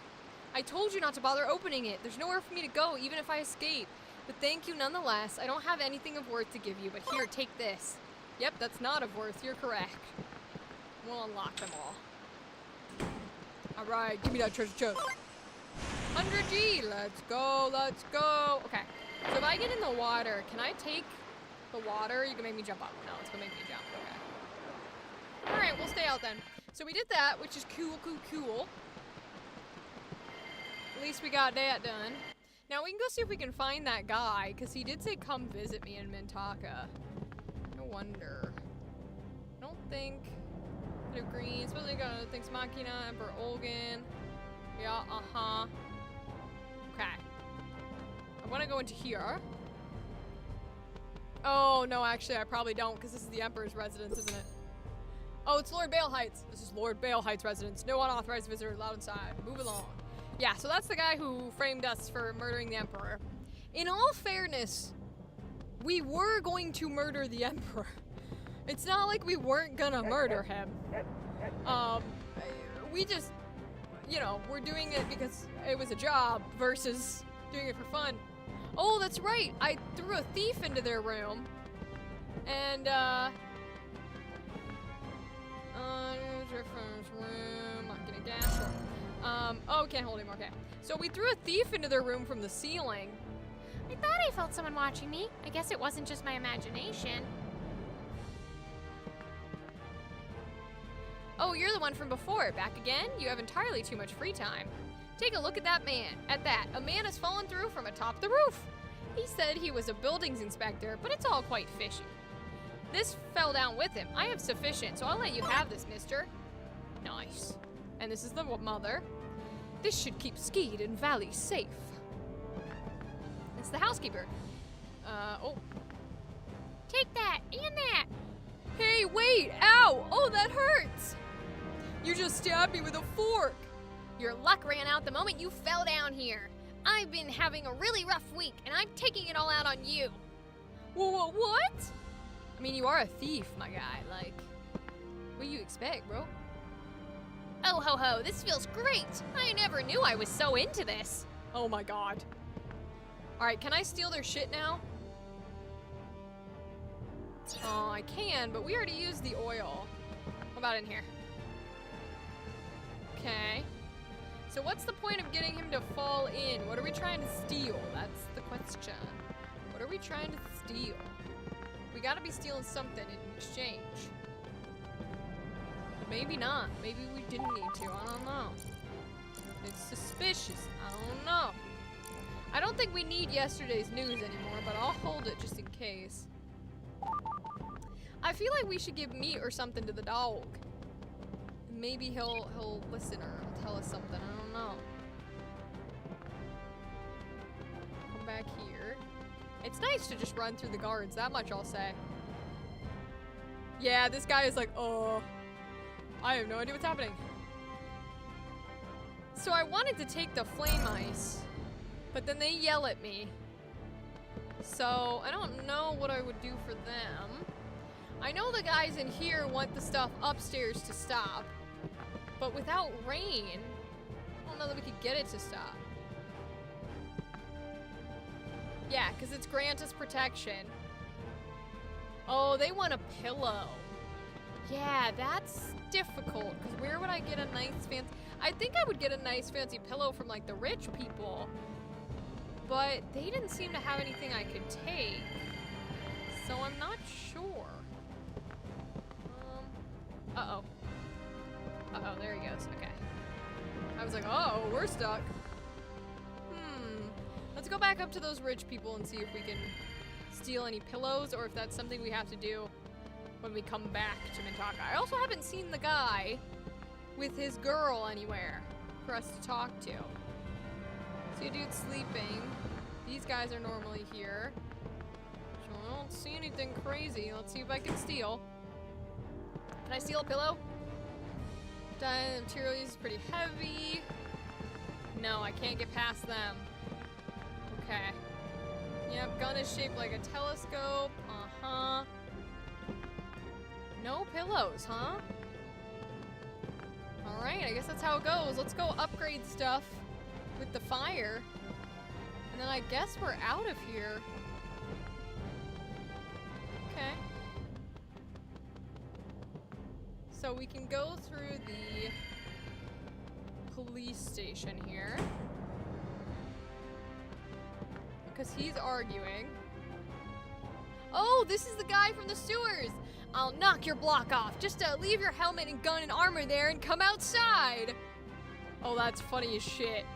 A: I told you not to bother opening it. There's nowhere for me to go, even if I escape. But thank you nonetheless. I don't have anything of worth to give you, but here, take this. Yep, that's not of worth. You're correct. We'll unlock them all. Alright, give me that treasure chest. 100G, let's go, let's go. Okay, so if I get in the water, can I take the water? You can make me jump up. No, it's gonna make me jump, okay. Alright, we'll stay out then. So we did that, which is cool. At least we got that done. Now we can go see if we can find that guy, because he did say come visit me in Mintaka. No wonder. I don't think... Bit of green, supposedly got other things, Machina, Emperor Olgan. Yeah, Okay. I want to go into here. Oh, no, actually, I probably don't, because this is the Emperor's residence, isn't it? Oh, it's Lord Bale Heights. This is Lord Bale Heights' residence. No unauthorized visitor allowed inside. Move along. Yeah, so that's the guy who framed us for murdering the Emperor. In all fairness, we were going to murder the Emperor. It's not like we weren't gonna murder him. We just, you know, we're doing it because it was a job versus doing it for fun. Oh, that's right. I threw a thief into their room. And, room, not getting gas. Oh, can't hold him, okay. So we threw a thief into their room from the ceiling.
B: I thought I felt someone watching me. I guess it wasn't just my imagination.
A: Oh, you're the one from before. Back again? You have entirely too much free time. Take a look at that man. At that, a man has fallen through from atop the roof. He said he was a buildings inspector, but it's all quite fishy. This fell down with him. I have sufficient, so I'll let you have this, mister. Nice. And this is the mother. This should keep Skeed and Valley safe. It's the housekeeper. Oh.
B: Take that and that.
A: Hey, wait! Ow! Oh, that hurts! You just stabbed me with a fork!
B: Your luck ran out the moment you fell down here. I've been having a really rough week, and I'm taking it all out on you.
A: Whoa, what? I mean, you are a thief, my guy. Like, what do you expect, bro?
B: Oh, ho, ho, this feels great. I never knew I was so into this.
A: Oh my god. Alright, can I steal their shit now? Oh, I can, but we already used the oil. What about in here? Okay. So what's the point of getting him to fall in? What are we trying to steal? That's the question. What are we trying to steal? We gotta be stealing something in exchange. Maybe not. Maybe we didn't need to. I don't know. It's suspicious. I don't know. I don't think we need yesterday's news anymore, but I'll hold it just in case. I feel like we should give meat or something to the dog. Maybe he'll listen or he'll tell us something. I don't know. Come back here. It's nice to just run through the guards. That much I'll say. Yeah, this guy is like, oh, I have no idea what's happening. So I wanted to take the flame ice, but then they yell at me. So I don't know what I would do for them. I know the guys in here want the stuff upstairs to stop, but without rain, I don't know that we could get it to stop. Yeah, because it's grant us protection. Oh, they want a pillow. Yeah, that's difficult, because where would I get a nice fancy... I think I would get a nice fancy pillow from, like, the rich people. But they didn't seem to have anything I could take. So I'm not sure. Uh-oh. Uh-oh, there he goes. Okay. I was like, oh, we're stuck. Let's go back up to those rich people and see if we can steal any pillows or if that's something we have to do when we come back to Mintaka. I also haven't seen the guy with his girl anywhere for us to talk to. See a dude sleeping. These guys are normally here. So I don't see anything crazy. Let's see if I can steal. Can I steal a pillow? The material is pretty heavy. No, I can't get past them. Okay. Yep, gun is shaped like a telescope. Uh-huh. No pillows, huh? Alright, I guess that's how it goes. Let's go upgrade stuff with the fire. And then I guess we're out of here. Okay. So we can go through the police station here. Because he's arguing. Oh, this is the guy from the sewers! I'll knock your block off. Just leave your helmet and gun and armor there and come outside. Oh, that's funny as shit.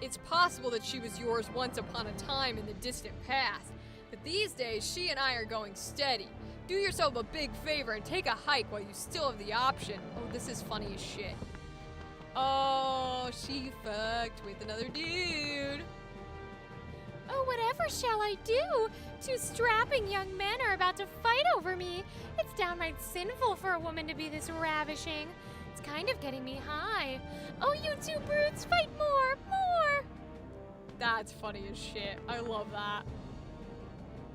A: It's possible that she was yours once upon a time in the distant past, but these days she and I are going steady. Do yourself a big favor and take a hike while you still have the option. Oh, this is funny as shit. Oh, she fucked with another dude.
B: Oh, whatever shall I do? Two strapping young men are about to fight over me. It's downright sinful for a woman to be this ravishing. It's kind of getting me high. Oh, you two brutes, fight more, more!
A: That's funny as shit. I love that.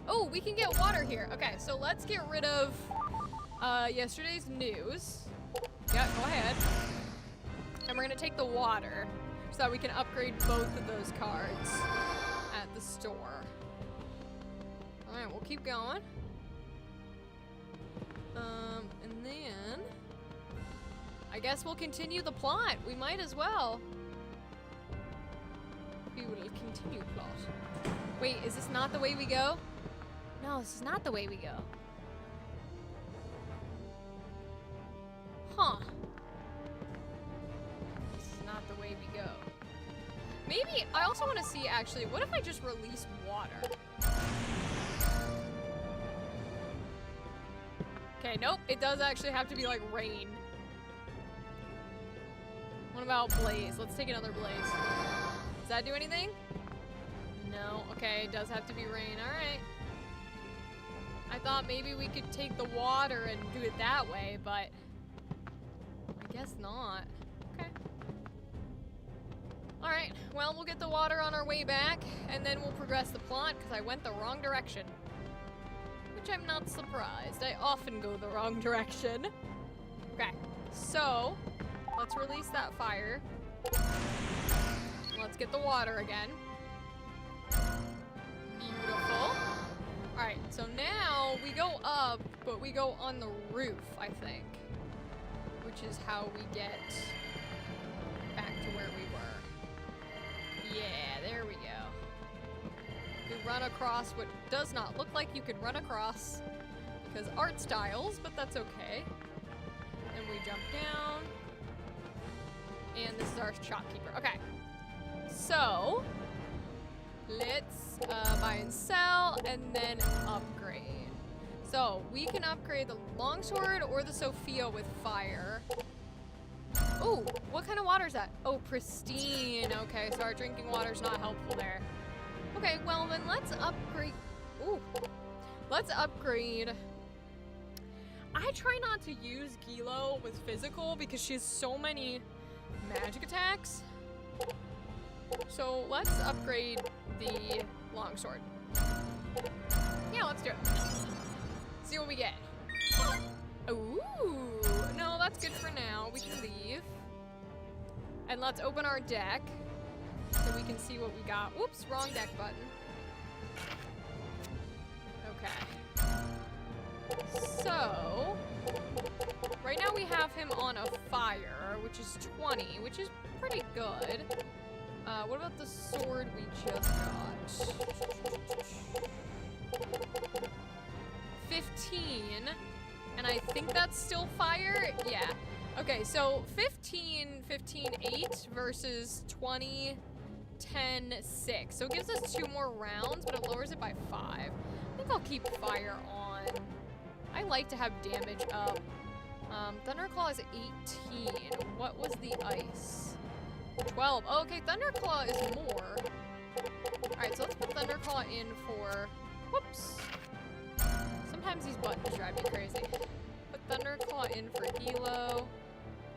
A: Oh, we can get water here. Okay, so let's get rid of yesterday's news. Yeah, go ahead. And we're gonna take the water so that we can upgrade both of those cards at the store. Alright, we'll keep going. And then I guess we'll continue the plot. We might as well. We will continue plot. Wait, is this not the way we go?
B: No, this is not the way we go.
A: Huh. This is not the way we go. Maybe, I also want to see actually, what if I just release water? Okay, nope, it does actually have to be like rain. What about blaze? Let's take another blaze. Does that do anything? No, okay, it does have to be rain, alright. I thought maybe we could take the water and do it that way, but I guess not. Okay. Alright, well, we'll get the water on our way back, and then we'll progress the plot, because I went the wrong direction. Which I'm not surprised. I often go the wrong direction. Okay, so let's release that fire. Let's get the water again. Beautiful. Alright, so now we go up, but we go on the roof, I think. Which is how we get back to where we were. Yeah, there we go. We run across what does not look like you could run across because art styles, but that's okay. Then we jump down. And this is our shopkeeper. Okay. So, let's buy and sell and then upgrade. So, we can upgrade the longsword or the Sophia with fire. Oh, what kind of water is that? Oh, pristine. Okay, so our drinking water's not helpful there. Okay, well then let's upgrade. Ooh. Let's upgrade. I try not to use Gilo with physical because she has so many magic attacks. So let's upgrade the longsword. Yeah, let's do it. See what we get. Ooh, no, that's good for now. We can leave. And let's open our deck so we can see what we got. Whoops, wrong deck button. Okay. So, right now we have him on a fire, which is 20, which is pretty good. What about the sword we just got? 15, and I think that's still fire? Yeah. Okay, so 15, 8 versus 20, 10, 6. So it gives us 2 more rounds, but it lowers it by 5. I think I'll keep fire on. I like to have damage up. Thunderclaw is 18. What was the ice? 12. Oh, okay, Thunderclaw is more. Alright, so let's put Thunderclaw in for... Whoops. Sometimes these buttons drive me crazy. Put Thunderclaw in for Hilo.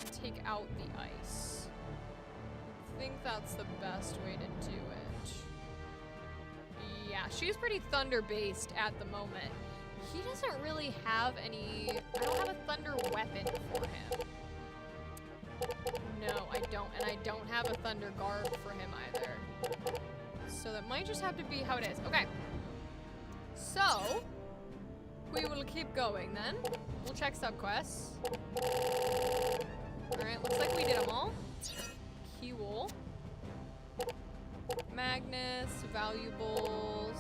A: And take out the ice. I think that's the best way to do it. Yeah, she's pretty thunder-based at the moment. He doesn't really have any... I don't have a thunder weapon for him. No, I don't. And I don't have a thunder guard for him either. So that might just have to be how it is. Okay. So, we will keep going then. We'll check subquests. Alright, looks like we did them all. Cool. Magnus, valuables.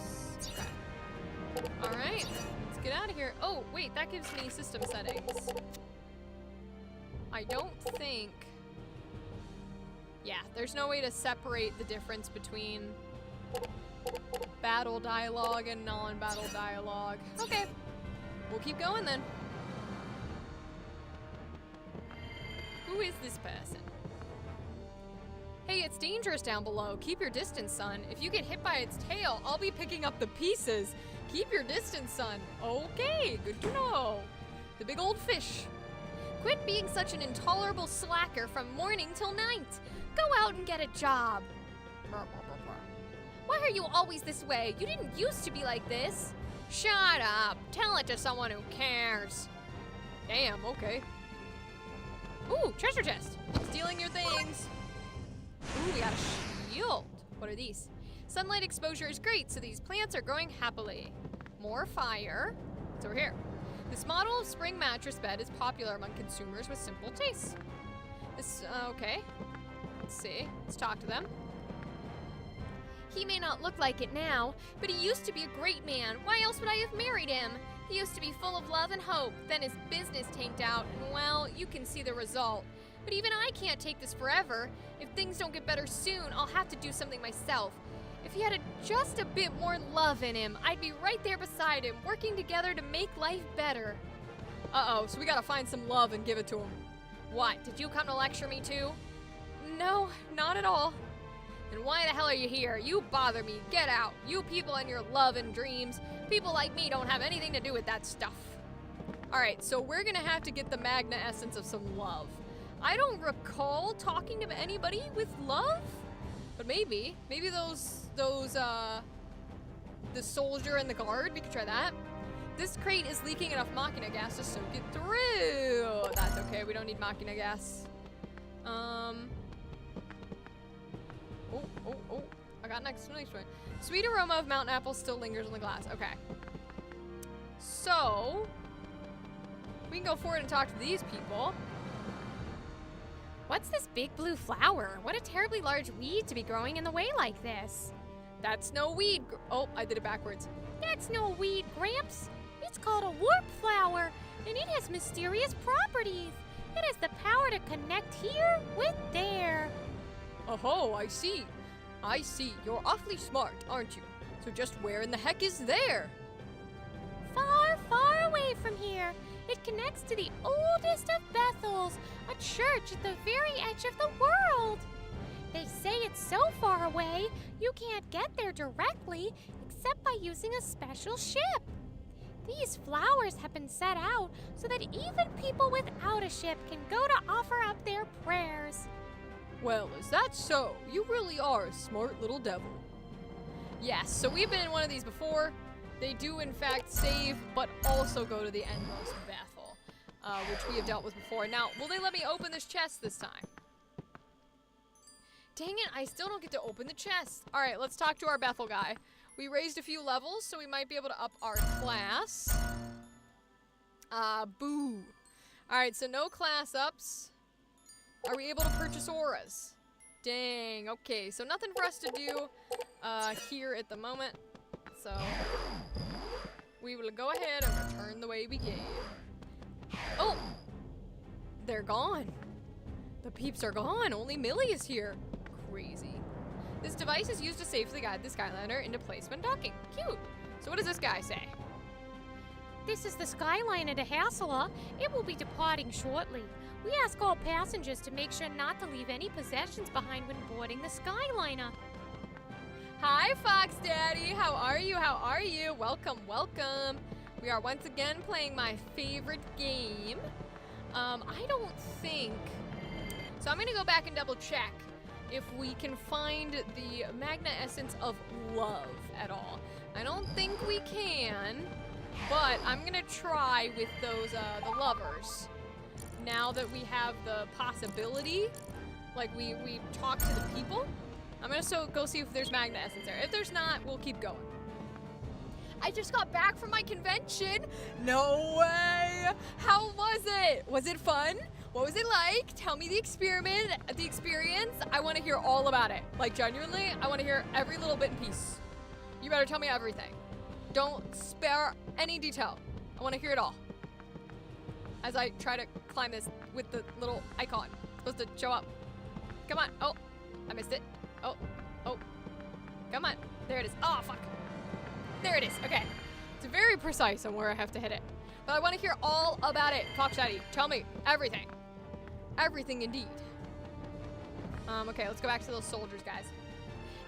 A: Okay. Alright, let's get out of here. Oh, wait, that gives me system settings. I don't think... Yeah, there's no way to separate the difference between battle dialogue and non-battle dialogue. Okay, we'll keep going then. Who is this person? Hey, it's dangerous down below. Keep your distance, son. If you get hit by its tail, I'll be picking up the pieces. Keep your distance, son. Okay, good to know. The big old fish. Quit being such an intolerable slacker from morning till night. Go out and get a job. Why are you always this way? You didn't used to be like this. Shut up. Tell it to someone who cares. Damn, okay. Ooh, treasure chest. Stealing your things. Ooh, we got a shield. What are these? Sunlight exposure is great, so these plants are growing happily. More fire. It's over here. This model of spring mattress bed is popular among consumers with simple tastes. This, okay. Let's see. Let's talk to them. He may not look like it now, but he used to be a great man. Why else would I have married him? He used to be full of love and hope. Then his business tanked out, and well, you can see the result. But even I can't take this forever. If things don't get better soon, I'll have to do something myself. If he had just a bit more love in him, I'd be right there beside him, working together to make life better. Uh-oh, so we gotta find some love and give it to him. What, did you come to lecture me too? No, not at all. Then why the hell are you here? You bother me. Get out. You people and your love and dreams. People like me don't have anything to do with that stuff. Alright, so we're gonna have to get the Magna essence of some love. I don't recall talking to anybody with love, but maybe the soldier and the guard, we could try that. This crate is leaking enough Machina gas to soak it through. That's okay, we don't need Machina gas. Oh, I got next one. Sweet aroma of mountain apple still lingers on the glass. Okay. So, we can go forward and talk to these people.
B: What's this big blue flower? What a terribly large weed to be growing in the way like this.
A: That's no weed. Oh, I did it backwards.
B: That's no weed, Gramps. It's called a warp flower, and it has mysterious properties. It has the power to connect here with there.
A: Oh, I see. I see. You're awfully smart, aren't you? So just where in the heck is there?
B: Far, far away from here. It connects to the oldest of Bethels, a church at the very edge of the world. They say it's so far away, you can't get there directly except by using a special ship. These flowers have been set out so that even people without a ship can go to offer up their prayers.
A: Well, is that so? You really are a smart little devil. Yes, so we've been in one of these before. They do, in fact, save, but also go to the endmost Bethel, which we have dealt with before. Now, will they let me open this chest this time? Dang it, I still don't get to open the chest. All right, let's talk to our Bethel guy. We raised a few levels, so we might be able to up our class. Boo. All right, so no class ups. Are we able to purchase auras? Dang, okay, so nothing for us to do here at the moment. So we will go ahead and return the way we came. Oh, they're gone. The peeps are gone. Only Millie is here. Crazy. This device is used to safely guide the Skyliner into place when docking. Cute. So what does this guy say?
B: This is the Skyliner to Hassela. It will be departing shortly. We ask all passengers to make sure not to leave any possessions behind when boarding the Skyliner.
A: Hi, Fox Daddy. How are you? How are you? Welcome, welcome. We are once again playing my favorite game. I don't think... So I'm going to go back and double check if we can find the Magna Essence of Love at all. I don't think we can, but I'm going to try with those, the lovers. Now that we have the possibility Like, we talk to the people. I'm gonna go see if there's magnet essence there. If there's not, we'll keep going. I just got back from my convention. No way. How was it? Was it fun? What was it like? Tell me the experience. I want to hear all about it. Like, genuinely, I want to hear every little bit and piece. You better tell me everything. Don't spare any detail. I want to hear it all. As I try to climb this with the little icon. It's supposed to show up. Come on. Oh, I missed it. Oh. Come on. There it is. Oh, fuck. There it is. Okay. It's very precise on where I have to hit it. But I want to hear all about it. Fox Daddy, tell me everything. Everything indeed. Okay, let's go back to those soldiers, guys.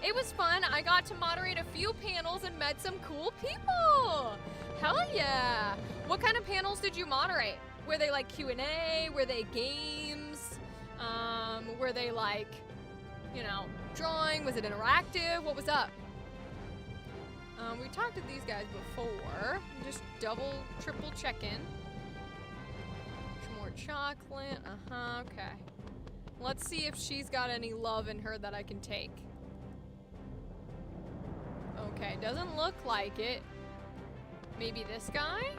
A: It was fun. I got to moderate a few panels and met some cool people. Hell yeah. What kind of panels did you moderate? Were they like Q&A? Were they games? Were they like, you know, drawing? Was it interactive? What was up? We talked to these guys before. Just double, triple check in. Some more chocolate. Okay. Let's see if she's got any love in her that I can take. Okay, doesn't look like it. Maybe this guy?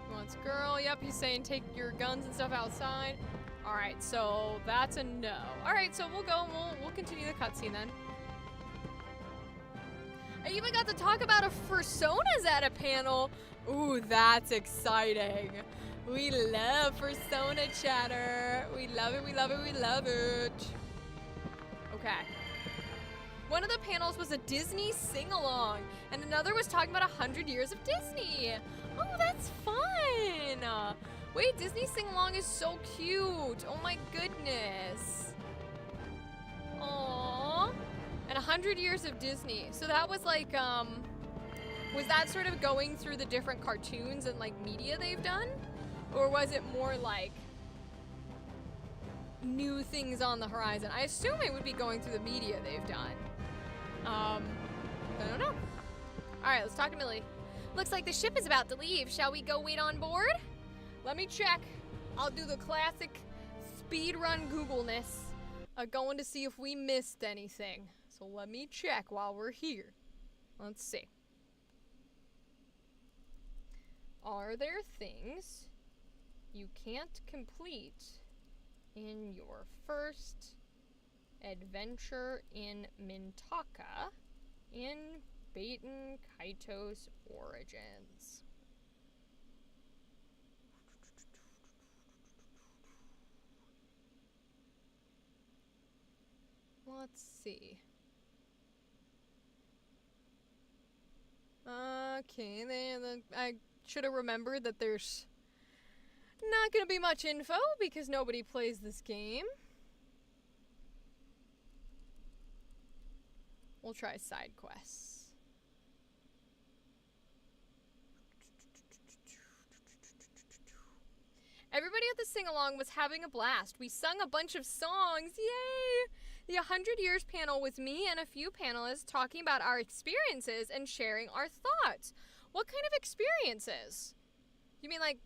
A: He wants girl. Yep, he's saying take your guns and stuff outside. Alright, so that's a no. Alright, so we'll go and we'll continue the cutscene then. I even got to talk about a Personas at a panel. Ooh, that's exciting. We love Persona chatter. We love it, we love it, we love it. Okay. One of the panels was a Disney sing-along, and another was talking about 100 years of Disney. Oh, that's fun. Wait, Disney sing-along is so cute. Oh my goodness. Aww. And 100 years of Disney. So that was like, was that sort of going through the different cartoons and like media they've done? Or was it more like new things on the horizon? I assume it would be going through the media they've done. I don't know. All right, let's talk to Millie.
B: Looks like the ship is about to leave. Shall we go wait on board?
A: Let me check. I'll do the classic speedrun Google-ness. Going to see if we missed anything. So let me check while we're here. Let's see. Are there things you can't complete in your first adventure in Mintaka in Baten Kaitos Origins? Let's see. Okay, I should have remembered that there's not gonna be much info because nobody plays this game. We'll try side quests. Everybody at the sing-along was having a blast. We sung a bunch of songs. Yay! The 100 Years panel was me and a few panelists talking about our experiences and sharing our thoughts. What kind of experiences? You mean like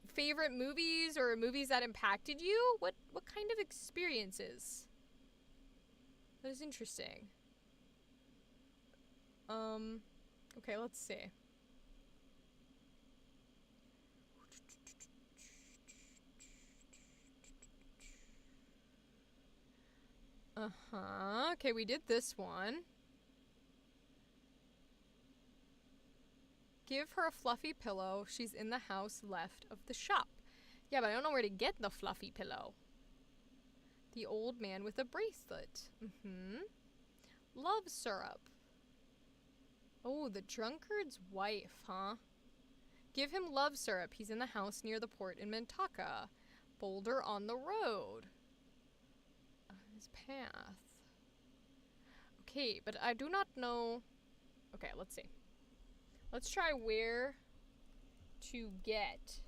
A: favorite movies or movies that impacted you? What kind of experiences? That is interesting. Okay, let's see. Okay, we did this one. Give her a fluffy pillow. She's in the house left of the shop. Yeah, but I don't know where to get the fluffy pillow. The old man with a bracelet. Love syrup. Oh, the drunkard's wife, huh? Give him love syrup. He's in the house near the port in Mintaka. Boulder on the road. His path. Okay, but I do not know. Okay, let's see. Let's try where to get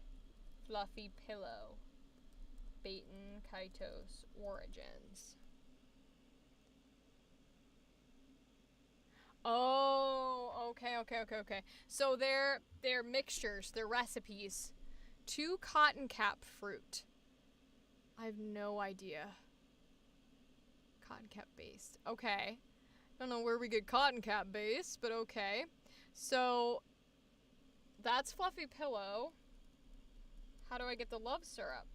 A: fluffy pillow. Baten Kaitos Origins. Oh, okay. So they're mixtures, they're recipes. 2 cotton cap fruit. I have no idea. Cotton cap based. Okay. Don't know where we get cotton cap based, but okay. So, that's Fluffy Pillow. How do I get the love syrup?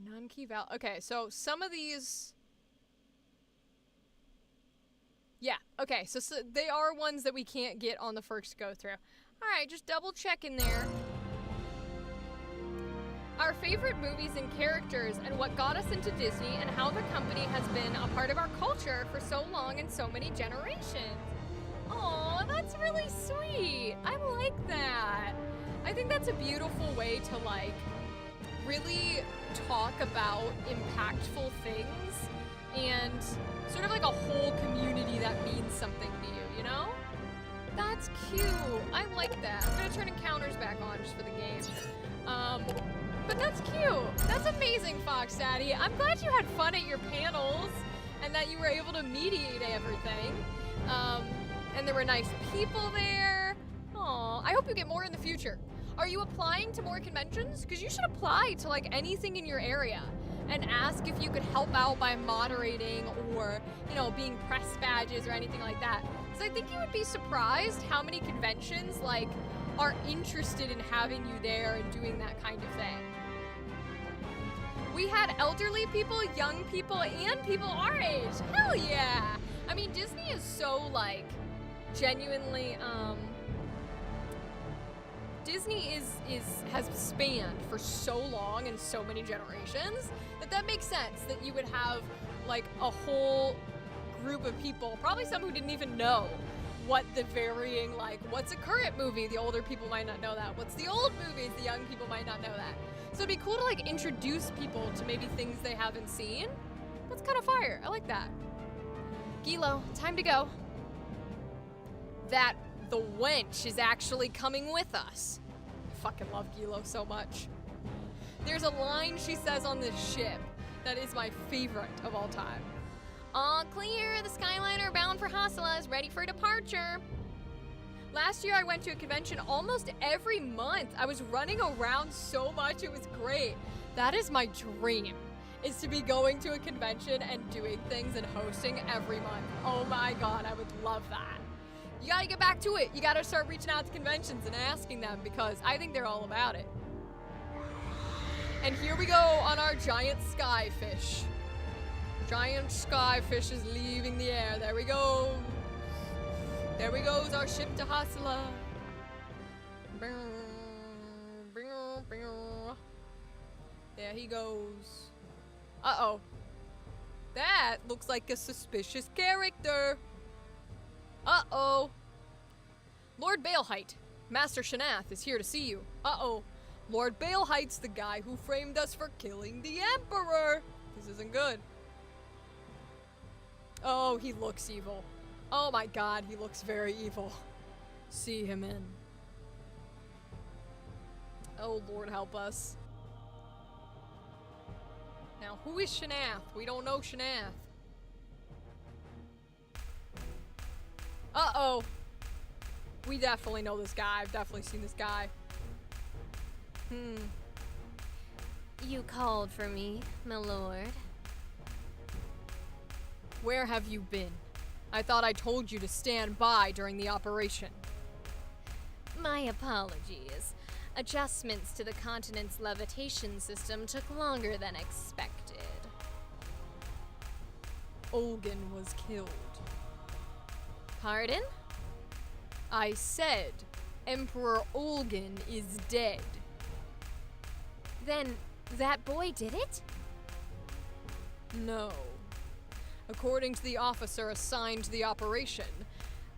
A: None key val. Okay, so some of these. Yeah, okay, so they are ones that we can't get on the first go through. Alright, just double checking there. Our favorite movies and characters and what got us into Disney and how the company has been a part of our culture for so long and so many generations. Aw, that's really sweet. I like that. I think that's a beautiful way to, like, really talk about impactful things and sort of like a whole community that means something to you, you know? That's cute. I like that. I'm gonna turn encounters back on just for the game. But that's cute. That's amazing, Fox Daddy. I'm glad you had fun at your panels and that you were able to mediate everything. And there were nice people there. Aw, I hope you get more in the future. Are you applying to more conventions? Because you should apply to like anything in your area and ask if you could help out by moderating or, you know, being press badges or anything like that. Because I think you would be surprised how many conventions like are interested in having you there and doing that kind of thing. We had elderly people, young people, and people our age. Hell yeah! I mean, Disney is so like genuinely Disney has spanned for so long and so many generations that makes sense that you would have like a whole group of people, probably some who didn't even know what the varying, like, what's a current movie? The older people might not know that. What's the old movies? The young people might not know that. So it'd be cool to like introduce people to maybe things they haven't seen. That's kind of fire. I like that. Gilo, time to go. That the wench is actually coming with us. I fucking love Gilo so much. There's a line she says on this ship that is my favorite of all time. All clear, the Skyliner bound for Hasala is ready for departure. Last year I went to a convention almost every month. I was running around so much, it was great. That is my dream, is to be going to a convention and doing things and hosting every month. Oh my god, I would love that. You gotta get back to it. You gotta start reaching out to conventions and asking them because I think they're all about it. And here we go on our giant skyfish. Giant skyfish is leaving the air. There we go. There we goes our ship to Hasala. There he goes. Uh-oh. That looks like a suspicious character. Uh-oh. Lord Balehite, Master Shanath is here to see you. Uh-oh. Lord Balehite's the guy who framed us for killing the Emperor. This isn't good. Oh, he looks evil. Oh my god, he looks very evil. See him in. Oh, Lord help us. Now, who is Shanath? We don't know Shanath. Uh-oh. We definitely know this guy. I've definitely seen this guy.
B: You called for me, my lord.
A: Where have you been? I thought I told you to stand by during the operation.
B: My apologies. Adjustments to the continent's levitation system took longer than expected.
A: Olgan was killed.
B: Pardon?
A: I said Emperor Olgan is dead.
B: Then that boy did it?
A: No. According to the officer assigned to the operation,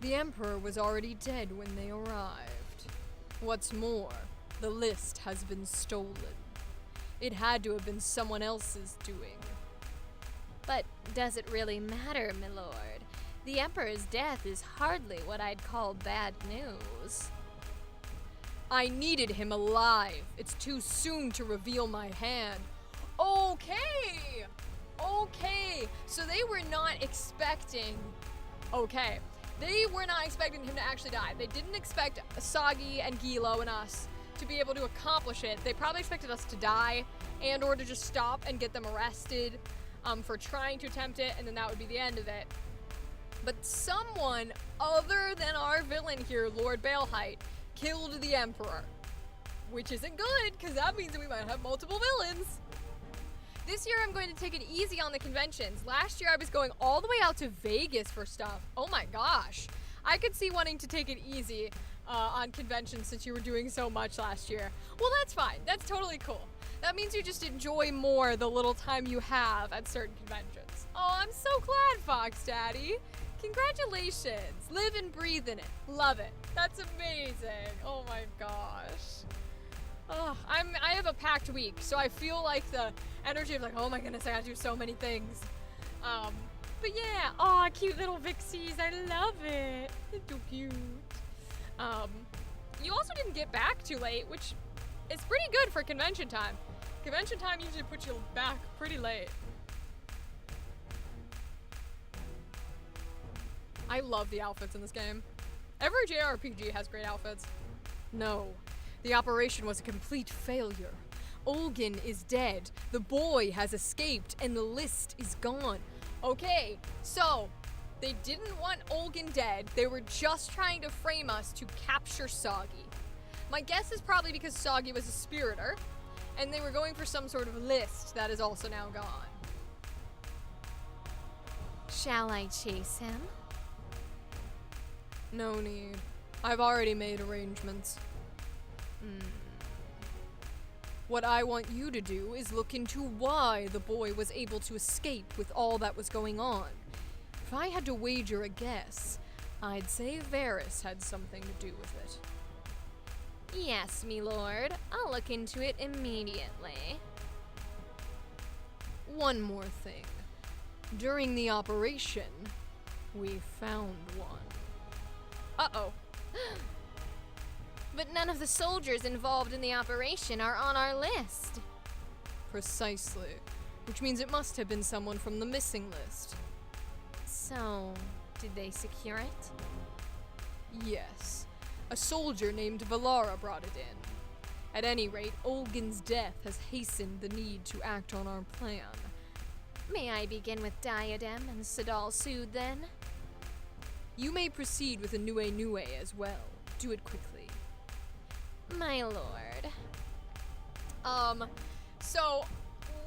A: the Emperor was already dead when they arrived. What's more, the list has been stolen. It had to have been someone else's doing.
B: But does it really matter, my lord? The Emperor's death is hardly what I'd call bad news.
A: I needed him alive. It's too soon to reveal my hand. Okay, so they were not expecting... Okay, They were not expecting him to actually die. They didn't expect Soggy and Gilo and us to be able to accomplish it. They probably expected us to die and or to just stop and get them arrested for trying to attempt it, and then that would be the end of it. But someone other than our villain here, Lord Balehite, killed the Emperor. Which isn't good, because that means that we might have multiple villains. This year I'm going to take it easy on the conventions. Last year I was going all the way out to Vegas for stuff. Oh my gosh. I could see wanting to take it easy on conventions since you were doing so much last year. Well, that's fine. That's totally cool. That means you just enjoy more the little time you have at certain conventions. Oh, I'm so glad, Fox Daddy. Congratulations. Live and breathe in it. Love it. That's amazing. Oh my gosh. Oh, I have a packed week, so I feel like the energy of like, oh my goodness, I gotta do so many things. But yeah, oh, cute little Vixies, I love it. It's so cute. You also didn't get back too late, which is pretty good for convention time. Convention time usually puts you back pretty late. I love the outfits in this game. Every JRPG has great outfits. No. The operation was a complete failure. Olgin is dead, the boy has escaped, and the list is gone. Okay, so they didn't want Olgin dead. They were just trying to frame us to capture Soggy. My guess is probably because Soggy was a spiriter, and they were going for some sort of list that is also now gone.
B: Shall I chase him?
A: No need. I've already made arrangements. What I want you to do is look into why the boy was able to escape with all that was going on. If I had to wager a guess, I'd say Varys had something to do with it.
B: Yes, me lord. I'll look into it immediately.
A: One more thing. During the operation, we found one. Uh-oh.
B: But none of the soldiers involved in the operation are on our list.
A: Precisely. Which means it must have been someone from the missing list.
B: So, did they secure it?
A: Yes. A soldier named Valara brought it in. At any rate, Olgin's death has hastened the need to act on our plan.
B: May I begin with Diadem and Sadal Sood then?
A: You may proceed with a Nue Nue as well. Do it quickly.
B: My lord.
A: So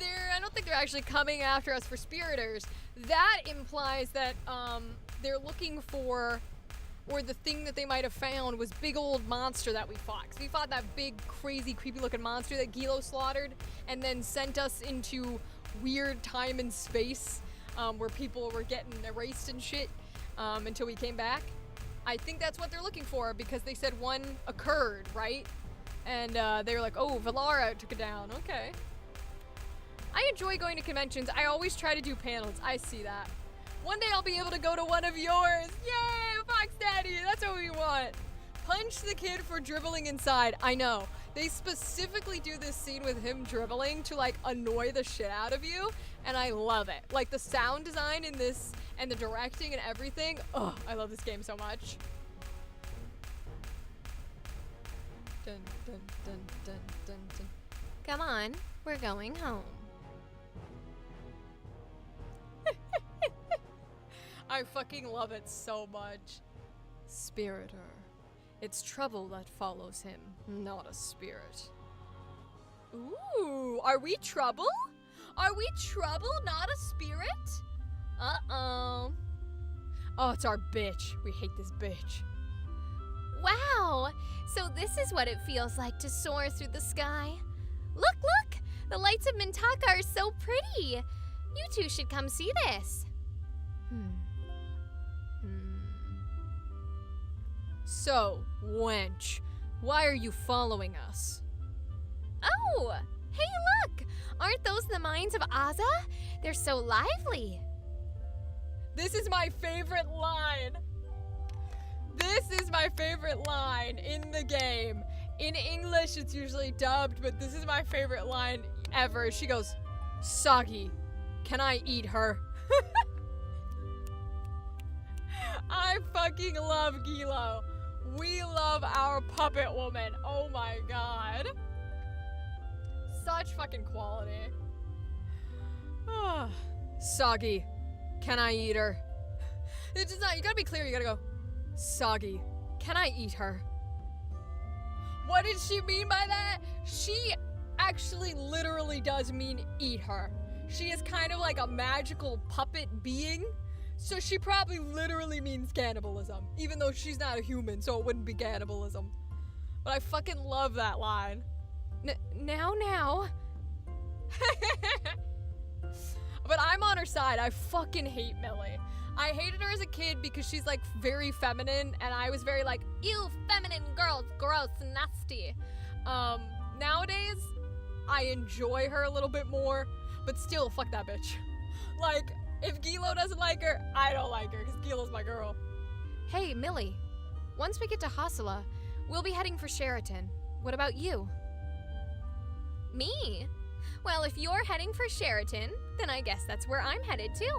A: I don't think they're actually coming after us for spiriters. That implies that, they're looking for, or the thing that they might have found was big old monster that we fought. 'Cause we fought that big, crazy, creepy looking monster that Gilo slaughtered and then sent us into weird time and space, where people were getting erased and shit, until we came back. I think that's what they're looking for because they said one occurred, right? And they were like, oh, Valara took it down. Okay. I enjoy going to conventions. I always try to do panels. I see that. One day I'll be able to go to one of yours. Yay, Fox Daddy. That's what we want. Punch the kid for dribbling inside. I know. They specifically do this scene with him dribbling to like annoy the shit out of you. And I love it. Like the sound design in this and the directing and everything. Oh, I love this game so much. Dun, dun, dun, dun, dun, dun.
B: Come on, we're going home.
A: I fucking love it so much. Spiriter. It's trouble that follows him, not a spirit. Ooh, are we trouble? Are we trouble, not a spirit? Uh-oh. Oh, it's our bitch. We hate this bitch.
B: Wow! So this is what it feels like to soar through the sky. Look, look! The lights of Mintaka are so pretty! You two should come see this.
A: So, wench, why are you following us?
B: Oh! Hey, look! Aren't those the mines of Aza? They're so lively.
A: This is my favorite line. This is my favorite line in the game. In English, it's usually dubbed, but this is my favorite line ever. She goes, Soggy, can I eat her? I fucking love Gilo. We love our puppet woman. Oh my god. Such fucking quality. Soggy, can I eat her? It's not, you gotta be clear, you gotta go, Soggy, can I eat her? What did she mean by that? She actually literally does mean eat her. She is kind of like a magical puppet being, so she probably literally means cannibalism, even though she's not a human, so it wouldn't be cannibalism. But I fucking love that line.
B: Now.
A: But I'm on her side. I fucking hate Millie. I hated her as a kid because she's like very feminine, and I was very like,
B: You feminine girls, gross, nasty.
A: Nowadays, I enjoy her a little bit more, but still, fuck that bitch. Like, if Gilo doesn't like her, I don't like her, because Gilo's my girl.
B: Hey, Millie. Once we get to Hasala, we'll be heading for Sheraton. What about you? Me? Well, if you're heading for Sheraton, then I guess that's where I'm headed too.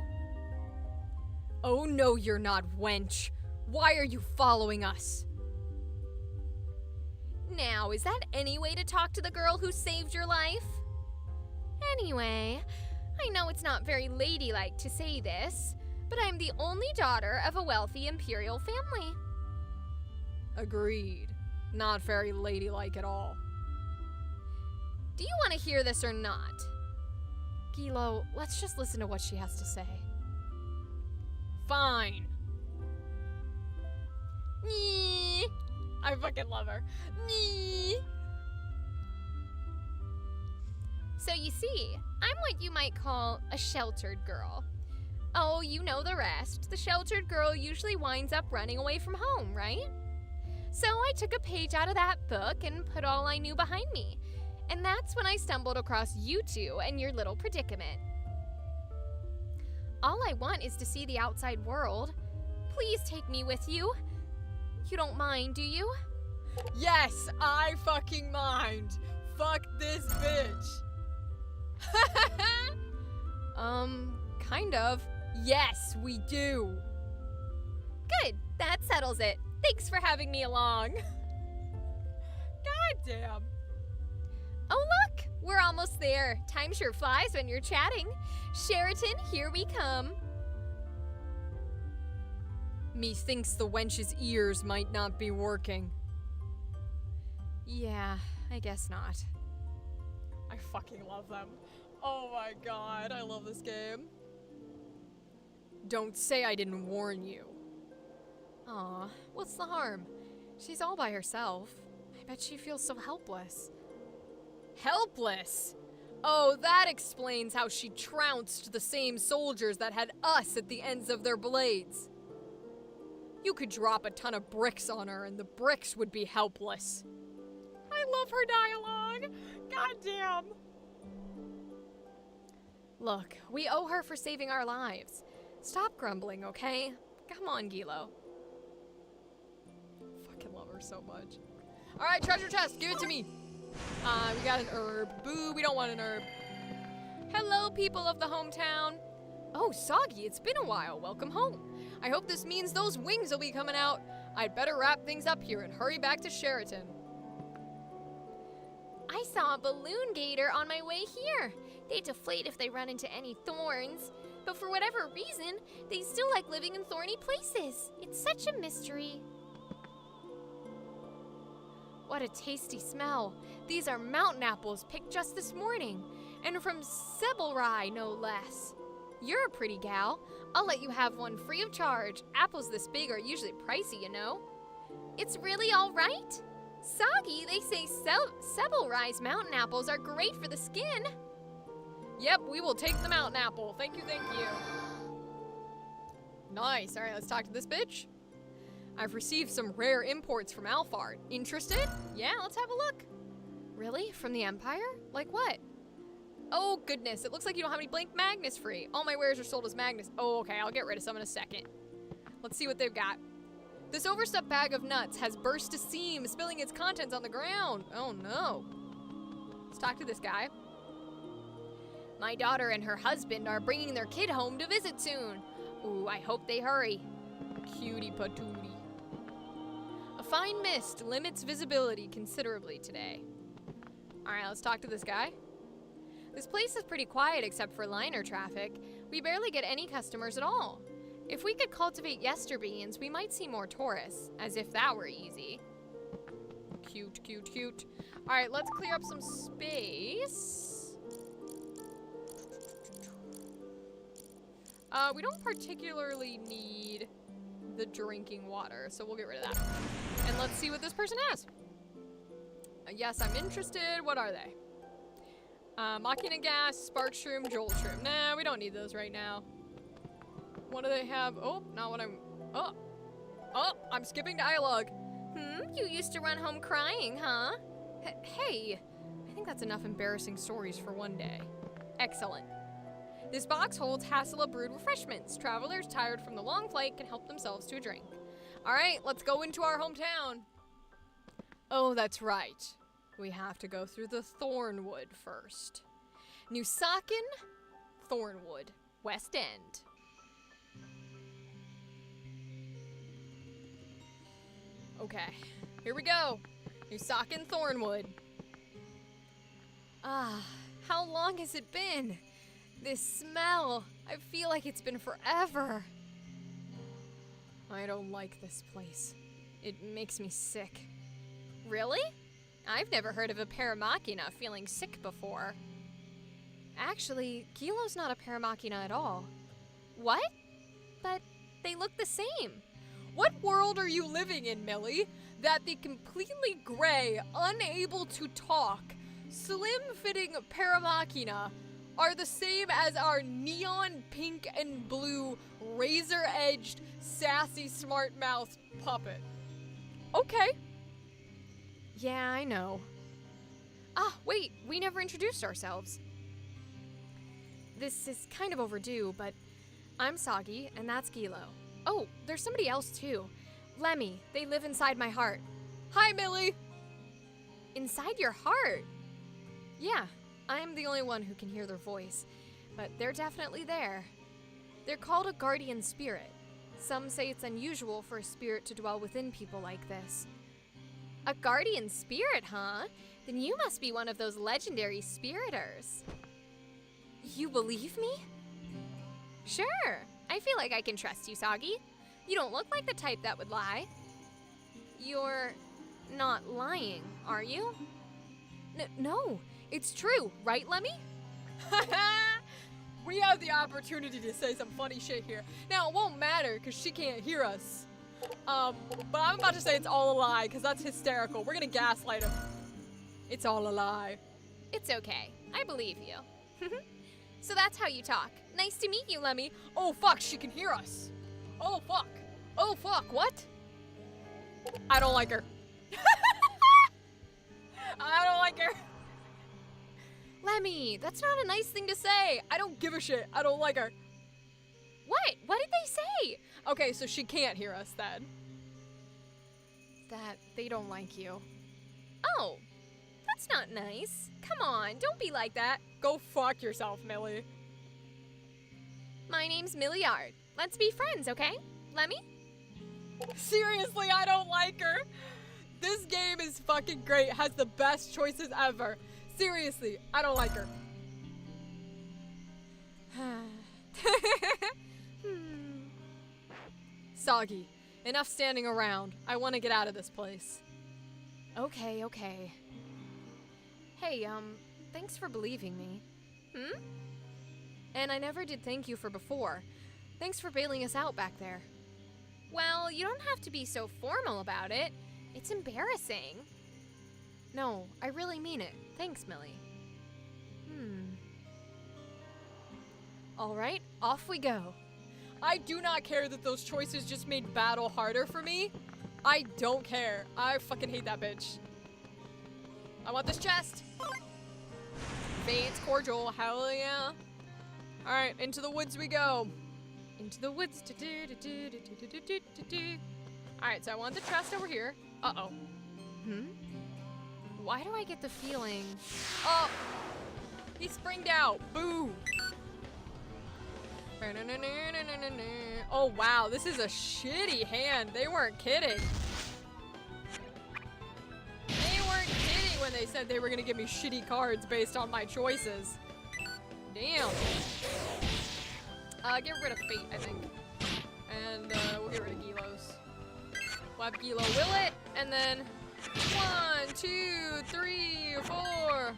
A: Oh no, you're not, wench. Why are you following us?
B: Now, is that any way to talk to the girl who saved your life? Anyway, I know it's not very ladylike to say this, but I'm the only daughter of a wealthy imperial family.
A: Agreed. Not very ladylike at all.
B: Do you want to hear this or not?
A: Gilo, let's just listen to what she has to say. Fine.
B: Nee.
A: I fucking love her.
B: Nee. So you see, I'm what you might call a sheltered girl. Oh, you know the rest. The sheltered girl usually winds up running away from home, right? So I took a page out of that book and put all I knew behind me. And that's when I stumbled across you two and your little predicament. All I want is to see the outside world. Please take me with you. You don't mind, do you?
A: Yes, I fucking mind. Fuck this bitch. Kind of. Yes, we do.
B: Good, that settles it. Thanks for having me along.
A: God damn.
B: Oh look, we're almost there. Time sure flies when you're chatting. Sheraton, here we come.
A: Methinks the wench's ears might not be working.
B: Yeah, I guess not.
A: I fucking love them. Oh my god, I love this game. Don't say I didn't warn you.
B: Aw, what's the harm? She's all by herself. I bet she feels so helpless.
A: Helpless? Oh, that explains how she trounced the same soldiers that had us at the ends of their blades. You could drop a ton of bricks on her and the bricks would be helpless. I love her dialogue. God damn.
B: Look, we owe her for saving our lives. Stop grumbling, okay? Come on, Gilo.
A: Fucking love her so much. All right, treasure chest, give it to me. We got an herb. Boo, we don't want an herb.
B: Hello, people of the hometown.
A: Oh, Soggy, it's been a while. Welcome home. I hope this means those wings will be coming out. I'd better wrap things up here and hurry back to Sheraton.
B: I saw a balloon gator on my way here. They deflate if they run into any thorns. But for whatever reason, they still like living in thorny places. It's such a mystery. What a tasty smell. These are mountain apples picked just this morning. And from Sebelrai, no less. You're a pretty gal. I'll let you have one free of charge. Apples this big are usually pricey, you know. It's really all right? Soggy, they say Sebelrai's mountain apples are great for the skin.
A: Yep, we will take the mountain apple. Thank you, thank you. Nice. All right, let's talk to this bitch. I've received some rare imports from Alphard. Interested? Yeah, let's have a look.
B: Really? From the Empire? Like what?
A: Oh, goodness. It looks like you don't have any blank magnets free. All my wares are sold as magnets. Oh, okay. I'll get rid of some in a second. Let's see what they've got. This overstuffed bag of nuts has burst to seam, spilling its contents on the ground. Oh, no. Let's talk to this guy.
B: My daughter and her husband are bringing their kid home to visit soon. Ooh, I hope they hurry.
A: Cutie patootie. A fine mist limits visibility considerably today. Alright, let's talk to this guy.
B: This place is pretty quiet except for liner traffic. We barely get any customers at all. If we could cultivate yester beans, we might see more tourists, as if that were easy.
A: Cute, cute, cute. Alright, let's clear up some space. We don't particularly need the drinking water, so we'll get rid of that. And let's see what this person has. Yes, I'm interested. What are they? Machina gas, spark shroom, jolt shroom. Nah, we don't need those right now. What do they have? Oh, not what I'm... Oh, I'm skipping dialogue.
B: You used to run home crying, huh?
A: Hey, I think that's enough embarrassing stories for one day. Excellent. This box holds Hassela brewed refreshments. Travelers tired from the long flight can help themselves to a drink. All right, let's go into our hometown. Oh, that's right. We have to go through the Thornwood first. Nusakin, Thornwood, West End. Okay, here we go. Nusakin, Thornwood. How long has it been? This smell, I feel like it's been forever. I don't like this place. It makes me sick.
B: Really? I've never heard of a paramachina feeling sick before. Actually, Kilo's not a paramachina at all. What? But they look the same.
A: What world are you living in, Millie? That the completely gray, unable to talk, slim-fitting paramachina are the same as our neon pink and blue, razor-edged, sassy, smart-mouthed puppet. Okay.
B: Yeah, I know.
A: Wait, we never introduced ourselves.
B: This is kind of overdue, but I'm Soggy, and that's Gilo.
A: Oh, there's somebody else too.
B: Lemmy, they live inside my heart.
A: Hi, Millie!
B: Inside your heart?
A: Yeah, I'm the only one who can hear their voice, but they're definitely there.
B: They're called a guardian spirit. Some say it's unusual for a spirit to dwell within people like this. A guardian spirit, huh? Then you must be one of those legendary spiriters. You believe me? Sure. I feel like I can trust you, Soggy. You don't look like the type that would lie. You're not lying, are you? No, it's true, right, Lemmy?
A: We have the opportunity to say some funny shit here. Now, it won't matter because she can't hear us. But I'm about to say it's all a lie because that's hysterical. We're gonna gaslight him. It's all a lie.
B: It's okay. I believe you. So that's how you talk. Nice to meet you, Lemmy.
A: Oh, fuck, she can hear us. Oh, fuck. Oh, fuck, what? I don't like her. I don't like her.
B: Lemmy, that's not a nice thing to say.
A: I don't give a shit. I don't like her.
B: What? What did they say?
A: Okay, so she can't hear us then.
B: That they don't like you. Oh, that's not nice. Come on, don't be like that.
A: Go fuck yourself, Millie.
B: My name's Milliard. Let's be friends, okay? Lemmy?
A: Seriously, I don't like her. This game is fucking great. Has the best choices ever. Seriously, I don't like her. Soggy, enough standing around. I want to get out of this place.
B: Okay. Hey, thanks for believing me.
A: And I never did thank you for before. Thanks for bailing us out back there.
B: Well, you don't have to be so formal about it. It's embarrassing.
A: No, I really mean it. Thanks, Millie. All right, off we go. I do not care that those choices just made battle harder for me. I don't care. I fucking hate that bitch. I want this chest. Fate's cordial, hell yeah. All right, into the woods we go. Into the woods. All right, so I want the chest over here. Uh-oh. Why do I get the feeling? Oh, he springed out. Boo. Oh wow, this is a shitty hand. They weren't kidding. They weren't kidding when they said they were gonna give me shitty cards based on my choices. Damn. Get rid of Fate, I think. And we'll get rid of Gilos. We'll have Gilo will it, and then 1, 2, 3, 4.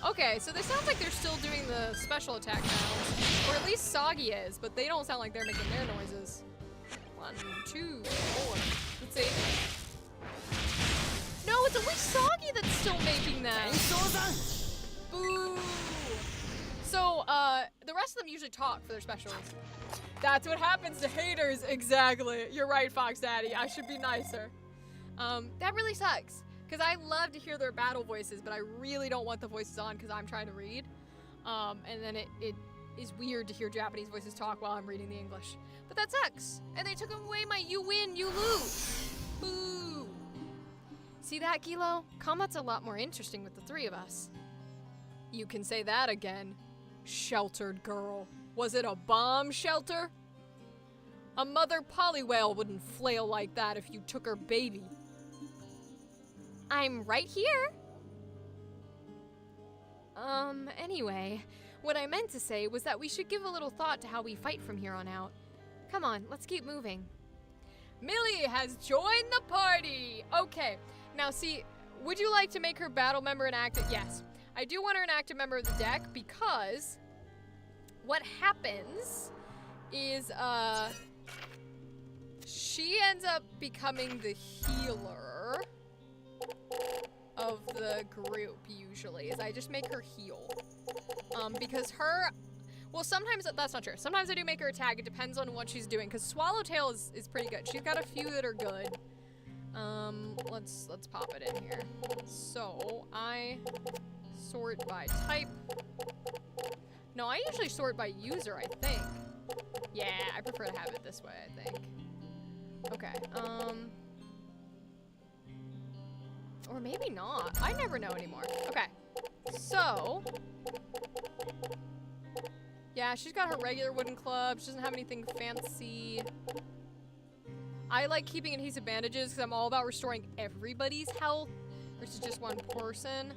A: Okay, so they sound like they're still doing the special attack sounds. Or at least Soggy is, but they don't sound like they're making their noises. 1, 2, 4. Let's see. No, it's only Soggy that's still making them. Boo! So, the rest of them usually talk for their specials. That's what happens to haters, exactly. You're right, Fox Daddy. I should be nicer. That really sucks. Because I love to hear their battle voices, but I really don't want the voices on because I'm trying to read. And then it is weird to hear Japanese voices talk while I'm reading the English. But that sucks. And they took away my you win, you lose. Boo! See that, Gilo? Combat's a lot more interesting with the three of us. You can say that again. Sheltered girl. Was it a bomb shelter? A mother polywhale wouldn't flail like that if you took her baby.
B: I'm right here. Anyway, what I meant to say was that we should give a little thought to how we fight from here on out. Come on, let's keep moving.
A: Millie has joined the party! Okay, now see, would you like to make her battle member an active? Yes. I do want her an active member of the deck because what happens is, she ends up becoming the healer of the group, usually, is I just make her heal. Because her, well, sometimes, that's not true. Sometimes I do make her attack, it depends on what she's doing, because Swallowtail is pretty good. She's got a few that are good. Let's pop it in here. So, I sort by type. No, I usually sort by user, I think. Yeah, I prefer to have it this way, I think. Okay, or maybe not. I never know anymore. Okay, so. Yeah, she's got her regular wooden club. She doesn't have anything fancy. I like keeping adhesive bandages because I'm all about restoring everybody's health versus just one person.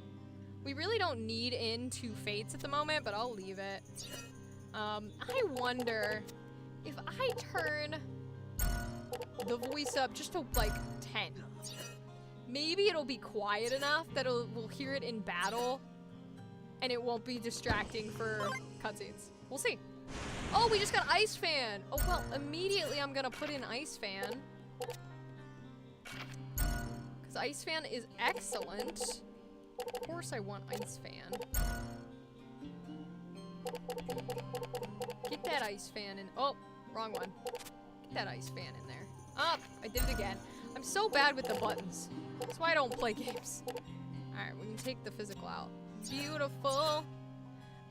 A: We really don't need in 2 fates at the moment, but I'll leave it. I wonder if I turn the voice up just to like 10. Maybe it'll be quiet enough that we'll hear it in battle and it won't be distracting for cutscenes. We'll see. Oh, we just got Ice Fan. Oh, well, immediately I'm gonna put in Ice Fan. Because Ice Fan is excellent. Of course I want Ice Fan. Get that Ice Fan in. Oh, wrong one. Get that Ice Fan in there. Oh, I did it again. I'm so bad with the buttons. That's why I don't play games. Alright, we can take the physical out. Beautiful.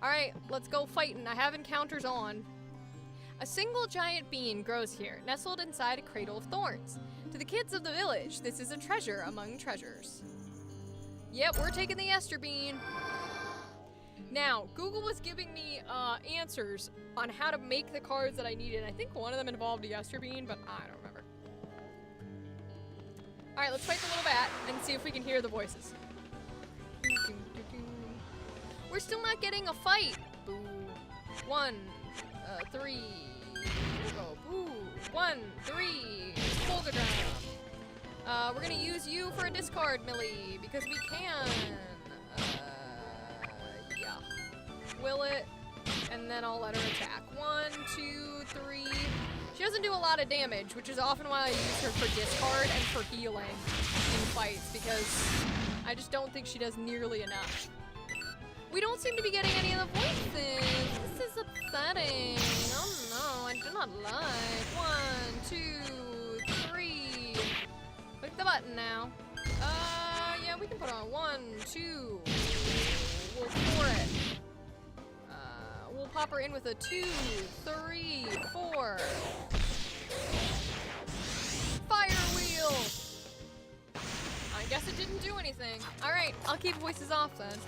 A: Alright, let's go fighting. I have encounters on. A single giant bean grows here, nestled inside a cradle of thorns. To the kids of the village, this is a treasure among treasures. Yep, we're taking the Ester Bean. Now, Google was giving me answers on how to make the cards that I needed. I think one of them involved a Ester Bean, but I don't remember. Alright, let's fight the little bat and see if we can hear the voices. We're still not getting a fight. Boo. 1, 3. We'll go. Boo. 1, 3. Polka drum. We're gonna use you for a discard, Millie, because we can. Yeah. Will it? And then I'll let her attack. 1, 2, 3. She doesn't do a lot of damage, which is often why I use her for discard and for healing in fights, because I just don't think she does nearly enough. We don't seem to be getting any of the voices. This is upsetting. Oh no, I do not like. 1, 2, 3. Click the button now. Yeah, we can put on 1, 2. We'll pour it. We'll pop her in with a 2, 3, 4. anything. Alright, I'll keep voices off then.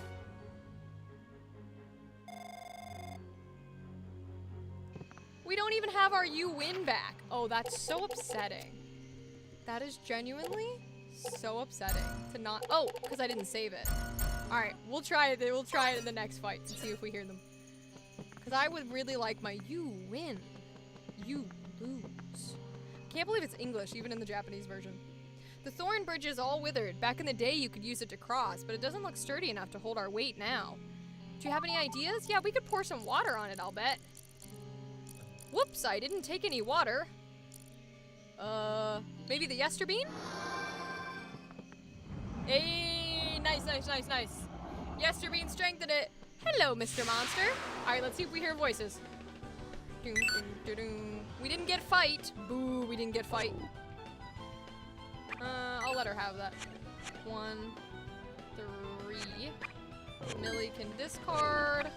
A: We don't even have our you win back. Oh, that's so upsetting. That is genuinely so upsetting to not. Oh, because I didn't save it. Alright, we'll try it. We'll try it in the next fight and see if we hear them. Because I would really like my you win. You lose. Can't believe it's English, even in the Japanese version. The thorn bridge is all withered. Back in the day, you could use it to cross, but it doesn't look sturdy enough to hold our weight now. Do you have any ideas? Yeah, we could pour some water on it, I'll bet. Whoops, I didn't take any water. Maybe the yester bean? Hey, nice, nice, nice, nice. Yester bean strengthened it. Hello, Mr. Monster. All right, let's see if we hear voices. Doom, doom, doom, doom. We didn't get fight. Boo, we didn't get fight. I'll let her have that. 1, 3. Millie can discard.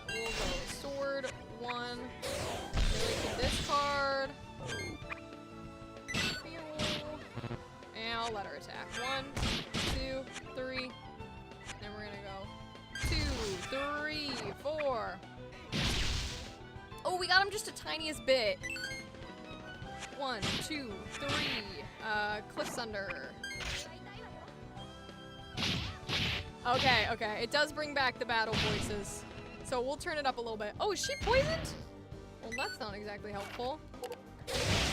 A: We'll go sword. 1. Millie can discard. And I'll let her attack. 1, 2, 3. Then we're gonna go 2, 3, 4. Oh, we got him just a tiniest bit. 1, 2, 3. Cliffs under. Okay, okay. It does bring back the battle voices. So we'll turn it up a little bit. Oh, is she poisoned? Well, that's not exactly helpful.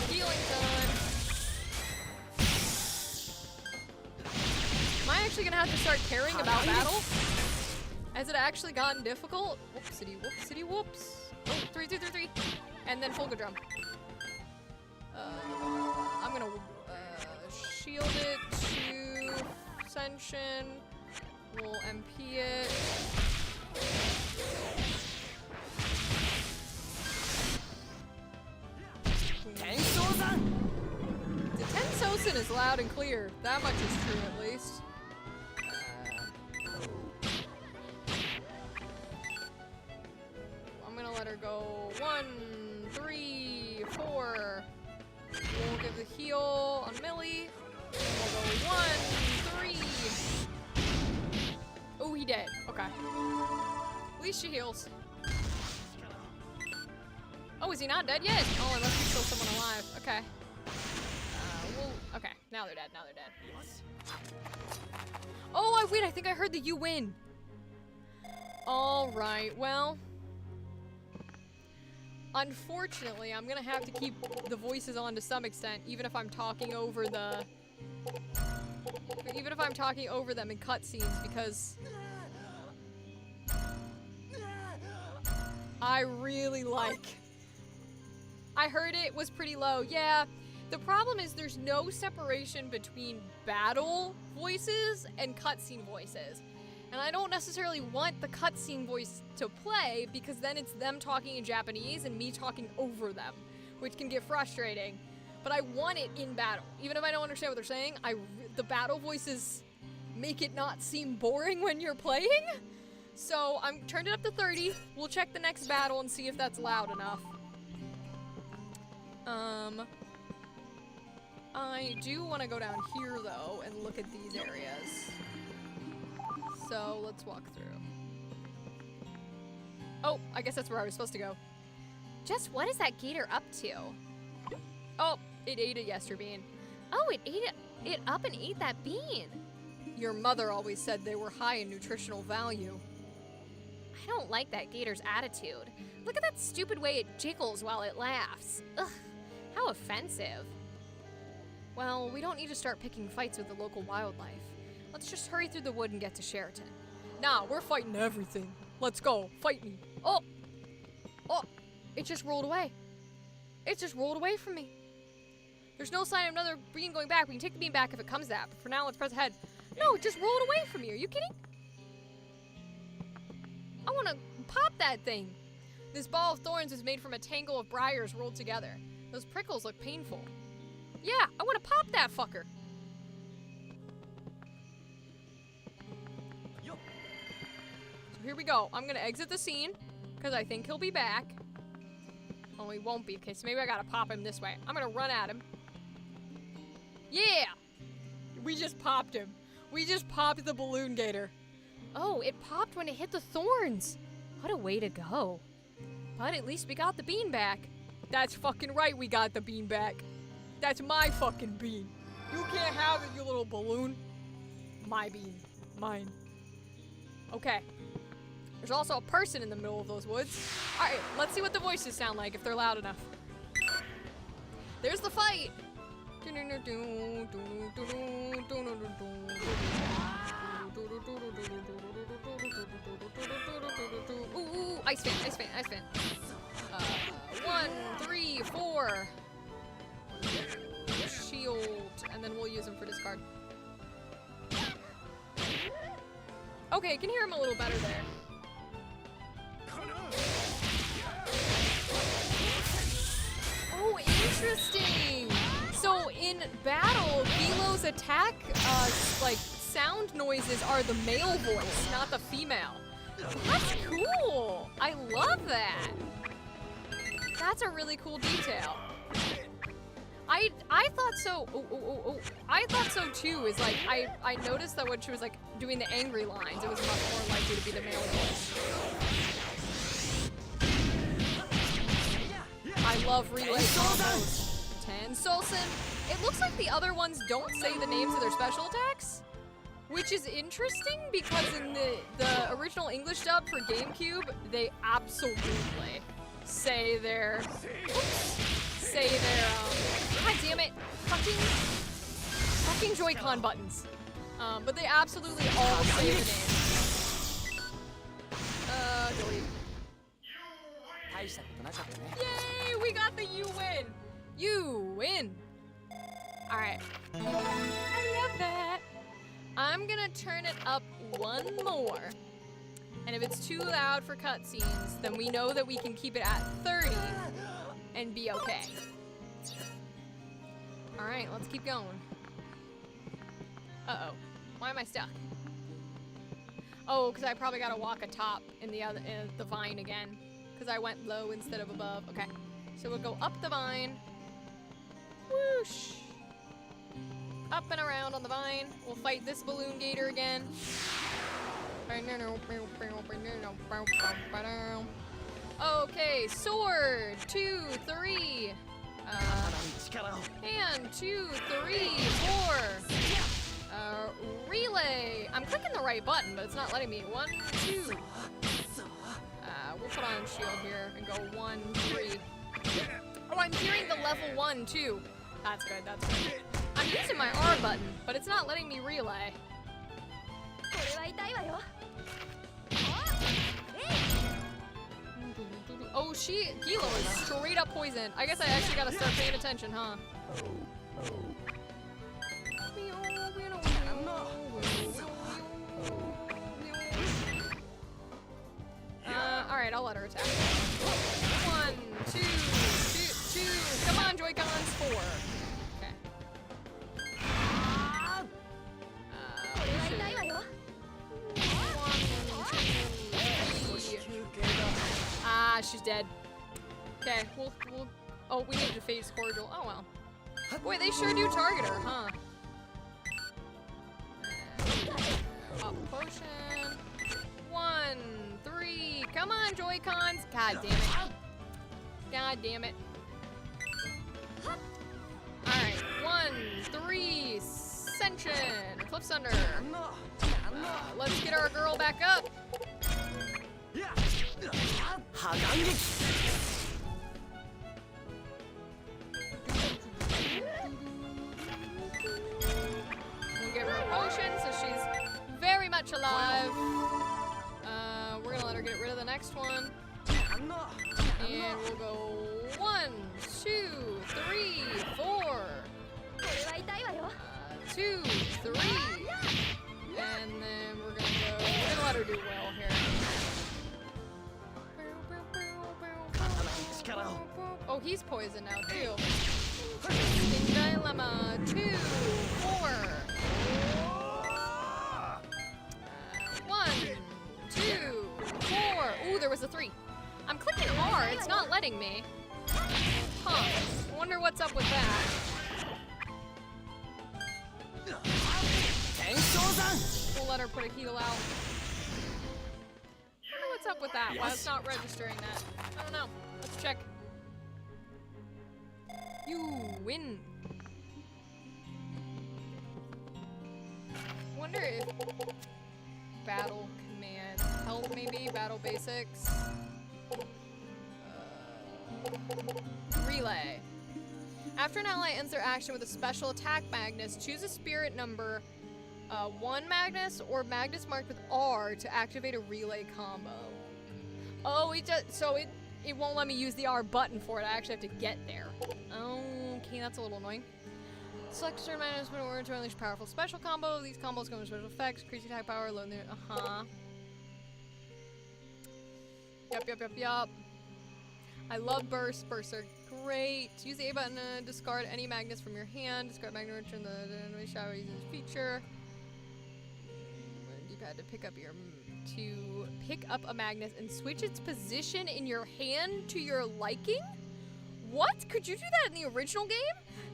A: Healing done. Am I actually gonna have to start caring about battle? Has it actually gotten difficult? Whoopsity, whoopsity, whoops. Oh, 3, 3, 3, 3. And then Folga Drum. I'm gonna shield it to Ascension. We'll MP it. The Tensosen is loud and clear. That much is true, at least. I'm gonna let her go 1, 3, 4. We'll give the heal on Millie. We'll go 1, 3. Oh, he dead. Okay. At least she heals. Oh, is he not dead yet? Oh, unless there's still someone alive. Okay. Okay. Now they're dead. Now they're dead. Oh, wait. I think I heard the you win. All right. Well. Unfortunately, I'm gonna have to keep the voices on to some extent, even if I'm talking over the... Even if I'm talking over them in cutscenes, because... I really like... I heard it was pretty low. Yeah, the problem is there's no separation between battle voices and cutscene voices. And I don't necessarily want the cutscene voice to play because then it's them talking in Japanese and me talking over them, which can get frustrating. But I want it in battle. Even if I don't understand what they're saying, the battle voices make it not seem boring when you're playing. So I'm turned it up to 30. We'll check the next battle and see if that's loud enough. I do want to go down here though and look at these areas. So let's walk through. Oh, I guess that's where I was supposed to go.
B: Just what is that gator up to?
A: Oh, it ate a yester bean.
B: Oh, it ate it up and ate that bean.
A: Your mother always said they were high in nutritional value.
B: I don't like that gator's attitude. Look at that stupid way it jiggles while it laughs. Ugh, how offensive.
A: Well, we don't need to start picking fights with the local wildlife. Let's just hurry through the wood and get to Sheraton. Nah, we're fighting everything. Let's go, fight me. Oh! Oh! It just rolled away. It just rolled away from me. There's no sign of another bean going back. We can take the bean back if it comes that, but for now, let's press ahead. No, it just rolled away from me. Are you kidding? I want to pop that thing. This ball of thorns is made from a tangle of briars rolled together. Those prickles look painful. Yeah, I want to pop that fucker. So here we go. I'm gonna exit the scene because I think he'll be back. Oh, he won't be. Okay, so maybe I gotta pop him this way. I'm gonna run at him. Yeah! We just popped him. We just popped the balloon gator.
B: Oh, it popped when it hit the thorns. What a way to go. But at least we got the bean back.
A: That's fucking right, we got the bean back. That's my fucking bean. You can't have it, you little balloon. My bean. Mine. Okay. There's also a person in the middle of those woods. Alright, let's see what the voices sound like if they're loud enough. There's the fight! Ooh, ice fan. 1, 3, 4. Shield, and then we'll use him for discard. Okay, I can hear him a little better there. Oh, interesting! So in battle, Gilo's attack, like, sound noises are the male voice, not the female. That's cool! I love that! That's a really cool detail. I thought so. I thought so too. Is like I noticed that when she was like doing the angry lines, it was much more likely to be the male voice. I love relay combos. 10 Solson. It looks like the other ones don't say the names of their special attacks, which is interesting because in the original English dub for GameCube, they absolutely say their God damn it, fucking Joy-Con buttons. But they absolutely all say the names. Delete. Yay, we got the you win. You win. All right. I love that. I'm gonna turn it up one more. And if it's too loud for cutscenes, then we know that we can keep it at 30 and be okay. All right, let's keep going. Uh-oh, why am I stuck? Oh, because I probably gotta walk atop in the vine again, because I went low instead of above. Okay, so we'll go up the vine. Whoosh. Up and around on the vine. We'll fight this balloon gator again. Okay, sword, 2, 3. And 2, 3, 4. Relay. I'm clicking the right button, but it's not letting me. 1, 2. We'll put on shield here and go 1, 3. Oh, I'm hearing the level 1 too. That's good, that's good. I'm using my R button, but it's not letting me relay. Oh, Gilo is straight up poisoned. I guess I actually gotta start paying attention, huh? Alright, I'll let her attack. 1, 2, 2. Come on, Joy-Cons, 4. Okay. Ah, she's dead. Okay, we'll. Oh, we need to face cordial. Oh well. Boy, they sure do target her, huh? Pop potion. 1, 3. Come on, Joy-Cons. God damn it. God damn it. Alright, 1, 3. Ascension. Cliff Thunder. Let's get our girl back up. We'll give her a potion so she's very much alive. We're gonna let her get rid of the next one. And we'll go 1, 2, 3, 4. 2, 3. And then we're gonna let her do well here. Oh, he's poisoned now too. Sting Dilemma. 2, 4. 1, 2, 4. Ooh, there was a 3. I'm clicking R. It's not letting me. Huh. Wonder what's up with that. We'll let her put a heal out. I don't know what's up with that. Why it's not registering that. I don't know. Let's check. You win. Wonder if battle command help, maybe battle basics. Relay. After an ally ends their action with a special attack Magnus, choose a spirit number 1 Magnus or Magnus marked with R to activate a relay combo. Oh, it won't let me use the R button for it. I actually have to get there. Okay, that's a little annoying. Select certain Magnus in order to unleash powerful special combo. These combos come with special effects, increase attack power, load their Yup. I love burst. Bursts are great. Use the A button to discard any Magnus from your hand. Discard Magnus, return the shadow using this feature. D-pad to pick up a Magnus and switch its position in your hand to your liking? What? Could you do that in the original game?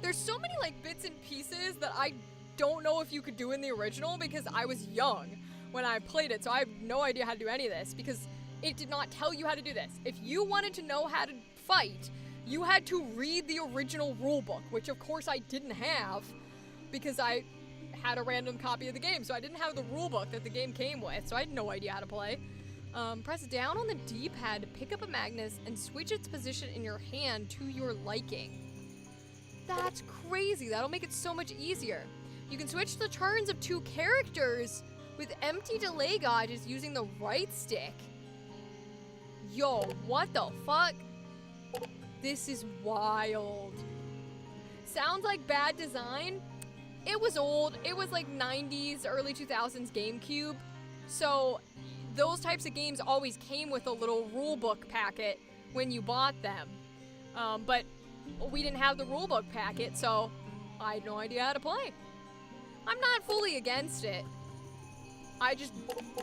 A: There's so many like bits and pieces that I don't know if you could do in the original because I was young when I played it, so I have no idea how to do any of this because it did not tell you how to do this. If you wanted to know how to fight, you had to read the original rulebook, which of course I didn't have because I had a random copy of the game, so I didn't have the rulebook that the game came with, so I had no idea how to play. Press down on the D-pad to pick up a Magnus and switch its position in your hand to your liking. That's crazy. That'll make it so much easier. You can switch the turns of 2 characters with empty delay gauges using the right stick. Yo, what the fuck? This is wild. Sounds like bad design. It was old. It was like 90s, early 2000s GameCube. So those types of games always came with a little rulebook packet when you bought them. But we didn't have the rulebook packet, so I had no idea how to play. I'm not fully against it. I just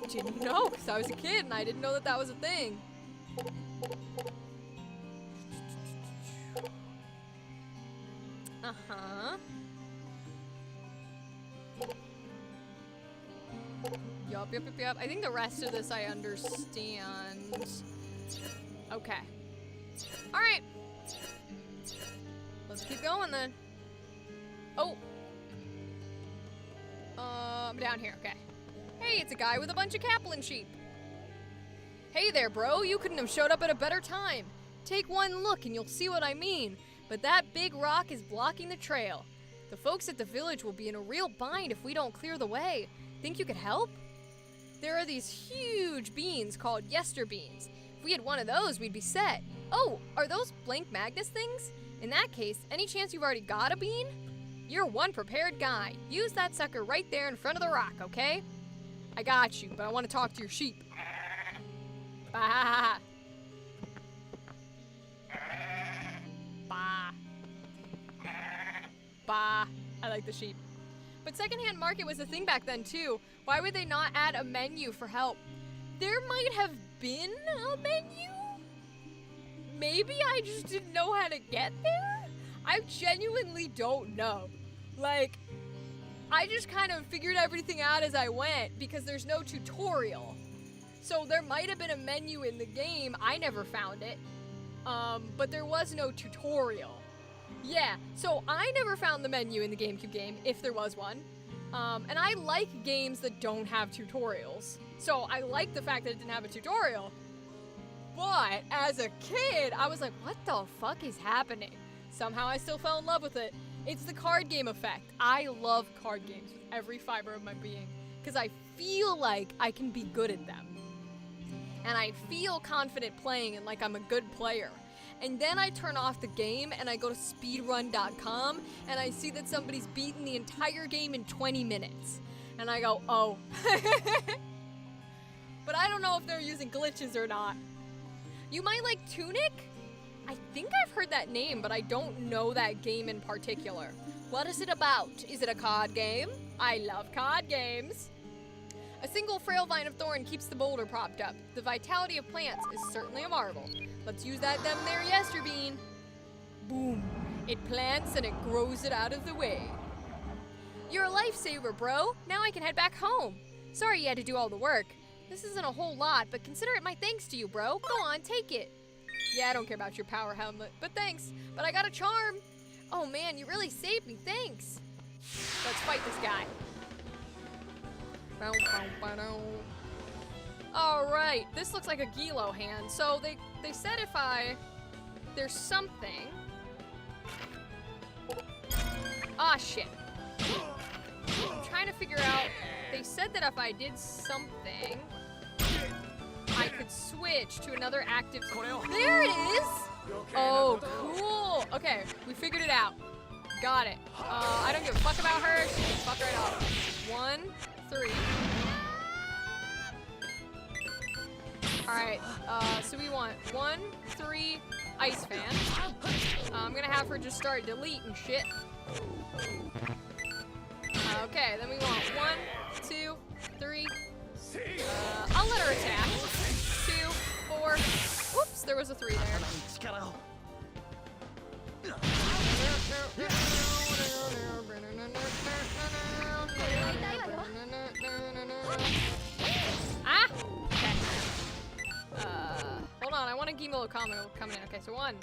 A: didn't know because I was a kid and I didn't know that that was a thing. Uh-huh. Yup. I think the rest of this I understand. Okay. Alright. Let's keep going then. Oh. I'm down here, okay. Hey, it's a guy with a bunch of Kaplan sheep. Hey there, bro. You couldn't have showed up at a better time. Take one look and you'll see what I mean. But that big rock is blocking the trail. The folks at the village will be in a real bind if we don't clear the way. Think you could help? There are these huge beans called yester beans. If we had one of those, we'd be set. Oh, are those blank Magnus things? In that case, any chance you've already got a bean? You're one prepared guy. Use that sucker right there in front of the rock, okay? I got you, but I want to talk to your sheep. Bah. Bah. Bah. I like the sheep. But secondhand market was a thing back then too. Why would they not add a menu for help? There might have been a menu? Maybe I just didn't know how to get there? I genuinely don't know. Like, I just kind of figured everything out as I went because there's no tutorial. So there might have been a menu in the game. I never found it. But there was no tutorial. Yeah, so I never found the menu in the GameCube game, if there was one. And I like games that don't have tutorials. So I like the fact that it didn't have a tutorial. But as a kid, I was like, what the fuck is happening? Somehow I still fell in love with it. It's the card game effect. I love card games with every fiber of my being because I feel like I can be good at them. And I feel confident playing and like I'm a good player. And then I turn off the game and I go to speedrun.com and I see that somebody's beaten the entire game in 20 minutes. And I go, oh. But I don't know if they're using glitches or not. You might like Tunic? I think I've heard that name, but I don't know that game in particular. What is it about? Is it a card game? I love card games. A single frail vine of thorn keeps the boulder propped up. The vitality of plants is certainly a marvel. Let's use that them there yester bean. Boom. It plants and it grows it out of the way.
B: You're a lifesaver, bro. Now I can head back home. Sorry you had to do all the work. This isn't a whole lot, but consider it my thanks to you, bro. Go on, take it. Yeah, I don't care about your power helmet, but thanks. But I got a charm. Oh man, you really saved me, thanks. Let's fight this guy. Alright, this looks like a Gilo hand. So they said if there's something. Ah, shit. I'm trying to figure out, they said that if I did something, I could switch to another active. There it is! Oh, cool. Okay, we figured it out. Got it. I don't give a fuck about her. She can fuck right off. 1, 3. Alright, so we want 1, 3, ice fan. I'm gonna have her just start deleting shit. Okay, then we want 1, 2, 3. I'll let her attack. 2, 4. Oops, there was a 3 there. Ah! Okay. Hold on, I want a Gimelo coming in. Okay, so 1,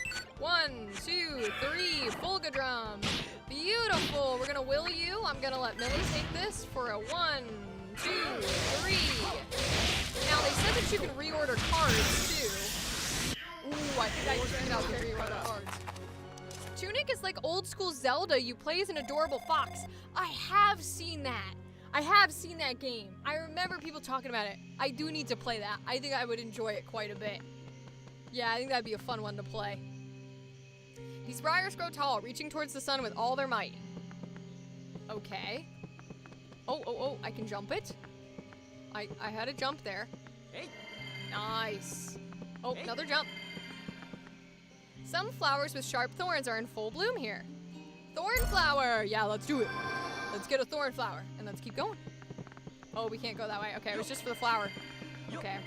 B: 2, 3, Fulga drum. Beautiful. We're gonna will you. I'm gonna let Millie take this for a 1, 2, 3. Now they said that you can reorder cards too. Ooh, I think I turned out to reorder cards. Tunic is like old school Zelda. You play as an adorable fox. I have seen that. I have seen that game. I remember people talking about it. I do need to play that. I think I would enjoy it quite a bit. Yeah, I think that'd be a fun one to play. These briars grow tall, reaching towards the sun with all their might. Okay. Oh, I can jump it. I had a jump there. Nice. Oh, another jump. Some flowers with sharp thorns are in full bloom here. Thorn flower! Yeah, let's do it. Let's get a thorn flower, and let's keep going. Oh, we can't go that way. Okay, it was just for the flower. Okay.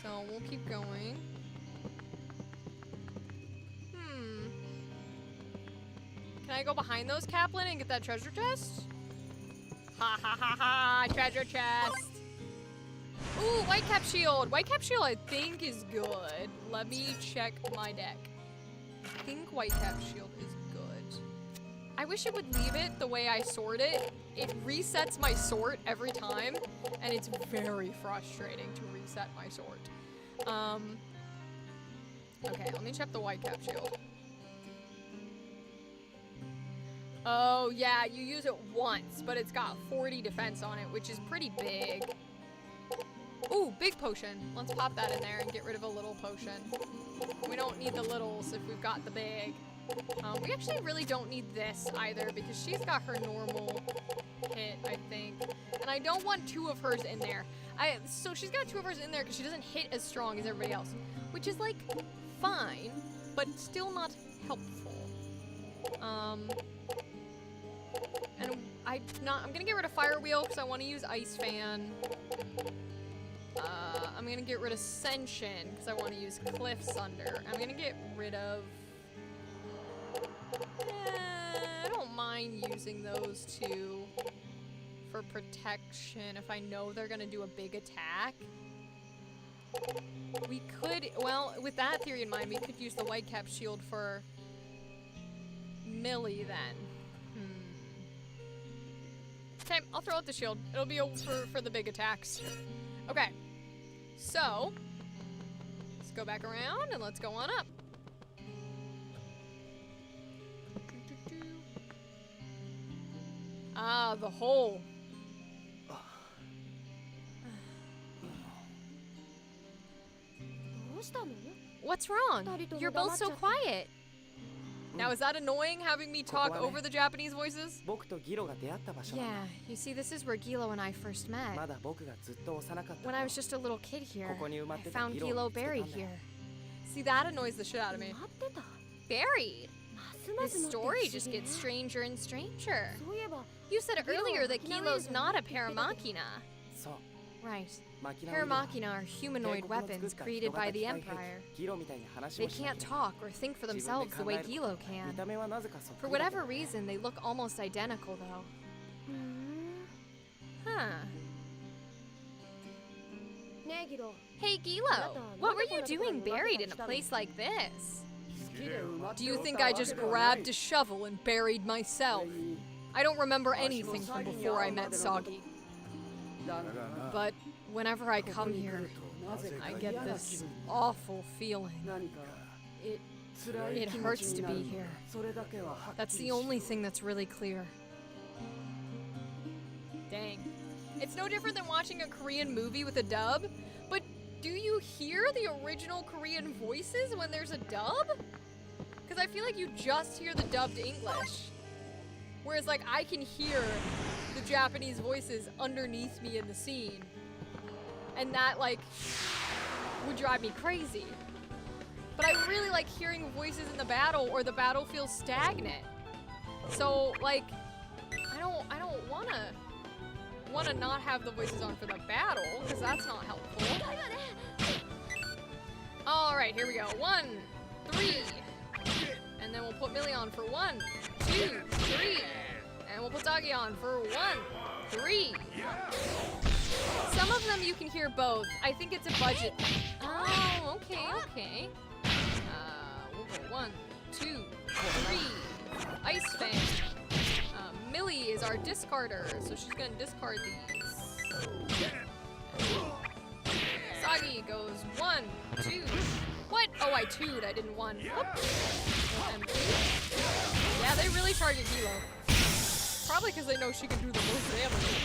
B: So we'll keep going. Can I go behind those, Kaplan, and get that treasure chest? Ha, treasure chest. Ooh, Whitecap shield. Whitecap shield I think is good. Let me check my deck. I think Whitecap shield is good. I wish it would leave it the way I sort it. It resets my sort every time, and it's very frustrating to reset my sort. Okay, let me check the Whitecap shield. Oh, yeah, you use it once, but it's got 40 defense on it, which is pretty big. Ooh, big potion. Let's pop that in there and get rid of a little potion. We don't need the littles if we've got the big. We actually really don't need this either because she's got her normal hit, I think. And I don't want 2 of hers in there. So she's got 2 of hers in there because she doesn't hit as strong as everybody else, which is, like, fine, but still not helpful. And I'm gonna get rid of Fire Wheel because I want to use Ice Fan. I'm gonna get rid of Ascension because I want to use Cliff Sunder. I'm gonna get rid of... I don't mind using those 2 for protection if I know they're gonna do a big attack. We could, well, with that theory in mind, we could use the Whitecap shield for Millie then. Okay, I'll throw out the shield. It'll be for the big attacks. Okay, so let's go back around and let's go on up. Ah, the hole. What's wrong? You're both so quiet. Now, is that annoying having me talk over the Japanese voices?
C: Yeah, you see, this is where Gilo and I first met. When I was just a little kid here, I found Gilo buried here.
A: See, that annoys the shit out of me.
B: Buried? This story just gets stranger and stranger. You said earlier that Gilo's not a paramachina.
C: Right. Paramachina are humanoid weapons created by the Empire. They can't talk or think for themselves the way Gilo can. For whatever reason, they look almost identical, though.
B: Hey, Gilo, what were you doing buried in a place like this?
A: Do you think I just grabbed a shovel and buried myself? I don't remember anything from before I met Sagi. But whenever I come here, I get this awful feeling. It hurts to be here. That's the only thing that's really clear. Dang. It's no different than watching a Korean movie with a dub, but do you hear the original Korean voices when there's a dub? Because I feel like you just hear the dubbed English. Whereas, like, I can hear the Japanese voices underneath me in the scene. And that, like, would drive me crazy. But I really like hearing voices in the battle, or the battle feels stagnant. So, like, I don't wanna not have the voices on for the battle, because that's not helpful. Alright, here we go. 1, 3. And then we'll put Millie on for 1, 2, 3. And we'll put Sagi on for 1, 3. Some of them you can hear both. I think it's a budget thing. Oh, okay. We'll go 1, 2, 3. Ice Fang. Millie is our discarder, so she's gonna discard these. Sagi goes 1, 2. What? Oh, I 2'd. I didn't 1. Yeah, they really target Hilo. Probably because they know she can do the most damage.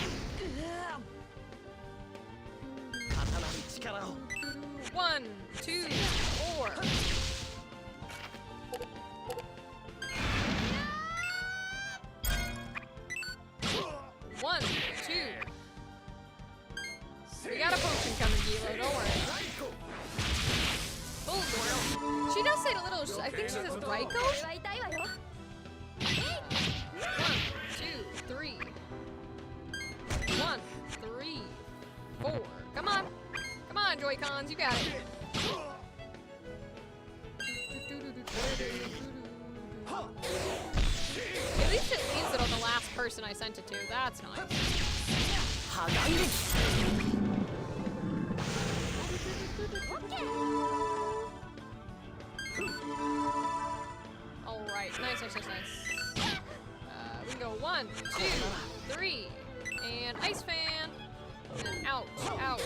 A: 1, 2, 4. 1, 2. We got a potion coming, Gilo, don't worry. Bulldor. She does say a little, I think she says Raiko? 1, 2, 3. 1, 3, 4. Come on. Come on, Joy-Cons, you got it. At least it leaves it on the last person I sent it to. That's nice. Alright, nice. We can go 1, 2, 3, and Ice Fan. And then out. Out.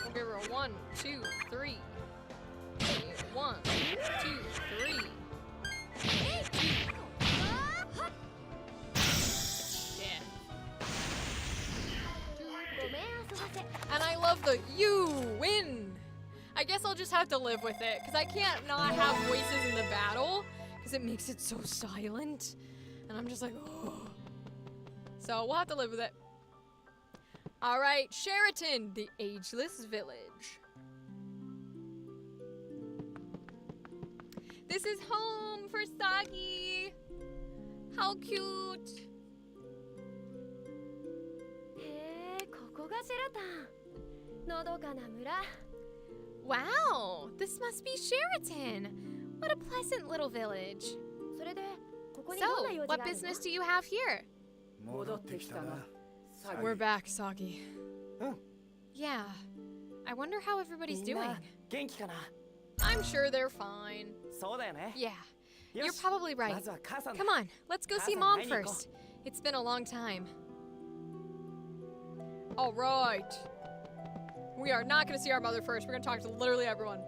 A: We'll give her a 1, 2, 3. 1, 2, 3. Yeah. And I love the you win. I guess I'll just have to live with it, because I can't not have voices in the battle, because it makes it so silent. And I'm just like, oh. So we'll have to live with it. All right, Sheraton, the Ageless Village. This is home for Sagi. How cute. Wow, this must be Sheraton. What a pleasant little village. So, what business do you have here? We're back, Sagi. Yeah. I wonder how everybody's doing. I'm sure they're fine. Yeah. You're probably right. Come on, let's go see Mom first. It's been a long time. All right. We are not going to see our mother first. We're going to talk to literally everyone.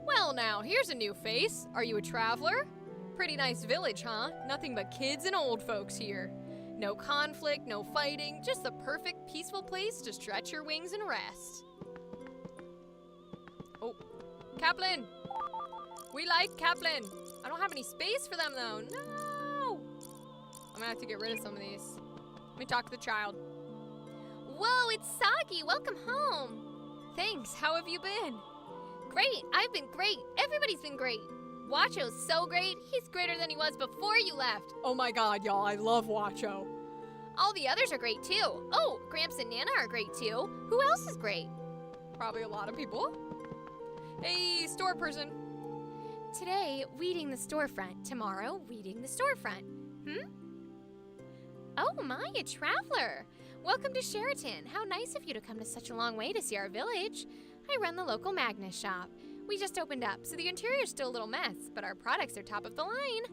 A: Well, now, here's a new face. Are you a traveler? Pretty nice village, huh? Nothing but kids and old folks here. No conflict, no fighting, just the perfect peaceful place to stretch your wings and rest. Oh, Kaplan! We like Kaplan! I don't have any space for them though, no! I'm gonna have to get rid of some of these. Let me talk to the child. Whoa, it's Sagi, welcome home! Thanks, how have you been? Great, I've been great, everybody's been great. Wacho's so great, he's greater than he was before you left. Oh my god, y'all, I love Wacho. All the others are great too. Oh, Gramps and Nana are great too. Who else is great? Probably a lot of people. Hey, store person. Today, weeding the storefront. Tomorrow, weeding the storefront. Oh my, a traveler.
B: Welcome to Sheraton. How nice of you to come to such a long way to see our village. I run the local Magnus shop. We just opened up, so the interior's still a little mess, but our products are top of the line.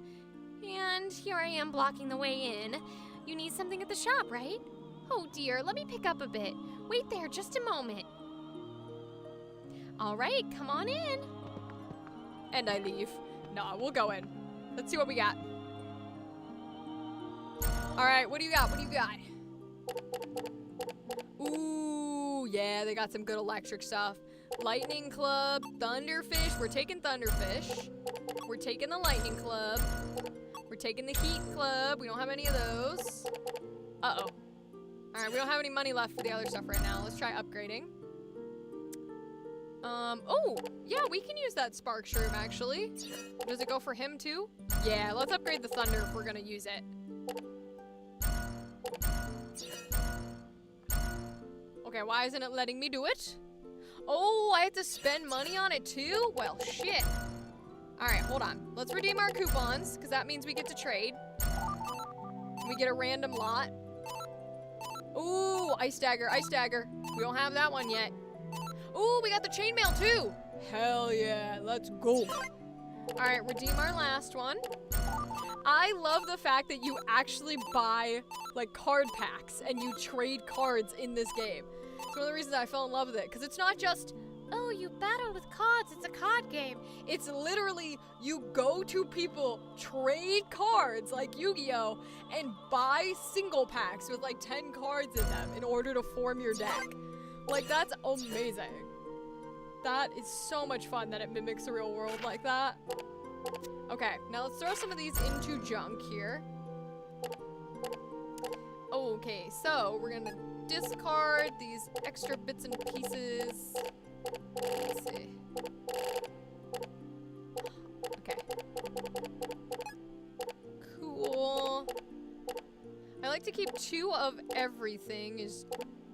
B: And here I am blocking the way in. You need something at the shop, right? Oh dear, let me pick up a bit. Wait there just a moment. All right, come on in.
A: And I leave. Nah, we'll go in. Let's see what we got. All right, what do you got? What do you got? Ooh, yeah, they got some good electric stuff. Lightning Club, Thunderfish. We're taking Thunderfish. We're taking the Lightning Club. We're taking the Heat Club. We don't have any of those. Uh-oh. All right, we don't have any money left for the other stuff right now. Let's try upgrading. Oh, yeah, we can use that Spark Shroom, actually. Does it go for him, too? Yeah, let's upgrade the Thunder if we're gonna use it. Okay, why isn't it letting me do it? Oh, I have to spend money on it, too? Well, shit. All right, hold on. Let's redeem our coupons, because that means we get to trade. We get a random lot. Ooh, Ice Dagger, Ice Dagger. We don't have that one yet. Ooh, we got the chainmail too. Hell yeah, let's go. All right, redeem our last one. I love the fact that you actually buy like card packs and you trade cards in this game. It's one of the reasons I fell in love with it, because it's not just, oh, you battle with cards, it's a card game. It's literally you go to people, trade cards like Yu-Gi-Oh, and buy single packs with like 10 cards in them in order to form your deck. Like, that's amazing. That is so much fun that it mimics the real world like that. Okay, now let's throw some of these into junk here. Okay, so we're gonna discard these extra bits and pieces. Let's see. Okay. Cool. I like to keep 2 of everything is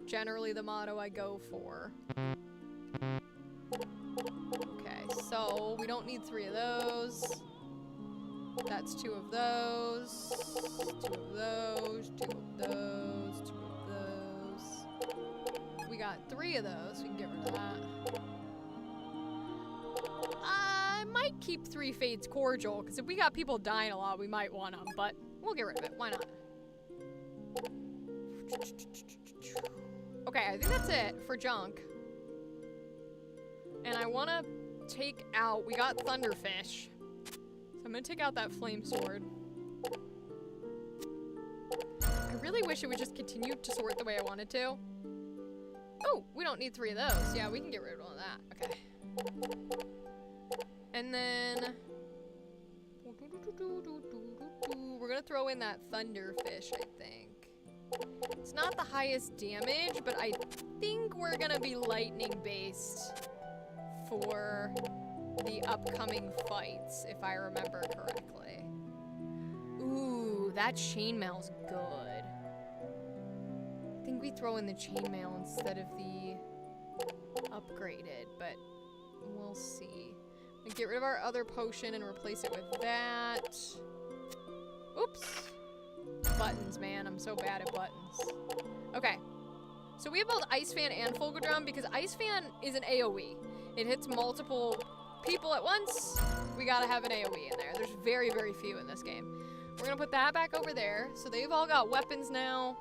A: generally the motto I go for. Okay, so we don't need 3 of those. That's 2 of those. 2 of those. 2 of those. 2 of those. We got 3 of those. We can get rid of that. I might keep 3 Fates Cordial, because if we got people dying a lot, we might want them, but we'll get rid of it. Why not? Okay, I think that's it for junk. And I want to take out, we got Thunderfish. So I'm going to take out that Flame Sword. I really wish it would just continue to sort the way I wanted to. Oh, we don't need 3 of those. Yeah, we can get rid of all of that. Okay. And then we're going to throw in that Thunderfish, I think. It's not the highest damage, but I think we're gonna be lightning based for the upcoming fights, if I remember correctly. Ooh, that chainmail's good. I think we throw in the chainmail instead of the upgraded, but we'll see. We get rid of our other potion and replace it with that. Oops. Buttons, man. I'm so bad at buttons. Okay. So we have both Ice Fan and Fulgur Drum because Ice Fan is an AoE. It hits multiple people at once. We gotta have an AoE in there. There's very, very few in this game. We're gonna put that back over there. So they've all got weapons now.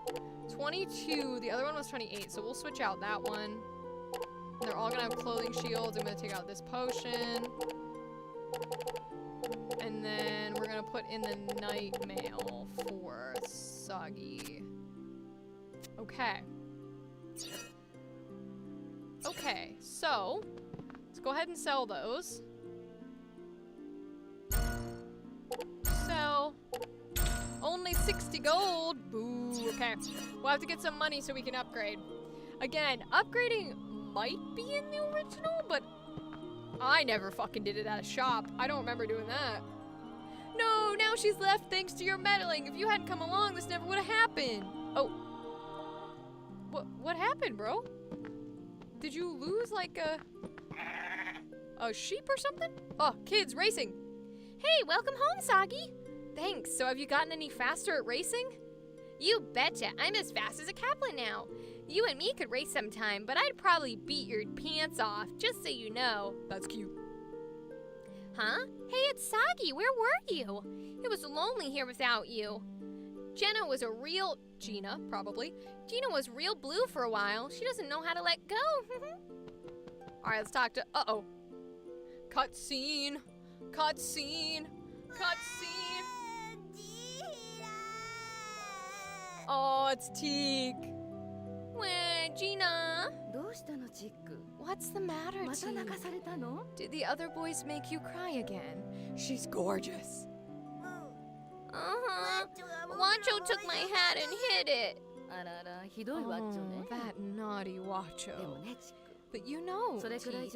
A: 22. The other one was 28. So we'll switch out that one. They're all gonna have clothing shields. I'm gonna take out this potion. And then we're gonna put in the night mail for Soggy. Okay. Okay, so let's go ahead and sell those. Sell. Only 60 gold. Boo. Okay. We'll have to get some money so we can upgrade. Again, upgrading might be in the original, but I never fucking did it at a shop. I don't remember doing that. No, now she's left thanks to your meddling. If you hadn't come along, this never would have happened. Oh. What happened, bro? Did you lose like a sheep or something? Oh, kids racing.
B: Hey, welcome home, Soggy. Thanks. So have you gotten any faster at racing? You betcha. I'm as fast as a Kaplan now. You and me could race sometime, but I'd probably beat your pants off, just so you know.
A: That's cute.
B: Huh? Hey, it's Sagi. Where were you? It was lonely here without you. Gina was real blue for a while. She doesn't know how to let go.
A: Alright, let's talk to... Uh-oh. Cutscene. Cutscene. Cutscene. Oh, it's Teak.
B: Where, Gina?
C: What's the matter, Teak? Did the other boys make you cry again?
A: She's gorgeous.
B: Uh-huh. Wacho took my hat and hid it.
C: Oh, that naughty Wacho. But you know, Teak,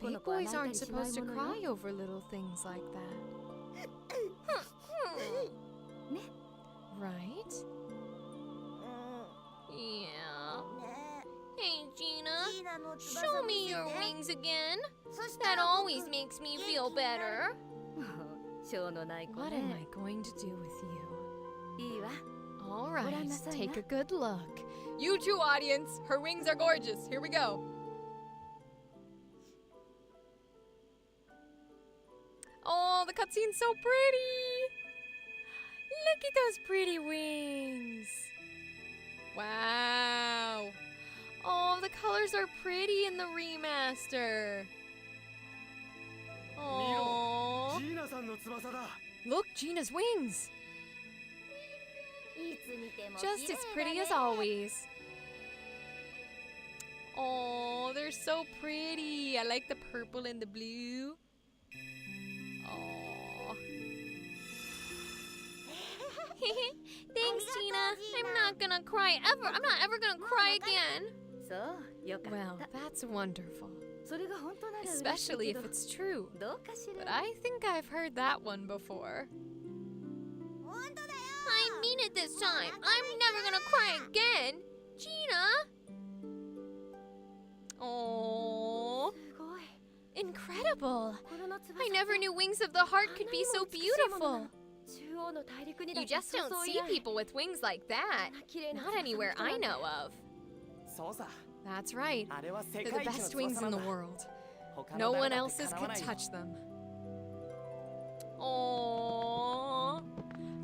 C: big boys aren't supposed to cry over little things like that. Right?
B: Yeah. Hey, Gina, show me your wings again. That always makes me feel better.
C: What am I going to do with you? All right, take a good look.
A: You too, audience. Her wings are gorgeous. Here we go. Oh, the cutscene's so pretty. Look at those pretty wings. Wow. Oh, the colors are pretty in the remaster. Oh. Look, Gina's wings.
C: Just as pretty as always.
A: Oh, they're so pretty. I like the purple and the blue. Oh.
B: Thanks, Gina. I'm not gonna cry ever. I'm not ever gonna cry again.
C: Well, that's wonderful. Especially if it's true. But I think I've heard that one before.
B: I mean it this time. I'm never gonna cry again. Gina!
A: Oh.
C: Incredible! I never knew wings of the heart could be so beautiful.
B: You just don't see people with wings like that. Not anywhere I know of.
C: That's right. They're the best wings in the world. No one else's could touch them.
A: Aww.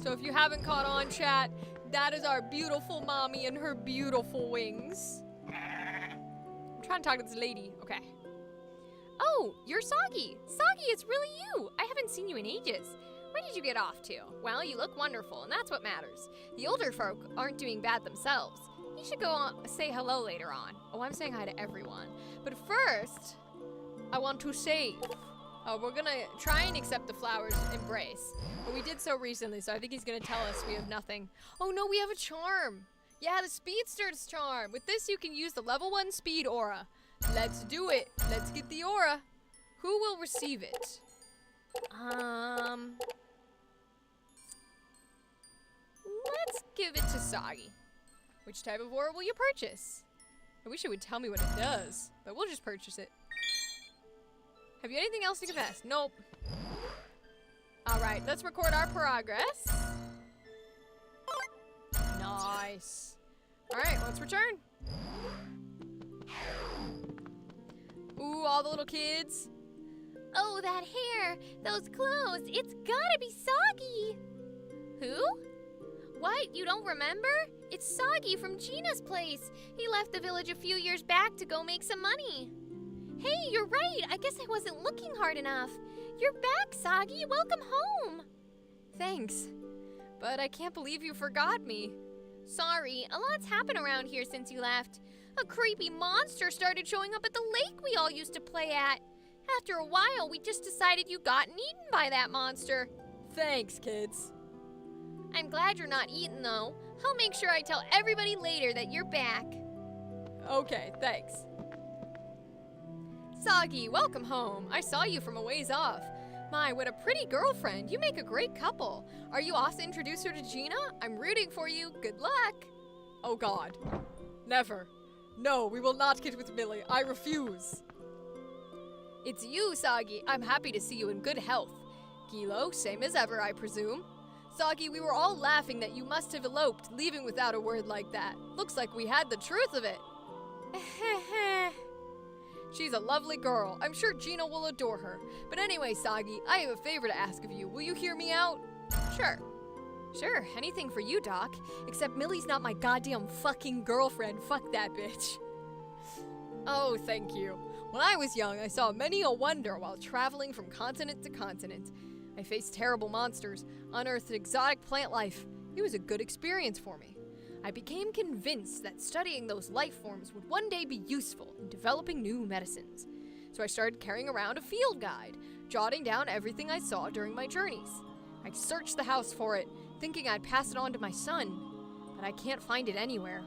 A: So if you haven't caught on, chat, that is our beautiful mommy and her beautiful wings. I'm trying to talk to this lady. Okay.
B: Oh, you're Sagi. Sagi, it's really you. I haven't seen you in ages. Where did you get off to? Well, you look wonderful, and that's what matters. The older folk aren't doing bad themselves. You should go on, say hello later on.
A: Oh, I'm saying hi to everyone. But first, I want to save. We're gonna try and accept the flower's embrace. But we did so recently, so I think he's gonna tell us we have nothing. Oh no, we have a charm. Yeah, the Speedster's charm. With this, you can use the level 1 speed aura. Let's do it. Let's get the aura. Who will receive it? Let's give it to Sagi. Which type of aura will you purchase? I wish it would tell me what it does, but we'll just purchase it. Have you anything else to confess? Nope. Alright, let's record our progress. Nice. Alright, let's return. Ooh, all the little kids.
B: Oh, that hair, those clothes, it's gotta be Sagi. Who? What, you don't remember? It's Sagi from Gina's place. He left the village a few years back to go make some money. Hey, you're right. I guess I wasn't looking hard enough. You're back, Sagi. Welcome home.
C: Thanks. But I can't believe you forgot me.
B: Sorry, a lot's happened around here since you left. A creepy monster started showing up at the lake we all used to play at. After a while, we just decided you gotten eaten by that monster.
A: Thanks, kids.
B: I'm glad you're not eaten, though. I'll make sure I tell everybody later that you're back.
A: Okay, thanks. Sagi, welcome home. I saw you from a ways off. My, what a pretty girlfriend. You make a great couple. Are you off to introduce her to Gina? I'm rooting for you. Good luck. Oh God. Never. No, we will not get with Millie. I refuse. It's you, Sagi. I'm happy to see you in good health. Gilo, same as ever, I presume. Saki, we were all laughing that you must have eloped, leaving without a word like that. Looks like we had the truth of it. She's a lovely girl. I'm sure Gina will adore her. But anyway, Sagi, I have a favor to ask of you. Will you hear me out?
B: Sure. Sure, anything for you, Doc.
A: Except Millie's not my goddamn fucking girlfriend. Fuck that bitch. Oh, thank you. When I was young, I saw many a wonder while traveling from continent to continent. I faced terrible monsters, unearthed exotic plant life. It was a good experience for me. I became convinced that studying those life forms would one day be useful in developing new medicines. So I started carrying around a field guide, jotting down everything I saw during my journeys. I searched the house for it, thinking I'd pass it on to my son, but I can't find it anywhere.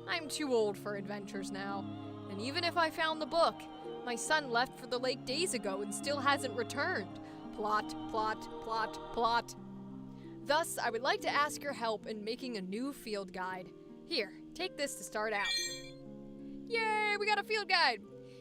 A: I'm too old for adventures now, and even if I found the book, my son left for the lake days ago and still hasn't returned. Plot, plot, plot, plot. Thus, I would like to ask your help in making a new field guide. Here, take this to start out. Yay, we got a field guide!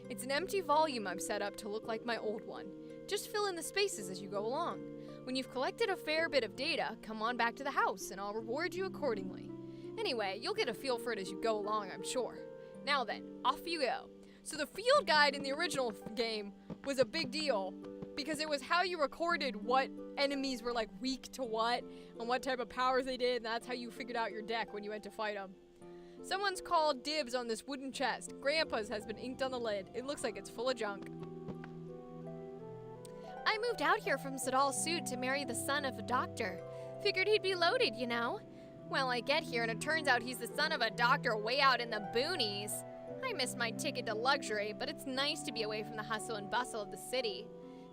A: It's an empty volume I've set up to look like my old one. Just fill in the spaces as you go along. When you've collected a fair bit of data, come on back to the house and I'll reward you accordingly. Anyway, you'll get a feel for it as you go along, I'm sure. Now then, off you go. So the field guide in the original game was a big deal because it was how you recorded what enemies were like weak to what and what type of powers they did, and that's how you figured out your deck when you went to fight them. Someone's called dibs on this wooden chest. Grandpa's has been inked on the lid. It looks like it's full of junk.
B: I moved out here from Sadal Sud to marry the son of a doctor. Figured he'd be loaded, you know? Well, I get here and it turns out he's the son of a doctor way out in the boonies. I missed my ticket to luxury, but it's nice to be away from the hustle and bustle of the city.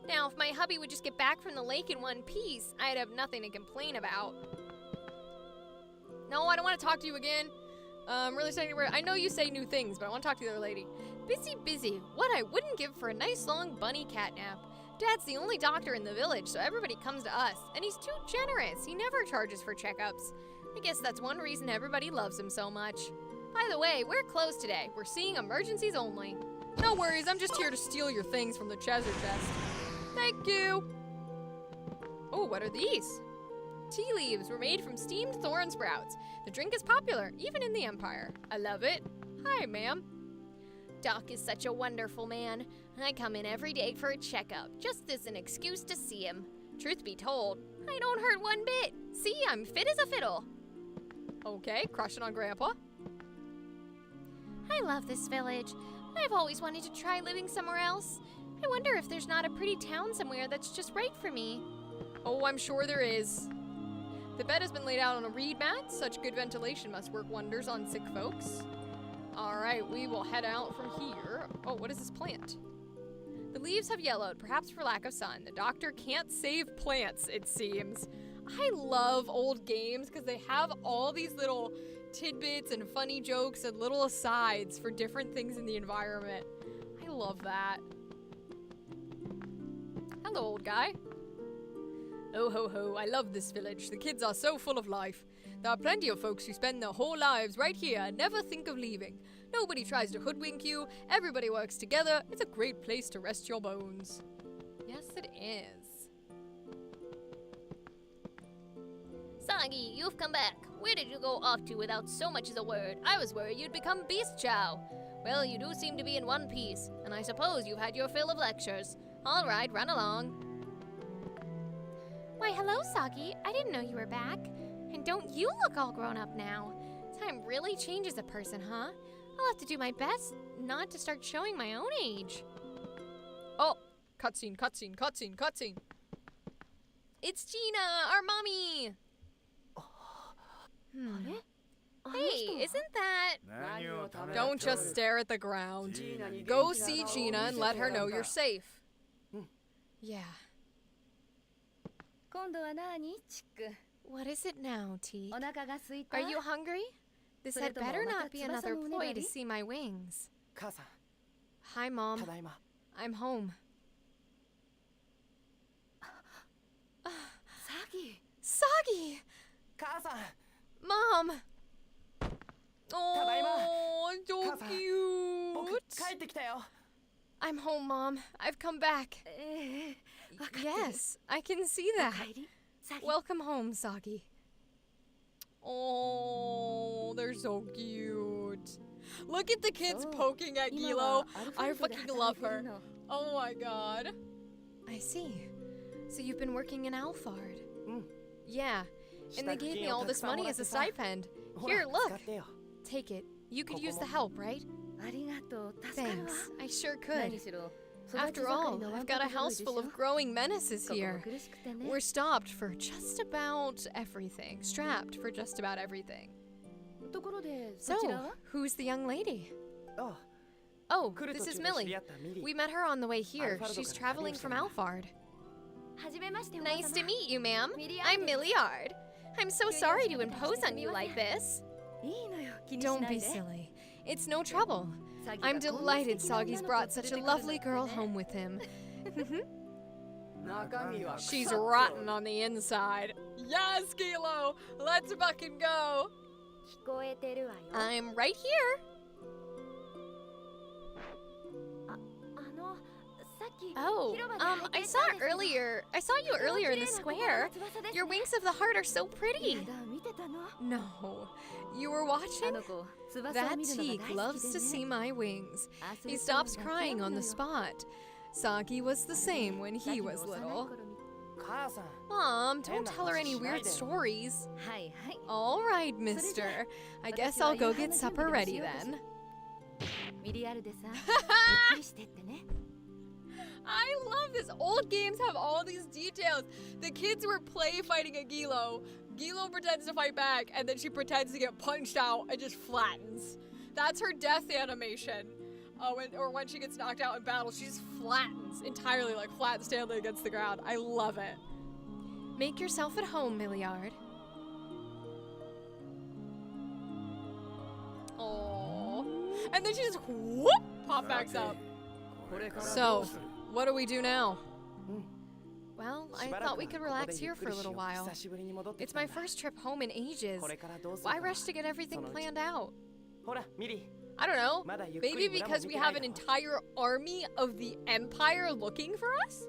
B: Now, if my hubby would just get back from the lake in one piece, I'd have nothing to complain about.
A: No, I don't want to talk to you again. Really saying I know you say new things, but I want to talk to the other lady.
B: Busy. What I wouldn't give for a nice long bunny cat nap. Dad's the only doctor in the village, so everybody comes to us. And he's too generous. He never charges for checkups. I guess that's one reason everybody loves him so much. By the way, we're closed today. We're seeing emergencies only.
A: No worries, I'm just here to steal your things from the treasure chest. Thank you.
B: Oh, what are these? Tea leaves were made from steamed thorn sprouts. The drink is popular, even in the Empire. I love it. Hi, ma'am. Doc is such a wonderful man. I come in every day for a checkup, just as an excuse to see him. Truth be told, I don't hurt one bit. See, I'm fit as a fiddle.
A: Okay, crushing on Grandpa.
B: I love this village. I've always wanted to try living somewhere else. I wonder if there's not a pretty town somewhere that's just right for me.
A: Oh, I'm sure there is. The bed has been laid out on a reed mat. Such good ventilation must work wonders on sick folks. Alright, we will head out from here. Oh, what is this plant? The leaves have yellowed, perhaps for lack of sun. The doctor can't save plants, it seems. I love old games because they have all these little tidbits and funny jokes and little asides for different things in the environment. I love that. Hello, old guy. Oh ho ho, I love this village. The kids are so full of life. There are plenty of folks who spend their whole lives right here and never think of leaving. Nobody tries to hoodwink you. Everybody works together. It's a great place to rest your bones. Yes, it is.
B: Sagi, you've come back. Where did you go off to without so much as a word? I was worried you'd become beast chow. Well, you do seem to be in one piece, and I suppose you've had your fill of lectures. All right, run along. Why, hello, Sagi. I didn't know you were back. And don't you look all grown up now? Time really changes a person, huh? I'll have to do my best not to start showing my own age.
A: Oh, cutscene. It's Gina, our mommy.
B: Hey, isn't that...
A: Don't just stare at the ground. Go see Gina and let her know you're safe. Yeah.
C: What is it now, Teak? Are you hungry? This had better not be another ploy to see my wings. Hi, Mom. I'm home. Sagi! Mom!
A: Oh, so cute.
C: I'm home, Mom. I've come back. Yes, I can see that. Welcome home, Sagi.
A: Oh, they're so cute. Look at the kids poking at Gilo. I fucking love her. Oh my god.
C: I see. So you've been working in Alphard? Yeah, and they gave me all this money as a stipend. Here, look. Take it. You could use the help, right? Thanks. I sure could. After all, I've got a house full of growing menaces here. We're stopped for just about everything. Strapped for just about everything. So, who's the young lady? Oh, this is Millie. We met her on the way here. She's traveling from Alphard. Nice to meet you, ma'am. I'm Milliard. I'm so sorry to impose on you like this. Don't be silly. It's no trouble. I'm delighted Sagi's brought such a lovely girl home with him.
A: She's rotten on the inside. Yes, Gilo! Let's fucking go!
C: I'm right here. Oh, I saw you earlier in the square. Your wings of the heart are so pretty. No, you were watching? That teak loves to see my wings. He stops crying on the spot. Sagi was the same when he was little. Mom, don't tell her any weird stories. All right, mister. I guess I'll go get supper ready then.
A: I love this. Old games have all these details. The kids were play fighting at Gilo. Gilo pretends to fight back, and then she pretends to get punched out and just flattens. That's her death animation. When she gets knocked out in battle, she just flattens entirely, like flat Stanley against the ground. I love it.
C: Make yourself at home, Milliard.
A: Aww. And then she just whoop, pop backs up.
C: So, what do we do now? Well, I thought we could relax here for a little while. It's my first trip home in ages. Why rush to get everything planned out?
A: I don't know. Maybe because we have an entire army of the Empire looking for us?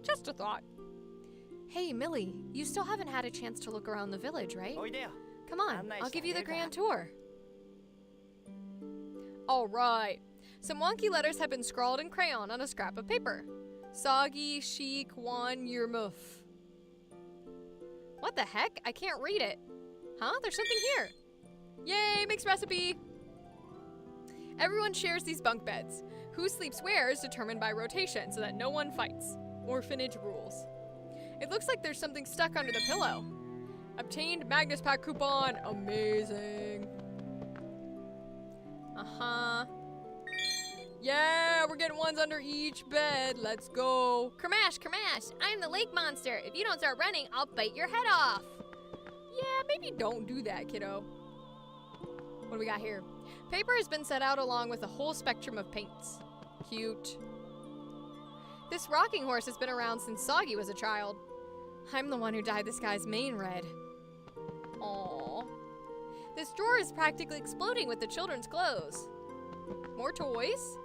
A: Just a thought.
C: Hey, Millie, you still haven't had a chance to look around the village, right? Come on, I'll give you the grand tour.
A: All right. Some wonky letters have been scrawled in crayon on a scrap of paper. Sagi, Sheik, Wan, Yermuf. What the heck? I can't read it. Huh? There's something here. Yay, mixed recipe. Everyone shares these bunk beds. Who sleeps where is determined by rotation so that no one fights. Orphanage rules. It looks like there's something stuck under the pillow. Obtained Magnus Pack coupon. Amazing. Uh-huh. Yeah, we're getting ones under each bed. Let's go.
B: Kermash, Kermash, I'm the lake monster. If you don't start running, I'll bite your head off.
A: Yeah, maybe don't do that, kiddo. What do we got here? Paper has been set out along with a whole spectrum of paints. Cute. This rocking horse has been around since Sagi was a child. I'm the one who dyed this guy's mane red. Aww. This drawer is practically exploding with the children's clothes. More toys.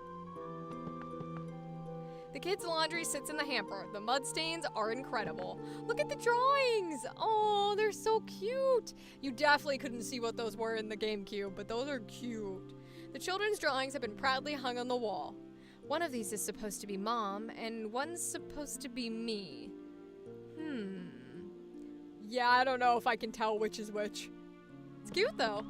A: The kids' laundry sits in the hamper. The mud stains are incredible. Look at the drawings. Oh, they're so cute. You definitely couldn't see what those were in the GameCube, but those are cute. The children's drawings have been proudly hung on the wall. One of these is supposed to be Mom, and one's supposed to be me. Yeah, I don't know if I can tell which is which. It's cute, though.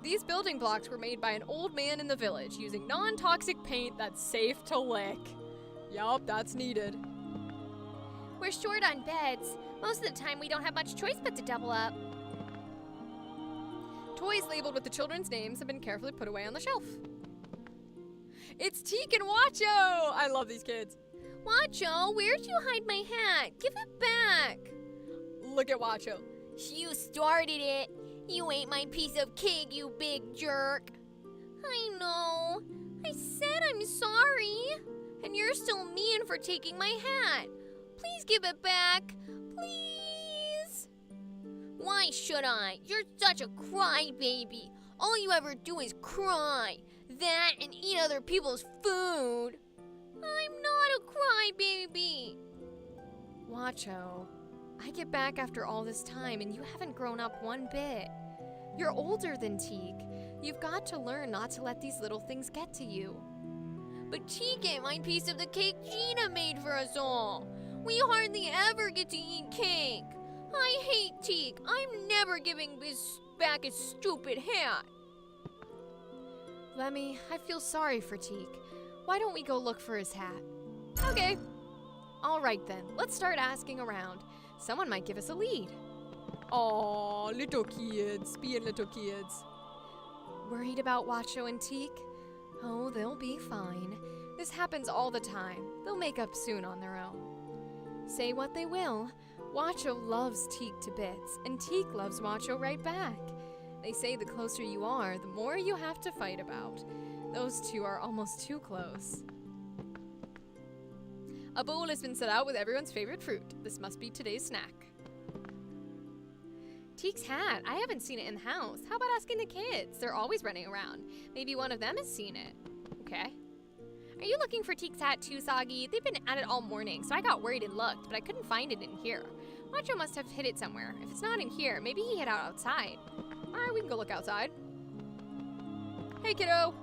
A: These building blocks were made by an old man in the village using non-toxic paint that's safe to lick. Yup, that's needed.
B: We're short on beds. Most of the time we don't have much choice but to double up.
A: Toys labeled with the children's names have been carefully put away on the shelf. It's Teak and Wacho! I love these kids.
B: Wacho, where'd you hide my hat? Give it back.
A: Look at Wacho.
B: You started it. You ate my piece of cake, you big jerk. I know. I said I'm sorry. And you're still mean for taking my hat. Please give it back. Please. Why should I? You're such a crybaby. All you ever do is cry. That and eat other people's food. I'm not a crybaby.
C: Wacho, I get back after all this time and you haven't grown up one bit. You're older than Teak. You've got to learn not to let these little things get to you.
B: But Teak ate my piece of the cake Gina made for us all. We hardly ever get to eat cake. I hate Teak. I'm never giving back his stupid hat.
C: Lemmy, I feel sorry for Teak. Why don't we go look for his hat?
B: Okay.
C: All right then, let's start asking around. Someone might give us a lead.
A: Aw, little kids, being little kids.
C: Worried about Wacho and Teak? Oh, they'll be fine. This happens all the time. They'll make up soon on their own. Say what they will, Wacho loves Teak to bits, and Teak loves Wacho right back. They say the closer you are, the more you have to fight about. Those two are almost too close.
A: A bowl has been set out with everyone's favorite fruit. This must be today's snack.
C: Teak's hat. I haven't seen it in the house. How about asking the kids? They're always running around. Maybe one of them has seen it.
A: Okay.
B: Are you looking for Teak's hat too, Soggy? They've been at it all morning, so I got worried and looked, but I couldn't find it in here. Wacho must have hid it somewhere. If it's not in here, maybe he hid out outside.
A: Alright, we can go look outside. Hey, kiddo!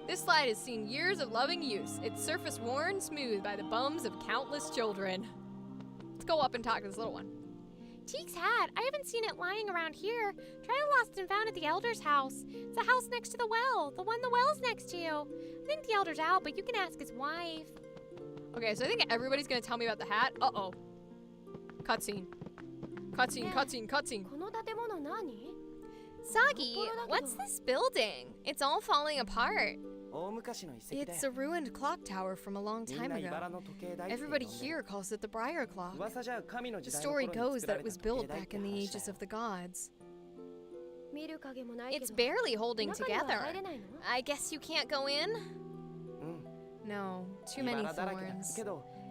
A: This slide has seen years of loving use. Its surface worn smooth by the bums of countless children. Let's go up and talk to this little one.
B: Teak's hat. I haven't seen it lying around here. Tried to lost and found at the elder's house. It's the house next to the well. The one the well's next to. I think the elder's out, but you can ask his wife.
A: Okay, so I think everybody's gonna tell me about the hat. Uh-oh. Cutscene. Cutscene, cutscene, cutscene.
B: Soggy, what's this building? It's all falling apart.
C: It's a ruined clock tower from a long time ago. Everybody here calls it the Briar Clock. The story goes that it was built back in the ages of the gods.
B: It's barely holding together. I guess you can't go in?
C: No, too many thorns.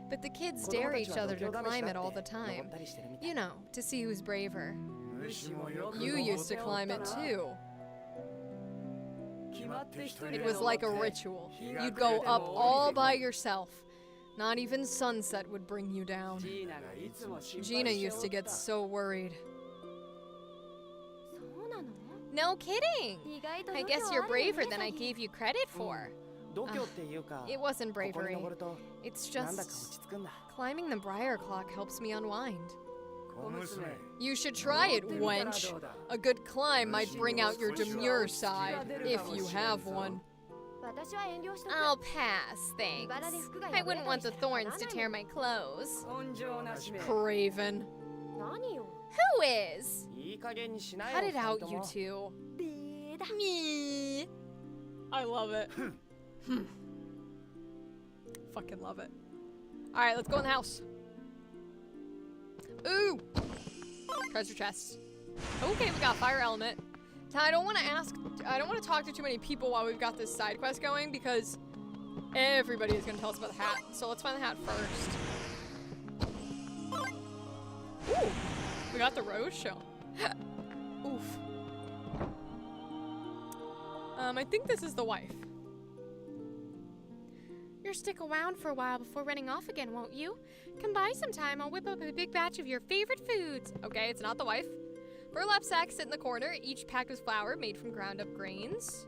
C: But the kids dare each other to climb it all the time. You know, to see who's braver.
A: You used to climb it too. It was like a ritual. You'd go up all by yourself. Not even sunset would bring you down. Gina used to get so worried.
B: No kidding! I guess you're braver than I gave you credit for.
C: It wasn't bravery. It's just climbing the Briar Clock helps me unwind.
A: You should try it, wench. A good climb might bring out your demure side, if you have one.
B: I'll pass, thanks. I wouldn't want the thorns to tear my clothes.
A: Craven.
B: Who is?
C: Cut it out, you two.
A: Me. I love it. Fucking love it. Alright, let's go in the house. Ooh! Treasure chest. Okay, we got fire element. Now, I don't want to talk to too many people while we've got this side quest going because everybody is going to tell us about the hat. So let's find the hat first. Ooh! We got the rose shell. Oof. I think this is the wife.
B: You'll stick around for a while before running off again, won't you? Come by sometime. I'll whip up a big batch of your favorite foods.
A: Okay, it's not the wife. Burlap sacks sit in the corner, each packed with flour made from ground up grains.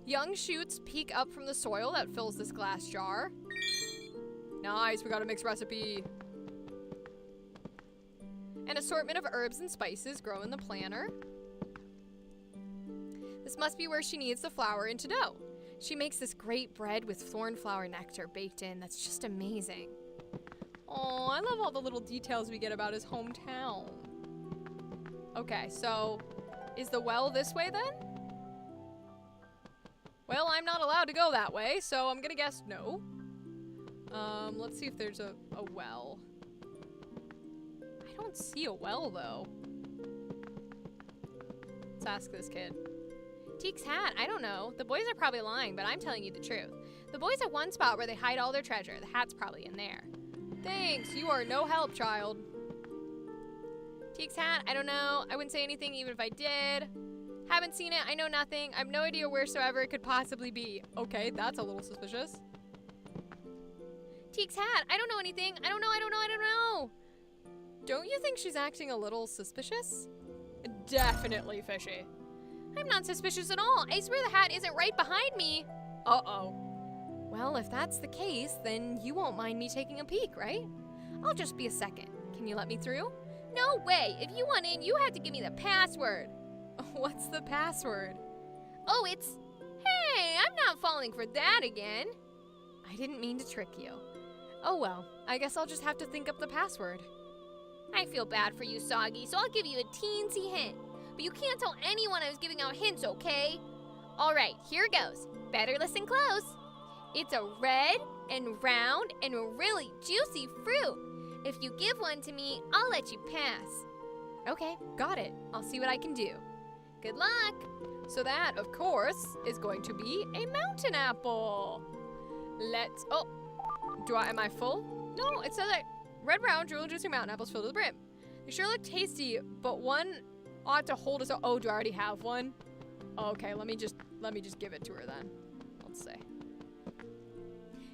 A: Young shoots peek up from the soil that fills this glass jar. Nice, we got a mixed recipe. An assortment of herbs and spices grow in the planter. This must be where she kneads the flour into dough. She makes this great bread with thornflower nectar baked in that's just amazing. Oh, I love all the little details we get about his hometown. Okay, so is the well this way then? Well, I'm not allowed to go that way, so I'm gonna guess no. Let's see if there's a well. I don't see a well though. Let's ask this kid.
B: Teak's hat, I don't know. The boys are probably lying, but I'm telling you the truth. The boys have one spot where they hide all their treasure. The hat's probably in there.
A: Thanks, you are no help, child.
B: Teak's hat, I don't know. I wouldn't say anything even if I did. Haven't seen it, I know nothing. I have no idea wheresoever it could possibly be.
A: Okay, that's a little suspicious.
B: Teak's hat, I don't know anything. I don't know.
C: Don't you think she's acting a little suspicious?
A: Definitely fishy.
B: I'm not suspicious at all. I swear the hat isn't right behind me.
A: Uh-oh.
C: Well, if that's the case, then you won't mind me taking a peek, right? I'll just be a second. Can you let me through?
B: No way. If you want in, you have to give me the password.
C: What's the password?
B: Oh, it's... Hey, I'm not falling for that again.
C: I didn't mean to trick you. Oh well, I guess I'll just have to think up the password.
B: I feel bad for you, Soggy, so I'll give you a teensy hint. But you can't tell anyone I was giving out hints, okay? Alright, here goes. Better listen close. It's a red and round and really juicy fruit. If you give one to me, I'll let you pass.
C: Okay, got it. I'll see what I can do.
B: Good luck.
A: So that, of course, is going to be a mountain apple. Am I full? No, it says that red, round, really juicy mountain apples filled to the brim. They sure look tasty, but one ought to hold us. Oh, do I already have one? Okay, let me just give it to her then. Let's see.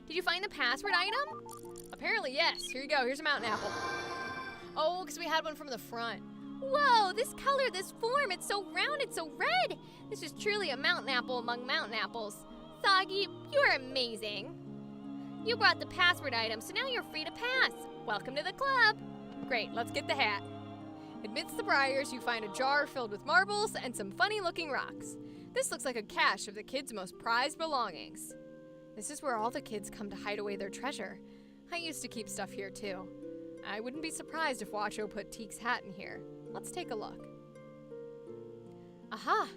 B: Did you find the password item?
A: Apparently, yes. Here you go. Here's a mountain apple. Oh, because we had one from the front.
B: Whoa, this color, this form, it's so round, it's so red. This is truly a mountain apple among mountain apples. Soggy, you're amazing. You brought the password item, so now you're free to pass. Welcome to the club.
A: Great, let's get the hat. Amidst the briars, you find a jar filled with marbles and some funny-looking rocks. This looks like a cache of the kids' most prized belongings.
C: This is where all the kids come to hide away their treasure. I used to keep stuff here too. I wouldn't be surprised if Wacho put Teek's hat in here. Let's take a look. Aha!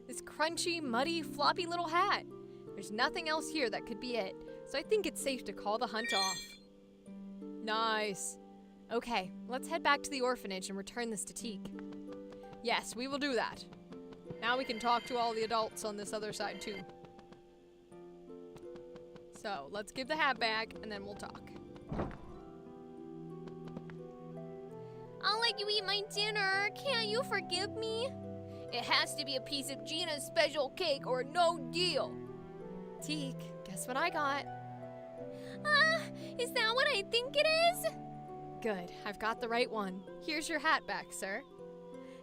C: This crunchy, muddy, floppy little hat. There's nothing else here that could be it, so I think it's safe to call the hunt off.
A: Nice.
C: Okay, let's head back to the orphanage and return this to Teek.
A: Yes, we will do that. Now we can talk to all the adults on this other side too. So, let's give the hat back and then we'll talk.
B: I'll let you eat my dinner. Can't you forgive me? It has to be a piece of Gina's special cake or no deal.
C: Teek, guess what I got?
B: Is that what I think it is?
C: Good, I've got the right one. Here's your hat back, sir.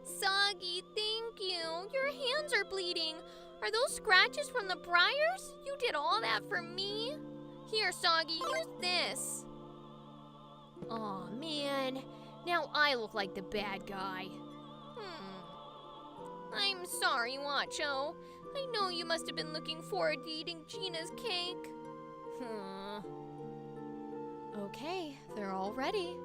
B: Soggy, thank you. Your hands are bleeding. Are those scratches from the briars? You did all that for me? Here, Soggy, use this. Aw, man. Now I look like the bad guy. I'm sorry, Wacho. I know you must have been looking forward to eating Gina's cake.
C: Okay, they're all ready.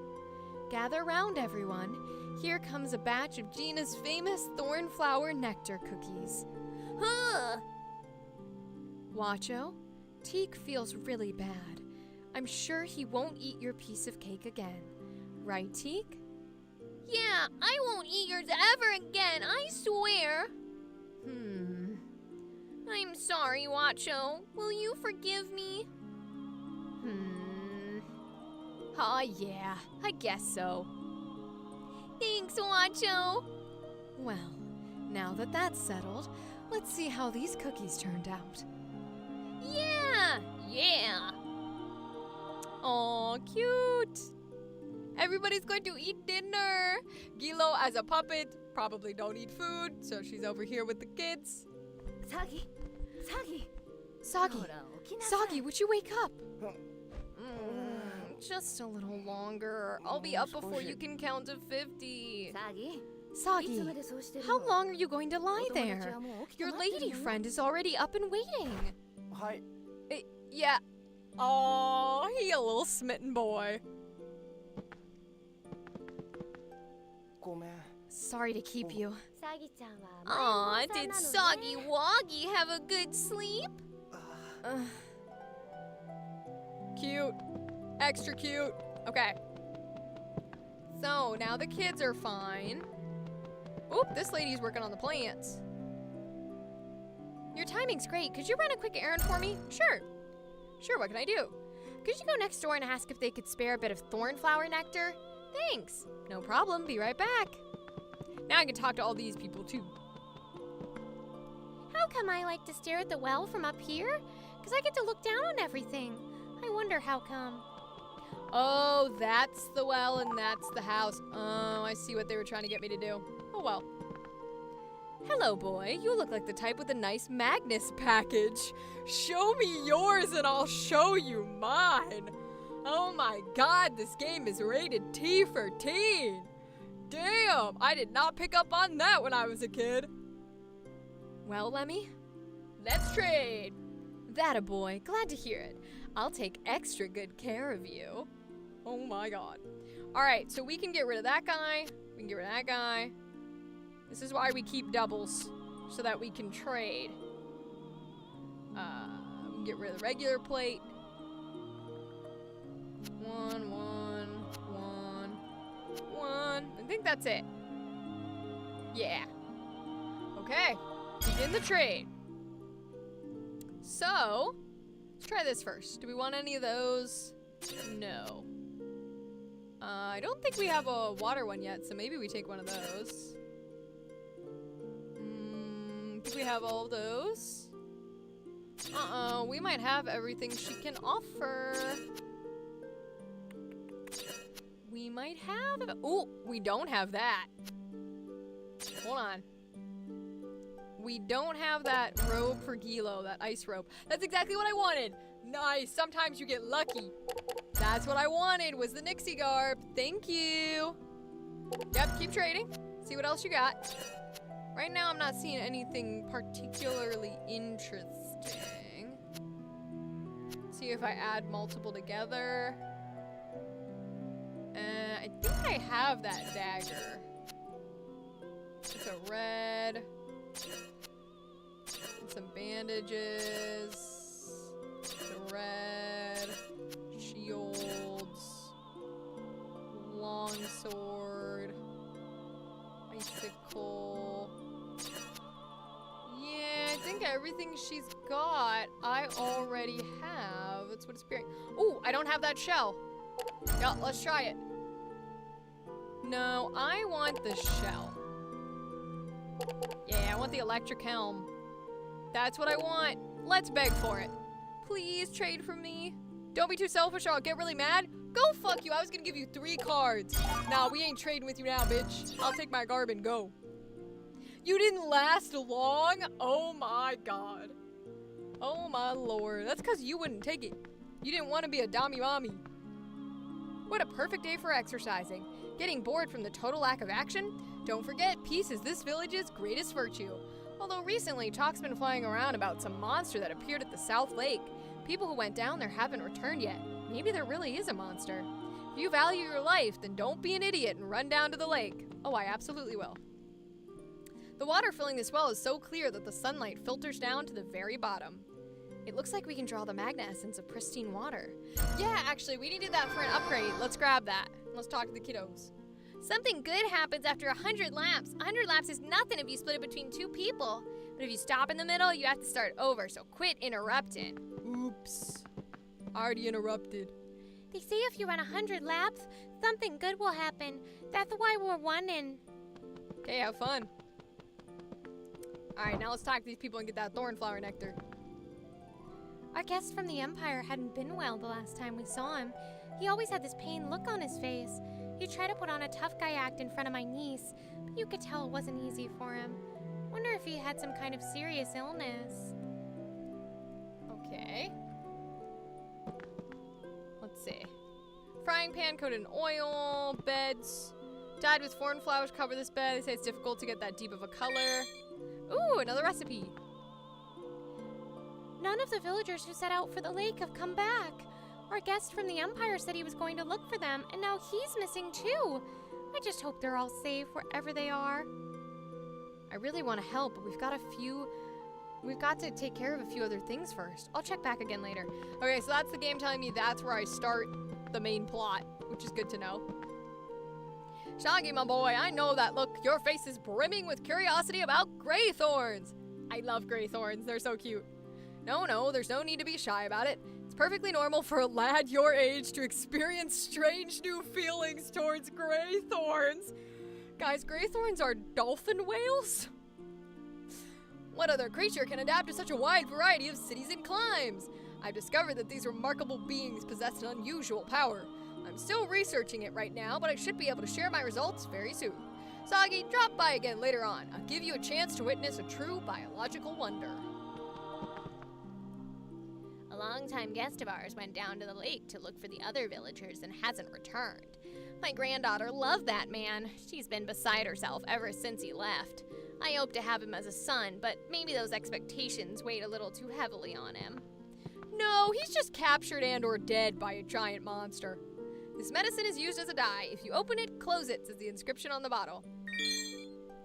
C: Gather round, everyone. Here comes a batch of Gina's famous thornflower nectar cookies. Wacho, Teek feels really bad. I'm sure he won't eat your piece of cake again. Right, Teek?
B: Yeah, I won't eat yours ever again, I swear. I'm sorry, Wacho. Will you forgive me?
C: Yeah, I guess so.
B: Thanks, Wacho.
C: Well, now that that's settled, let's see how these cookies turned out.
B: Yeah.
A: Aw, cute. Everybody's going to eat dinner. Gilo, as a puppet, probably don't eat food, so she's over here with the kids.
C: Soggy, would you wake up? Just a little longer. I'll be up before you can count to 50. Soggy, how long are you going to lie there? Your lady friend is already up and waiting.
A: Yeah. Oh, he a little smitten boy.
C: Sorry to keep you.
B: Aw, did Soggy Woggy have a good sleep?
A: Cute. Extra cute. Okay. So, now the kids are fine. Oop, this lady's working on the plants.
C: Your timing's great. Could you run a quick errand for me?
A: Sure, what can I do?
C: Could you go next door and ask if they could spare a bit of thornflower nectar? Thanks.
A: No problem, be right back. Now I can talk to all these people too.
B: How come I like to stare at the well from up here? Because I get to look down on everything. I wonder how come.
A: Oh, that's the well and that's the house. Oh, I see what they were trying to get me to do. Oh well. Hello, boy. You look like the type with a nice Magnus package. Show me yours and I'll show you mine. Oh my god, this game is rated T for teen. Damn, I did not pick up on that when I was a kid. Well, Lemmy, let's trade. That a boy. Glad to hear it. I'll take extra good care of you. Oh my god. Alright, so we can get rid of that guy. We can get rid of that guy. This is why we keep doubles, so that we can trade. We can get rid of the regular plate. 1, 1, 1, 1. I think that's it. Yeah. Okay. Begin the trade. So, let's try this first. Do we want any of those? No. I don't think we have a water one yet, so maybe we take one of those. Do we have all of those? Uh-oh, we might have everything she can offer. We might have... Oh, we don't have that. Hold on. We don't have that robe for Gilo, that ice robe. That's exactly what I wanted. Nice, sometimes you get lucky. That's what I wanted, was the Nixie garb. Thank you. Yep, keep trading. See what else you got. Right now, I'm not seeing anything particularly interesting. See if I add multiple together. I think I have that dagger. It's a red. And some bandages. It's a red. Shields. Longsword. Icicle. Yeah, I think everything she's got, I already have. That's what it's appearing. Ooh, I don't have that shell. Yeah, let's try it. No, I want the shell. Yeah, I want the electric helm. That's what I want. Let's beg for it. Please trade for me. Don't be too selfish or I'll get really mad. Go fuck you. I was gonna give you 3 cards. Nah, we ain't trading with you now, bitch. I'll take my garb and go. You didn't last long? Oh my god. Oh my lord. That's because you wouldn't take it. You didn't want to be a dommy mommy. What a perfect day for exercising. Getting bored from the total lack of action? Don't forget, peace is this village's greatest virtue. Although recently, talk's been flying around about some monster that appeared at the South Lake. People who went down there haven't returned yet. Maybe there really is a monster. If you value your life, then don't be an idiot and run down to the lake. Oh, I absolutely will. The water filling this well is so clear that the sunlight filters down to the very bottom. It looks like we can draw the magna essence of pristine water. Yeah, actually, we needed that for an upgrade. Let's grab that. Let's talk to the kiddos.
B: Something good happens after 100 laps. 100 laps is nothing if you split it between 2 people. But if you stop in the middle, you have to start over, so quit interrupting.
A: Oops. Already interrupted.
B: They say if you run 100 laps, something good will happen. That's why we're running.
A: Okay, have fun. Alright, now let's talk to these people and get that thornflower nectar.
B: Our guest from the Empire hadn't been well the last time we saw him. He always had this pained look on his face. He tried to put on a tough guy act in front of my niece, but you could tell it wasn't easy for him. Wonder if he had some kind of serious illness.
A: Okay. Let's see. Frying pan coated in oil, beds. Dyed with foreign flowers cover this bed. They say it's difficult to get that deep of a color. Ooh, another recipe.
B: None of the villagers who set out for the lake have come back. Our guest from the Empire said he was going to look for them, and now he's missing too. I just hope they're all safe wherever they are.
A: I really want to help, but we've got to take care of a few other things first. I'll check back again later. Okay, so that's the game telling me that's where I start the main plot, which is good to know. Shaggy, my boy, I know that look. Your face is brimming with curiosity about graythorns. I love graythorns. They're so cute. No, there's no need to be shy about it. It's perfectly normal for a lad your age to experience strange new feelings towards graythorns. Guys, graythorns are dolphin whales? What other creature can adapt to such a wide variety of cities and climes? I've discovered that these remarkable beings possess an unusual power. I'm still researching it right now, but I should be able to share my results very soon. Sagi, drop by again later on. I'll give you a chance to witness a true biological wonder.
B: A longtime guest of ours went down to the lake to look for the other villagers and hasn't returned. My granddaughter loved that man. She's been beside herself ever since he left. I hope to have him as a son, but maybe those expectations weighed a little too heavily on him.
A: No, he's just captured and or dead by a giant monster. This medicine is used as a dye. If you open it, close it, says the inscription on the bottle.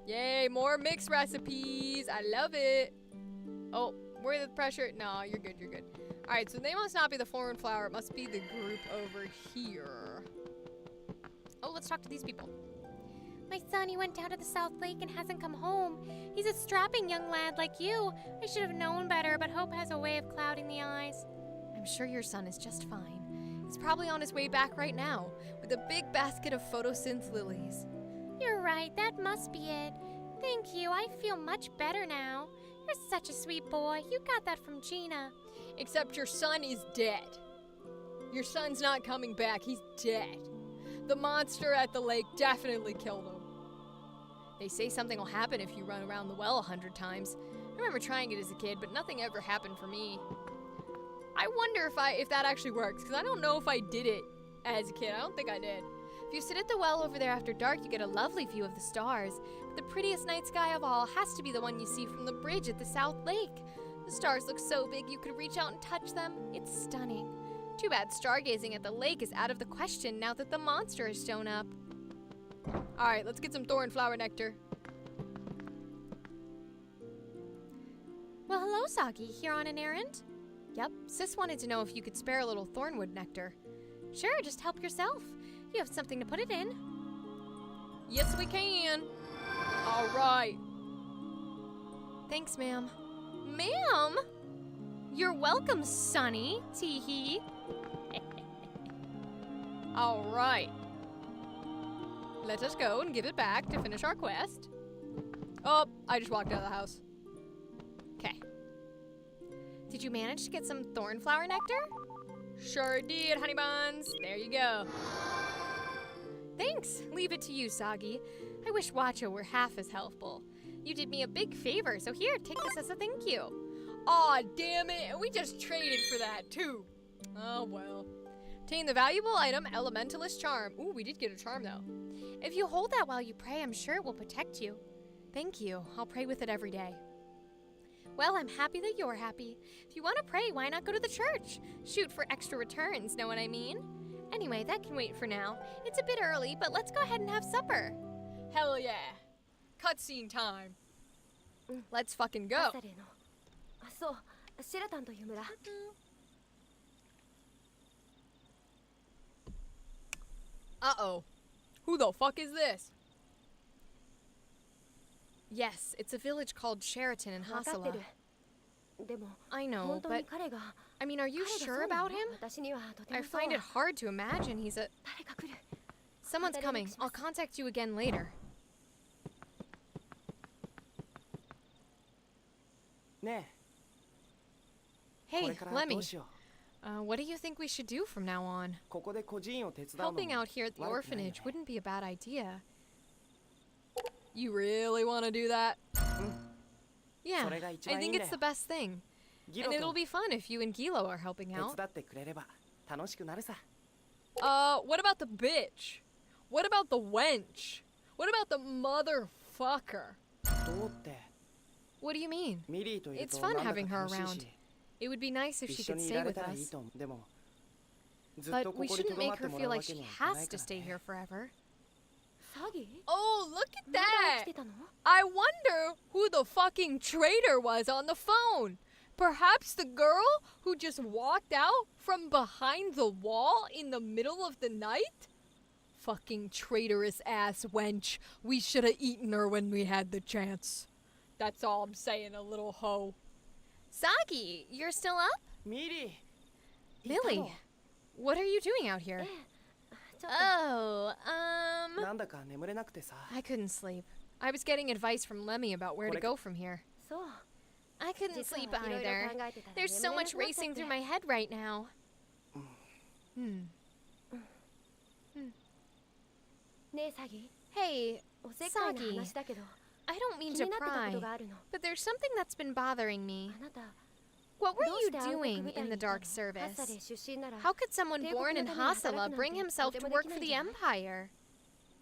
A: Yay, more mixed recipes. I love it. Oh, where the pressure? No, you're good, you're good. Alright, so they must not be the foreign flower. It must be the group over here.
B: Oh, let's talk to these people. My son, he went down to the South Lake and hasn't come home. He's a strapping young lad like you. I should have known better, but hope has a way of clouding the eyes.
C: I'm sure your son is just fine. He's probably on his way back right now, with a big basket of photosynth lilies.
B: You're right, that must be it. Thank you, I feel much better now. You're such a sweet boy. You got that from Gina.
A: Except your son is dead. Your son's not coming back, he's dead. The monster at the lake definitely killed him. They say something will happen if you run around the well 100 times. I remember trying it as a kid, but nothing ever happened for me. I wonder if that actually works, because I don't know if I did it as a kid. I don't think I did.
C: If you sit at the well over there after dark, you get a lovely view of the stars. But the prettiest night sky of all has to be the one you see from the bridge at the South Lake. The stars look so big you could reach out and touch them. It's stunning. Too bad stargazing at the lake is out of the question now that the monster has shown up.
A: Alright, let's get some thorn flower nectar.
C: Well, hello, Sagi. Here on an errand? Yep, Sis wanted to know if you could spare a little thornwood nectar. Sure, just help yourself. You have something to put it in.
A: Yes, we can. Alright.
C: Thanks, ma'am.
B: Ma'am? You're welcome, Sonny. Tee-hee.
A: Alright. Let us go and give it back to finish our quest. Oh, I just walked out of the house.
C: Okay. Did you manage to get some thornflower nectar?
A: Sure did, honey buns. There you go.
C: Thanks. Leave it to you, Sagi. I wish Wacho were half as helpful. You did me a big favor, so here, take this as a thank you.
A: Aw, damn it. We just traded for that, too. Oh, well. Obtain the valuable item, Elementalist Charm. Ooh, we did get a charm, though.
C: If you hold that while you pray, I'm sure it will protect you. Thank you. I'll pray with it every day. Well, I'm happy that you're happy. If you want to pray, why not go to the church? Shoot for extra returns, know what I mean? Anyway, that can wait for now. It's a bit early, but let's go ahead and have supper.
A: Hell yeah. Cutscene time. Let's fucking go. Uh-oh. Who the fuck is this?
C: Yes, it's a village called Sheraton in Hasala. I know, but I mean, are you sure about him? I find it hard to imagine he's a... Someone's coming. I'll contact you again later. Hey, Lemmy. What do you think we should do from now on? Helping out here at the orphanage wouldn't be a bad idea.
A: You really want to do that?
C: Yeah, I think it's the best thing. And it'll be fun if you and Gilo are helping out.
A: What about the bitch? What about the wench? What about the motherfucker?
C: What do you mean? It's fun having her around. It would be nice if she could stay with us. But we shouldn't make her feel like she has to stay here forever.
A: Oh, look at that! I wonder who the fucking traitor was on the phone. Perhaps the girl who just walked out from behind the wall in the middle of the night? Fucking traitorous ass wench. We should have eaten her when we had the chance. That's all I'm saying, a little hoe.
C: Sagi, you're still up? Lily, what are you doing out here?
B: Oh,
C: I couldn't sleep. I was getting advice from Lemmy about where to go from here. I couldn't sleep either. There's so much racing through my head right now. Hey, Sagi. I don't mean to pry, but there's something that's been bothering me. What were you doing in the Dark Service? How could someone born in Hasala bring himself to work for the Empire?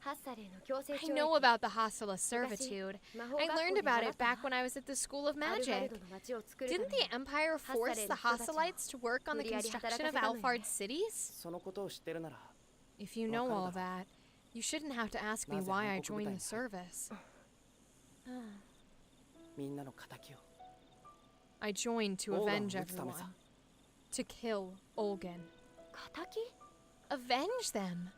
C: I know about the Hasala servitude. I learned about it back when I was at the School of Magic. Didn't the Empire force the Hasalites to work on the construction of Alphard cities? If you know all that, you shouldn't have to ask me why I joined the service. I joined to avenge everyone. To kill Olgin. Avenge them?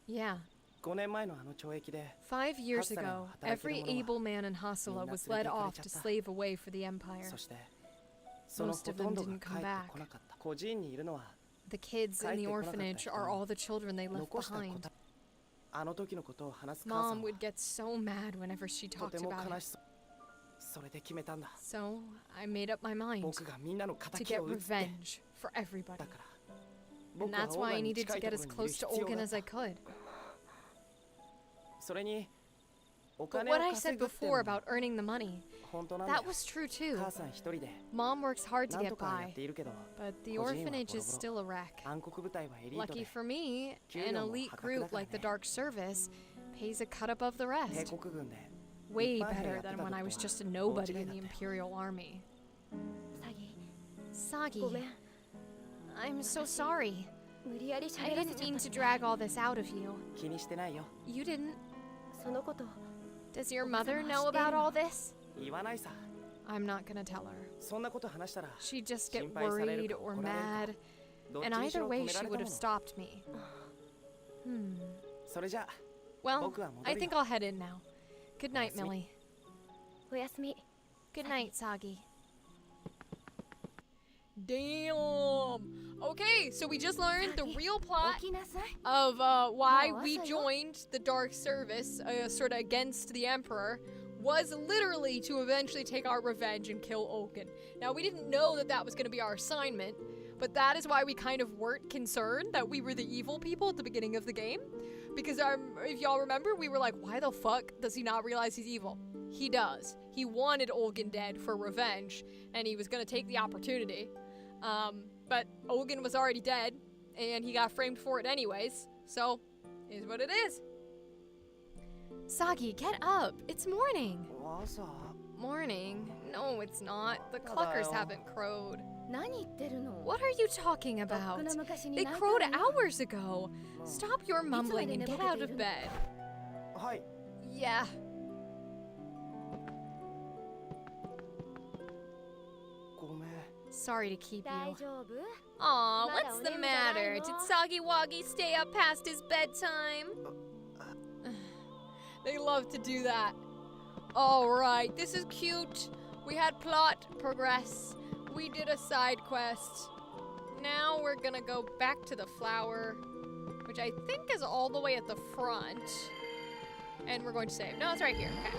C: Yeah. 5 years ago, every able man in Hasala was led off to slave away for the Empire. Most of them didn't come back. The kids in the orphanage are all the children they left behind. Mom would get so mad whenever she talked about it. So, I made up my mind to get revenge for everybody. And that's why I needed to get as close to Olgin as I could. But what I said before about earning the money, that was true too. Mom works hard to get by, but the orphanage is still a wreck. Lucky for me, an elite group like the Dark Service pays a cut above the rest. Way better than when I was just a nobody in the Imperial Army. Sagi, I'm so sorry. I didn't mean to drag all this out of you. You didn't. Does your mother know about all this? I'm not gonna tell her. She'd just get worried or mad, and either way she would have stopped me. Well, I think I'll head in now. Good night, Millie. Good night, Sagi.
A: Damn. Okay, so we just learned the real plot of why we joined the Dark Service, sort of against the Emperor, was literally to eventually take our revenge and kill Olgin. Now, we didn't know that that was going to be our assignment, but that is why we kind of weren't concerned that we were the evil people at the beginning of the game. Because if y'all remember, we were like, why the fuck does he not realize he's evil? He does. He wanted Olgin dead for revenge, and he was going to take the opportunity. But Olgin was already dead, and he got framed for it anyways, so, is what it is.
C: Sagi, get up! It's morning! Morning? No, it's not. The cluckers haven't crowed. What are you talking about? They crowed hours ago. Stop your mumbling and get out of bed. Yeah. Sorry to keep you. Aw, what's the matter? Did Sagi Wagi stay up past his bedtime?
A: They love to do that. Alright, this is cute. We had plot progress. We did a side quest. Now we're gonna go back to the flower, which I think is all the way at the front. And we're going to save. No, it's right here. Okay.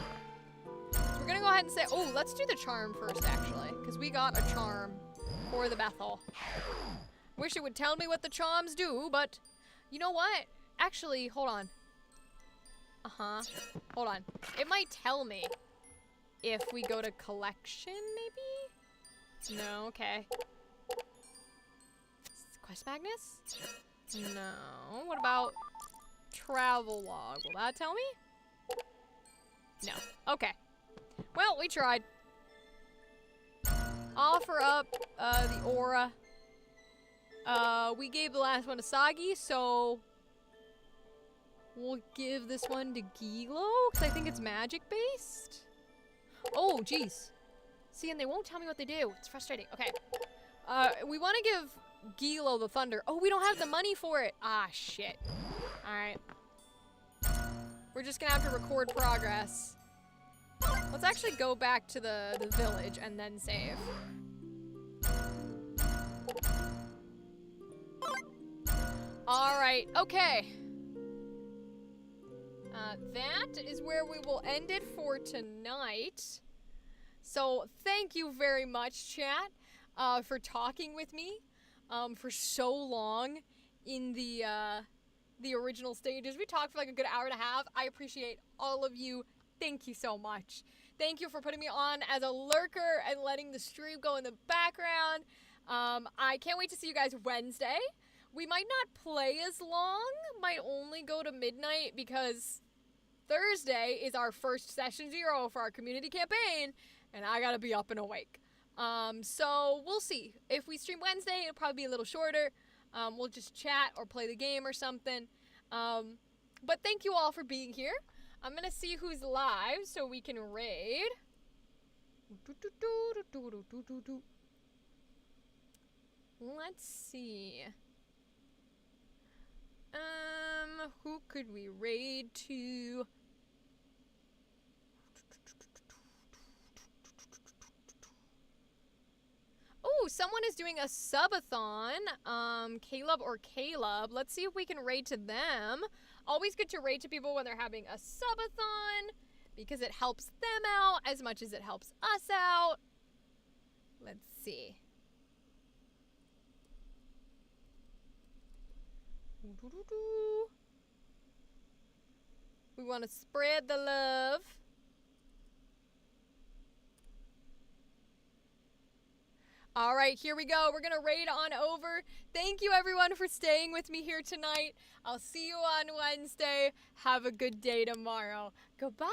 A: So we're gonna go ahead and say, oh, let's do the charm first, actually, because we got a charm for the Bethel. Wish it would tell me what the charms do, but you know what? Actually, hold on. Hold on. It might tell me if we go to collection, maybe? No, okay. Quest Magnus? No. What about travel log? Will that tell me? No. Okay. Well, we tried. Offer up the aura. We gave the last one to Sagi, so we'll give this one to Gilo, because I think it's magic based. Oh, jeez. See, and they won't tell me what they do. It's frustrating. Okay. We want to give Gilo the thunder. Oh, we don't have the money for it. Ah, shit. Alright. We're just gonna have to record progress. Let's actually go back to the village and then save. Alright, okay. That is where we will end it for tonight. So, thank you very much, chat, for talking with me for so long in the the original stages. We talked for like a good hour and a half. I appreciate all of you. Thank you so much. Thank you for putting me on as a lurker and letting the stream go in the background. I can't wait to see you guys Wednesday. We might not play as long, might only go to midnight because Thursday is our first session 0 for our community campaign, and I gotta be up and awake. So we'll see. If we stream Wednesday, it'll probably be a little shorter. We'll just chat or play the game or something. But thank you all for being here. I'm gonna see who's live so we can raid. Let's see. Who could we raid to? Oh, someone is doing a subathon. Caleb. Let's see if we can raid to them. Always good to raid to people when they're having a subathon because it helps them out as much as it helps us out. Let's see. We want to spread the love. All right, here we go. We're going to raid on over. Thank you, everyone, for staying with me here tonight. I'll see you on Wednesday. Have a good day tomorrow. Goodbye.